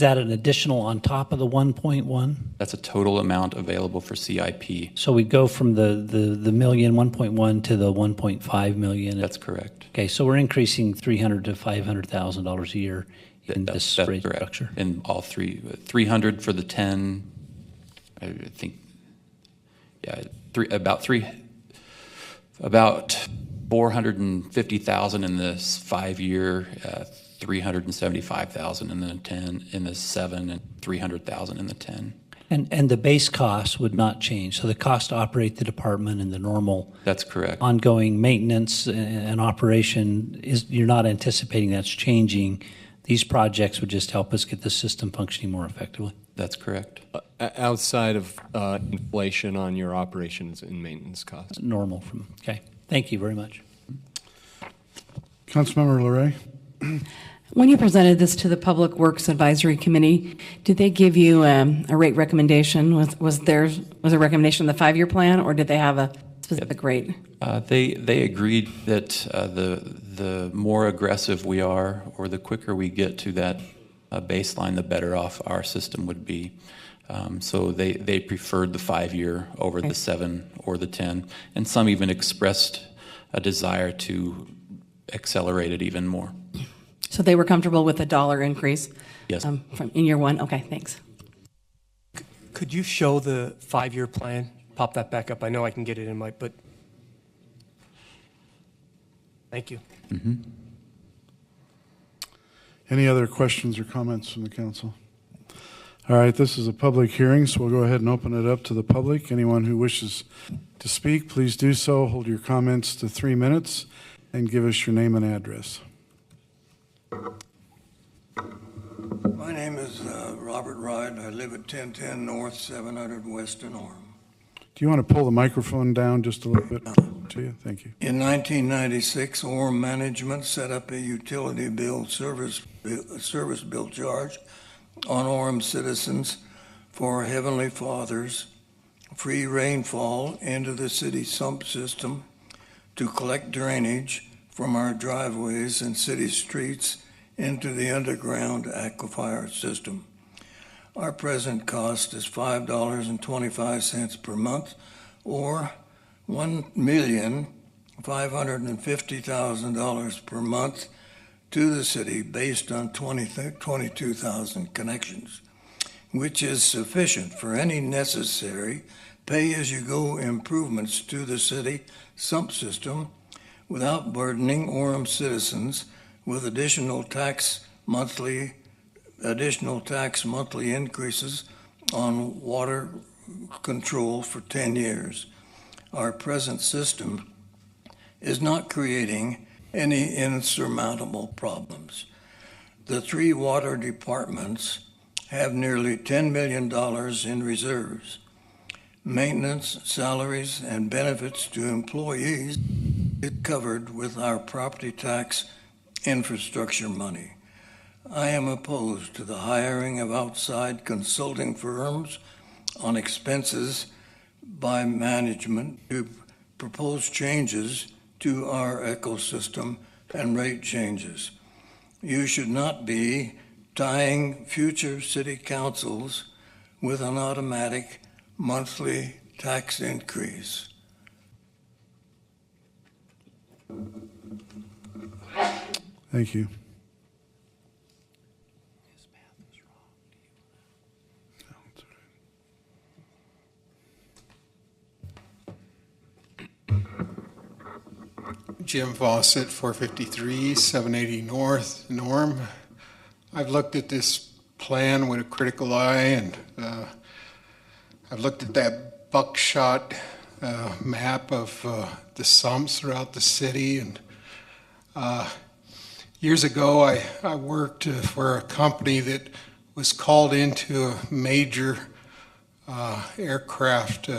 that an additional on top of the 1.1? That's a total amount available for CIP. So we go from the million 1.1 to the 1.5 million. That's correct. Okay, so we're increasing $300,000 to $500,000 a year in this rate correct. structure. In all three, 300 for the 10. I think, yeah, about 450,000 in this 5-year. 375,000 in the 10, in the 7, and 300,000 in the 10. And the base cost would not change. So the cost to operate the department and the normal That's correct. ongoing maintenance and operation you're not anticipating that's changing. These projects would just help us get the system functioning more effectively. That's correct. Outside of inflation on your operations and maintenance costs. Normal okay. Thank you very much. Councilmember LaRae. When you presented this to the Public Works Advisory Committee, did they give you a rate recommendation? Was there a recommendation of the 5-year plan, or did they have a specific rate? They agreed that the more aggressive we are, or the quicker we get to that baseline, the better off our system would be. So they preferred the 5-year over the 7 or the 10, and some even expressed a desire to accelerate it even more. So they were comfortable with a $1 increase? Yes. From in year one? Okay, thanks. Could you show the 5-year plan? Pop that back up. I know I can get it in my, but thank you. Mm-hmm. Any other questions or comments from the council? All right, this is a public hearing, so we'll go ahead and open it up to the public. Anyone who wishes to speak, please do so. Hold your comments to 3 minutes and give us your name and address. My name is Robert Ride. I live at 1010 North, 700 West in Orem. Do you want to pull the microphone down just a little bit to you? Thank you. In 1996, Orem Management set up a utility bill service bill charge on Orem citizens for Heavenly Father's free rainfall into the city sump system to collect drainage from our driveways and city streets into the underground aquifer system. Our present cost is $5.25 per month, or $1,550,000 per month to the city based on 22,000 connections, which is sufficient for any necessary pay-as-you-go improvements to the city sump system without burdening Orem citizens with additional tax monthly increases on water control for 10 years. Our present system is not creating any insurmountable problems. The 3 water departments have nearly $10 million in reserves. Maintenance, salaries, and benefits to employees is covered with our property tax infrastructure money. I am opposed to the hiring of outside consulting firms on expenses by management to propose changes to our ecosystem and rate changes. You should not be tying future city councils with an automatic monthly tax increase. Thank you. Jim Fawcett, 453, 780 North, Orem. I've looked at this plan with a critical eye, and I've looked at that buckshot map of the sumps throughout the city. And years ago, I worked for a company that was called into a major aircraft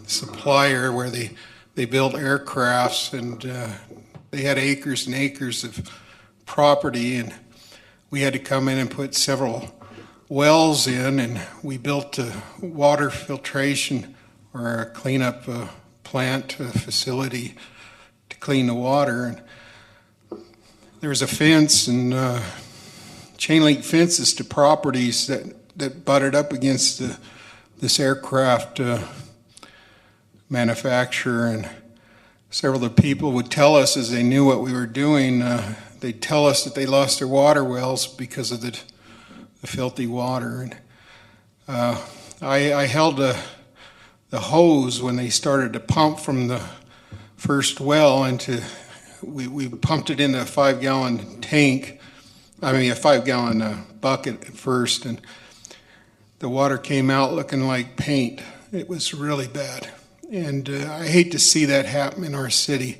supplier where they built aircrafts, and they had acres and acres of property, and we had to come in and put several wells in, and we built a water filtration or a cleanup plant facility to clean the water. And there was a fence and chain link fences to properties that butted up against this aircraft manufacturer, and several of the people would tell us as they knew what we were doing, they'd tell us that they lost their water wells because of the filthy water. And I held the hose when they started to pump from the first well into, we pumped it into a 5-gallon tank, a 5-gallon bucket at first, and the water came out looking like paint. It was really bad. And I hate to see that happen in our city.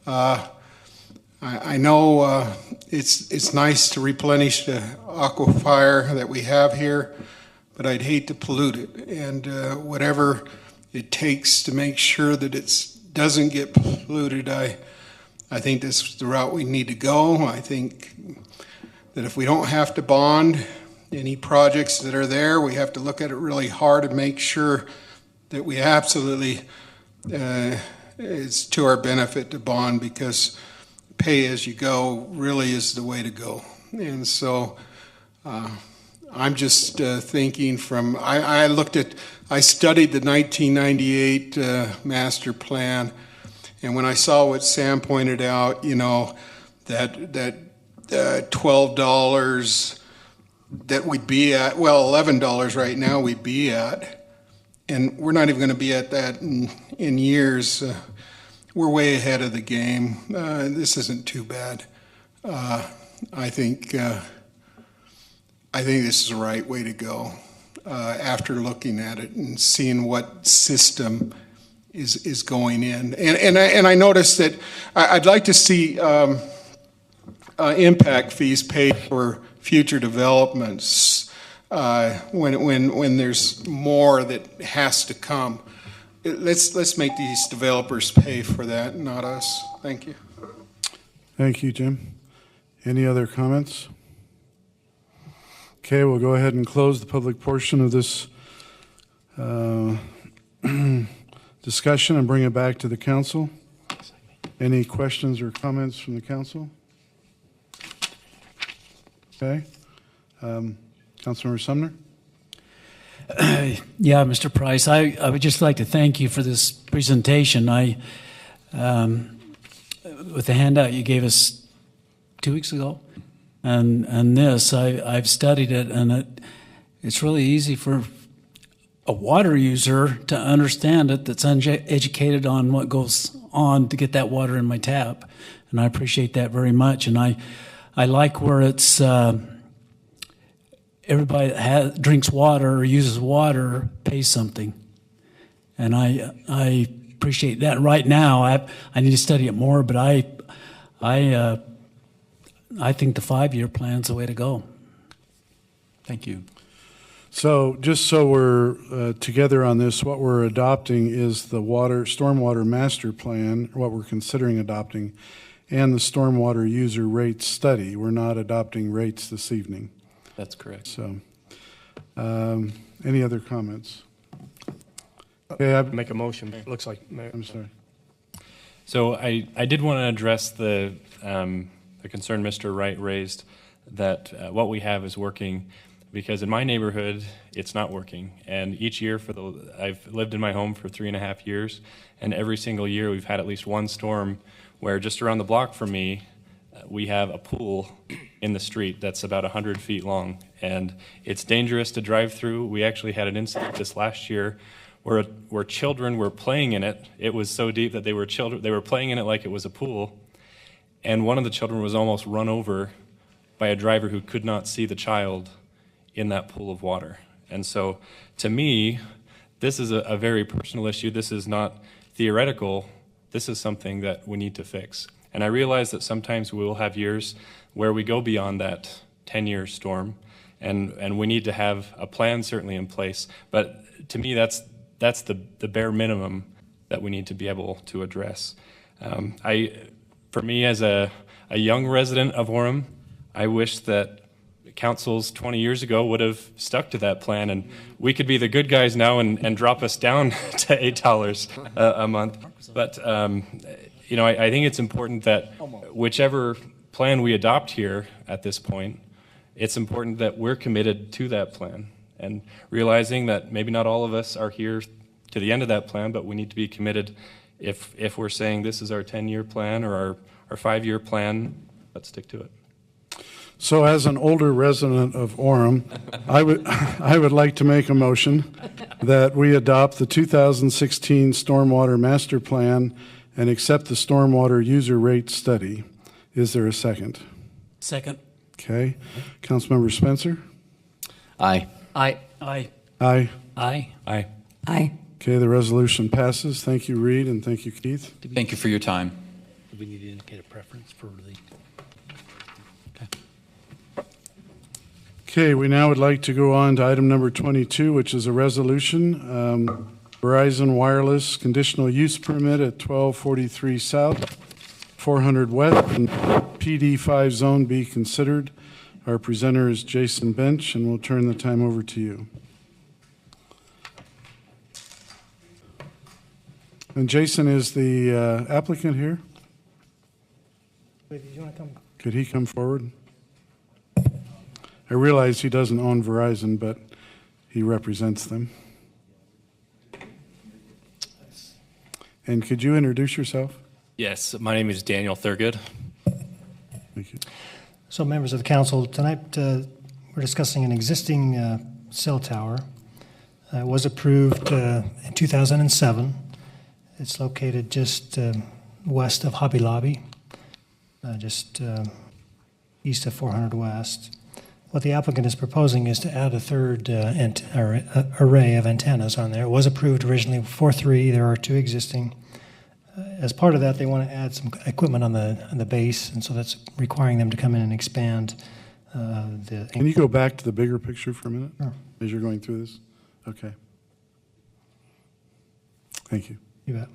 I know it's nice to replenish the aquifer that we have here, but I'd hate to pollute it. And whatever it takes to make sure that it doesn't get polluted, I think this is the route we need to go. I think that if we don't have to bond any projects that are there, we have to look at it really hard and make sure that we absolutely, it's to our benefit to bond, because pay as you go really is the way to go. And so I'm just thinking from, I studied the 1998 master plan, and when I saw what Sam pointed out, that $12 that we'd be at, well, $11 right now we'd be at, and we're not even going to be at that in years. We're way ahead of the game. This isn't too bad. I think this is the right way to go after looking at it and seeing what system is going in. And I noticed that I'd like to see impact fees paid for future developments when there's more that has to come. Let's make these developers pay for that, not us. Thank you. Thank you, Jim. Any other comments? Okay, we'll go ahead and close the public portion of this discussion and bring it back to the council. Any questions or comments from the council? Okay. Councilmember Sumner? Yeah, Mr. Price, I would just like to thank you for this presentation. With the handout you gave us 2 weeks ago, and this, I've studied it, and it's really easy for a water user to understand it that's uneducated on what goes on to get that water in my tap, and I appreciate that very much. And I like where it's everybody that drinks water or uses water pays something, and I appreciate that. Right now, I need to study it more, but I think the 5-year plan's the way to go. Thank you. So just so we're together on this, what we're adopting is the stormwater master plan, what we're considering adopting, and the stormwater user rates study. We're not adopting rates this evening. That's correct. So, any other comments? Okay, make a motion. It looks like. I'm sorry. So I did want to address the concern Mr. Wright raised that what we have is working, because in my neighborhood it's not working. And each year I've lived in my home for 3.5 years, and every single year we've had at least one storm where just around the block from me we have a pool in the street that's about 100 feet long, and it's dangerous to drive through. We actually had an incident this last year where children were playing in it. It was so deep that they were playing in it like it was a pool, and one of the children was almost run over by a driver who could not see the child in that pool of water. And so to me, this is a very personal issue. This is not theoretical. This is something that we need to fix. And I realize that sometimes we will have years where we go beyond that 10-year storm, and we need to have a plan certainly in place. But to me, that's that's the bare minimum that we need to be able to address. For me, as a young resident of Orem, I wish that councils 20 years ago would have stuck to that plan, and we could be the good guys now and drop us down to $8 a month. But I think it's important that whichever plan we adopt here at this point, it's important that we're committed to that plan, and realizing that maybe not all of us are here to the end of that plan, but we need to be committed. If we're saying this is our 10-year plan or our 5-year plan, let's stick to it. So as an older resident of Orem, I would like to make a motion that we adopt the 2016 Stormwater Master Plan and accept the Stormwater User Rate Study. Is there a second? Second. Okay. Councilmember Spencer? Aye. Aye. Aye. Aye. Aye. Aye. Aye. Okay, the resolution passes. Thank you, Reed, and thank you, Keith. Thank you for your time. Do we need to indicate a preference for the... Okay, we now would like to go on to item number 22, which is a resolution. Verizon Wireless Conditional Use Permit at 1243 South, 400 West, and PD5 zone be considered. Our presenter is Jason Bench, and we'll turn the time over to you. And Jason is the applicant here. Wait, do you want to come? Could he come forward? I realize he doesn't own Verizon, but he represents them. And could you introduce yourself? Yes, my name is Daniel Thurgood. Thank you. So, members of the council, tonight we're discussing an existing cell tower. It was approved in 2007. It's located just west of Hobby Lobby, just east of 400 West. What the applicant is proposing is to add a third array of antennas on there. It was approved originally for 3. There are 2 existing. As part of that, they want to add some equipment on the base, and so that's requiring them to come in and expand the... Can you go back to the bigger picture for a minute? Sure. As you're going through this? Okay. Thank you. You bet.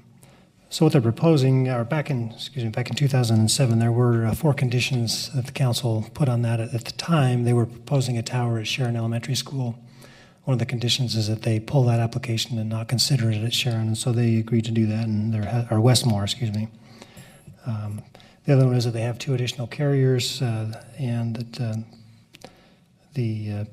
So what they're proposing, or back in 2007, there were 4 conditions that the council put on that. At the time, they were proposing a tower at Sharon Elementary School. One of the conditions is that they pull that application and not consider it at Sharon, and so they agreed to do that, or Westmore, excuse me. The other one is that they have 2 additional carriers, and that the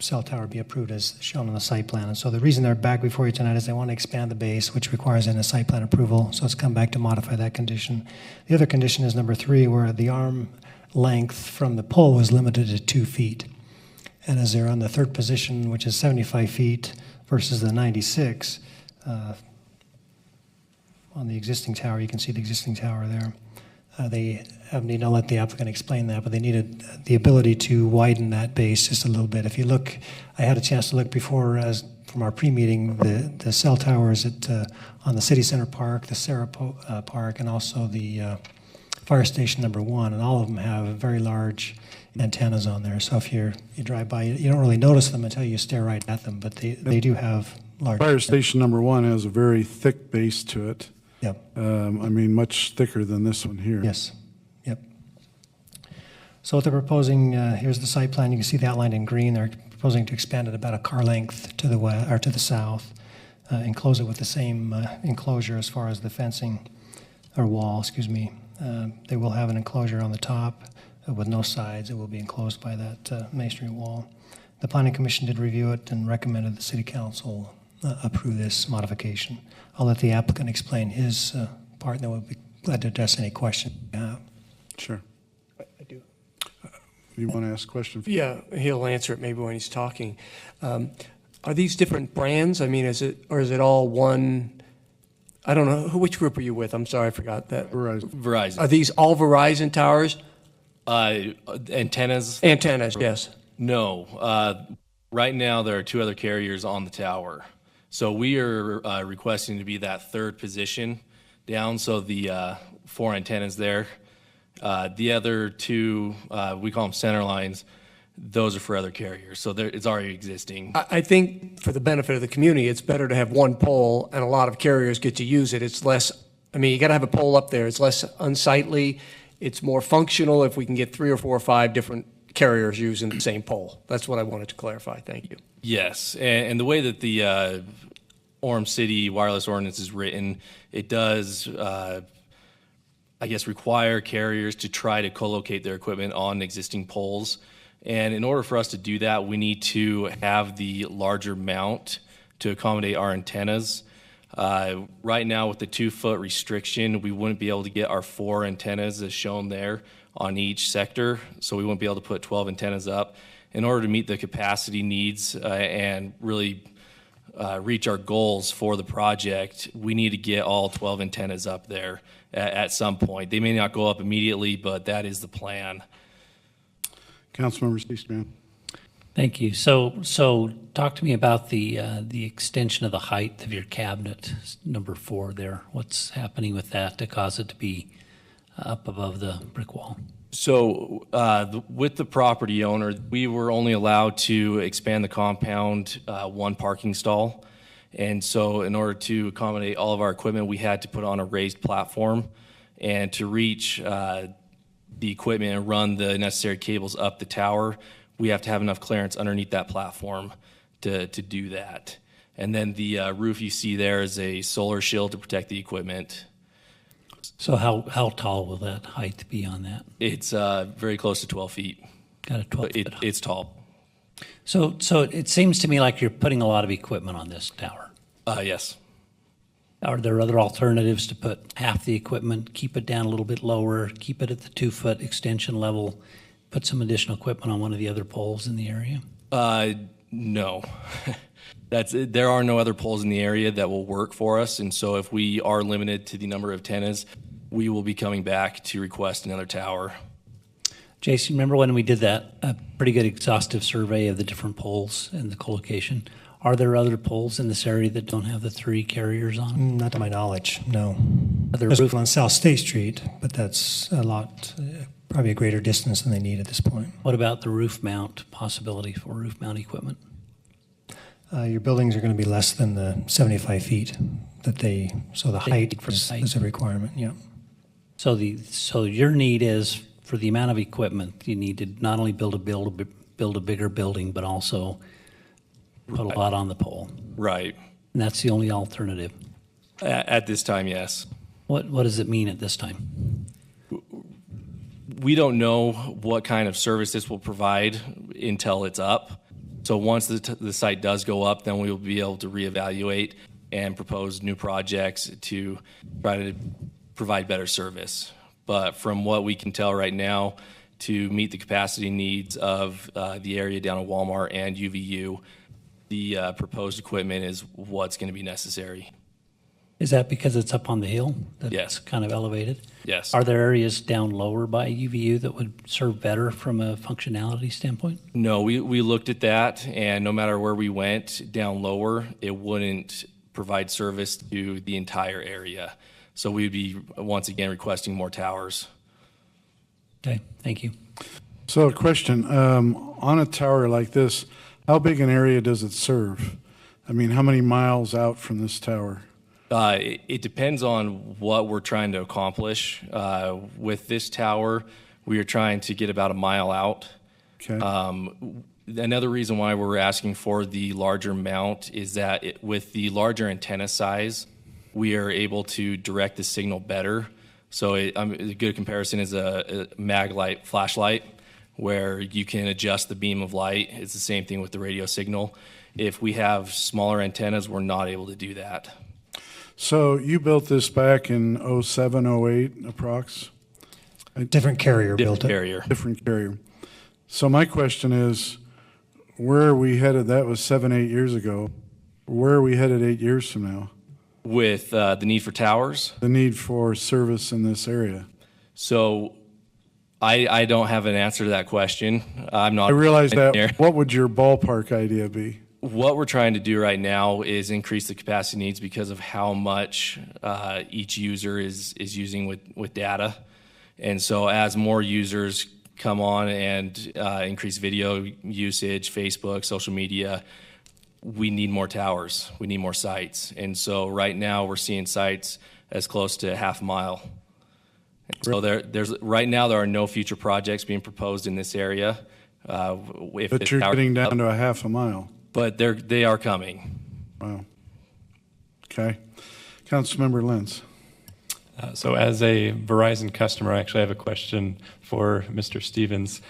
cell tower be approved as shown on the site plan. And so the reason they're back before you tonight is they want to expand the base, which requires then a site plan approval. So it's come back to modify that condition. The other condition is number 3, where the arm length from the pole is limited to 2 feet. And as they're on the 3rd position, which is 75 feet versus the 96, on the existing tower, you can see the existing tower there. They need to let the applicant explain that, but they needed the ability to widen that base just a little bit. If you look, I had a chance to look before from our pre-meeting, the cell towers on the City Center Park, the Sarah Park, and also the Fire Station number 1, and all of them have very large antennas on there. So if you drive by, you don't really notice them until you stare right at them, but they do have large. Fire Station number 1 has a very thick base to it. Yep. I mean, much thicker than this one here. Yes. Yep. So what they're proposing, here's the site plan. You can see the outline in green. They're proposing to expand it about a car length to the west or to the south, enclose it with the same enclosure as far as the fencing or wall. Excuse me. They will have an enclosure on the top with no sides. It will be enclosed by that masonry wall. The Planning Commission did review it and recommended the City Council approve this modification. I'll let the applicant explain his part, and then we'll be glad to address any questions you have. Sure. I do. You want to ask a question? Yeah, he'll answer it maybe when he's talking. Are these different brands? I mean, is it all one? I don't know. Which group are you with? I'm sorry, I forgot that. Verizon. Are these all Verizon towers? Antennas? Antennas, yes. No. Right now, there are 2 other carriers on the tower. So we are requesting to be that 3rd position down, so the 4 antennas there. The other 2, we call them center lines, those are for other carriers. So it's already existing. I think for the benefit of the community, it's better to have one pole and a lot of carriers get to use it. It's less, I mean, you got to have a pole up there. It's less unsightly. It's more functional if we can get 3 or 4 or 5 different carriers using the same pole. That's what I wanted to clarify. Thank you. Yes, and the way that the Orem City wireless ordinance is written, it does, I guess, require carriers to try to co-locate their equipment on existing poles. And in order for us to do that, we need to have the larger mount to accommodate our antennas. Right now, with the 2-foot restriction, we wouldn't be able to get our 4 antennas as shown there on each sector, so we wouldn't be able to put 12 antennas up. In order to meet the capacity needs and really reach our goals for the project, we need to get all 12 antennas up there at some point. They may not go up immediately, but that is the plan. Councilmember Eastman. Thank you. So talk to me about the extension of the height of your cabinet, number 4 there. What's happening with that to cause it to be up above the brick wall? So with the property owner, we were only allowed to expand the compound 1 parking stall. And so in order to accommodate all of our equipment, we had to put on a raised platform. And to reach the equipment and run the necessary cables up the tower, we have to have enough clearance underneath that platform to do that. And then the roof you see there is a solar shield to protect the equipment. So how tall will that height be on that? It's very close to 12 feet. Got a 12 feet. It's tall. So it seems to me like you're putting a lot of equipment on this tower. Yes. Are there other alternatives to put half the equipment, keep it down a little bit lower, keep it at the 2-foot extension level, put some additional equipment on one of the other poles in the area? No. There are no other poles in the area that will work for us, and so if we are limited to the number of antennas, we will be coming back to request another tower. Jason, remember when we did a pretty good exhaustive survey of the different poles and the co-location? Are there other poles in this area that don't have the 3 carriers on them? Not to my knowledge, no. Other There's roof- one on South State Street, but that's a lot, probably a greater distance than they need at this point. What about the roof mount possibility for roof mount equipment? Your buildings are going to be less than the 75 feet so the height is a requirement, yeah. So your need is, for the amount of equipment, you need to not only build a bigger building, but also put a lot on the pole. Right. And that's the only alternative. At this time, yes. What does it mean at this time? We don't know what kind of service this will provide until it's up. So once the site does go up, then we will be able to reevaluate and propose new projects to try to provide better service. But from what we can tell right now, to meet the capacity needs of the area down at Walmart and UVU, the proposed equipment is what's going to be necessary. Is that because it's up on the hill? That's Yes. kind of elevated? Yes. Are there areas down lower by UVU that would serve better from a functionality standpoint? No, we looked at that, and no matter where we went down lower, it wouldn't provide service to the entire area. So we'd be, once again, requesting more towers. Okay, thank you. So a question, on a tower like this, how big an area does it serve? I mean, how many miles out from this tower? It depends on what we're trying to accomplish. With this tower, we are trying to get about a mile out. Okay. Another reason why we're asking for the larger mount is that with the larger antenna size, we are able to direct the signal better. So a good comparison is a mag light flashlight, where you can adjust the beam of light. It's the same thing with the radio signal. If we have smaller antennas, we're not able to do that. So you built this back in 07, 08 approx? Different carrier built it. Different carrier. So my question is, where are we headed? That was 7, 8 years ago. Where are we headed 8 years from now? With the need for towers? The need for service in this area. So I don't have an answer to that question. I'm not. I realize an engineer. that. What would your ballpark idea be? What we're trying to do right now is increase the capacity needs because of how much each user is using with data. And so as more users come on and increase video usage, Facebook, social media, we need more towers. We need more sites. And so right now we're seeing sites as close to half a mile. And so right now there are no future projects being proposed in this area. But you're getting down to a half a mile. But they are coming. Wow. Okay. Councilmember Lentz. So as a Verizon customer, I actually have a question for Mr. Stevens.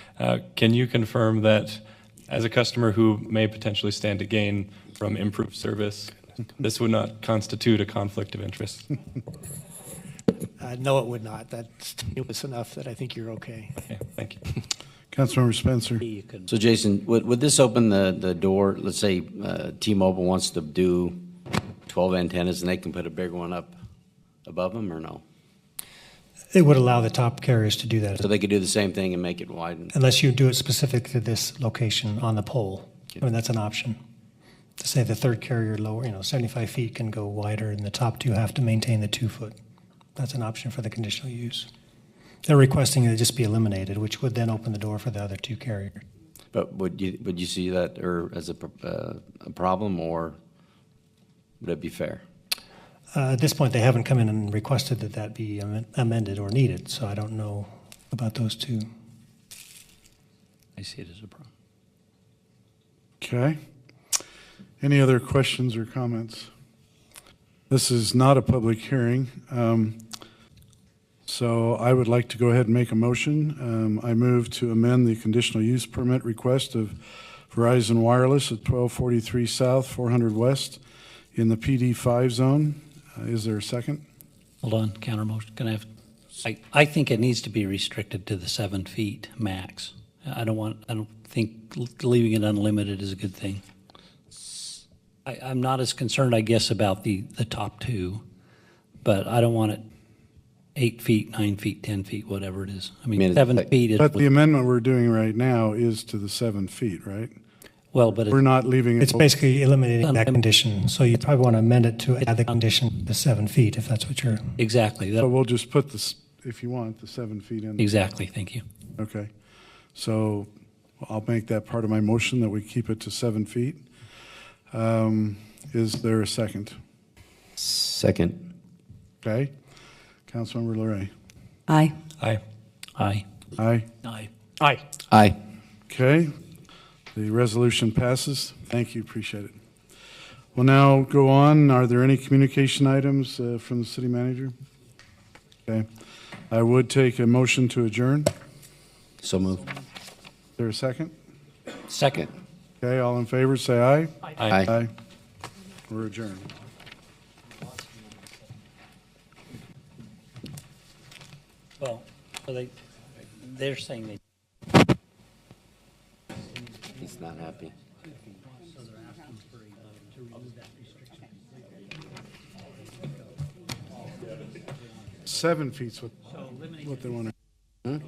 Can you confirm that as a customer who may potentially stand to gain from improved service, this would not constitute a conflict of interest? No, it would not. That's tenuous enough that I think you're okay. Okay, thank you. Councilmember Spencer. Mm-hmm. So Jason, would this open the door, let's say T-Mobile wants to do 12 antennas and they can put a bigger one up above them, or no? It would allow the top carriers to do that. So they could do the same thing and make it widen? Unless you do it specific to this location on the pole. I mean, that's an option. To say the third carrier lower, 75 feet can go wider and the top two have to maintain the 2 foot. That's an option for the conditional use. They're requesting it just be eliminated, which would then open the door for the other 2 carriers. But would you see that as a problem, or would it be fair? At this point, they haven't come in and requested that be amended or needed, so I don't know about those 2. I see it as a problem. Okay. Any other questions or comments? This is not a public hearing, so I would like to go ahead and make a motion. I move to amend the conditional use permit request of Verizon Wireless at 1243 South, 400 West in the PD5 zone. Is there a second? Hold on, counter motion. Can I have? I think it needs to be restricted to the 7 feet max. I don't think leaving it unlimited is a good thing. I'm not as concerned, I guess, about the top 2, but I don't want it 8 feet, 9 feet, 10 feet, whatever it is. I mean 7 feet is. But the amendment we're doing right now is to the 7 feet, right? Well, but we're not leaving it. It's basically eliminating that condition. So you probably want to amend it to add the condition to 7 feet, if that's what you're. Exactly. So we'll just put this, if you want, the 7 feet in. Exactly. Thank you. Okay. So I'll make that part of my motion that we keep it to 7 feet. Is there a second? Second. Okay. Councilmember Luray. Aye. Aye. Aye. Aye. Aye. Aye. Aye. Okay. The resolution passes. Thank you. Appreciate it. We'll now go on. Are there any communication items from the city manager? Okay. I would take a motion to adjourn. So move. Is there a second? Second. Okay. All in favor, say aye. Aye. Aye. We're adjourned. Well, so they're saying they. He's not happy. 7 feet's what they want to.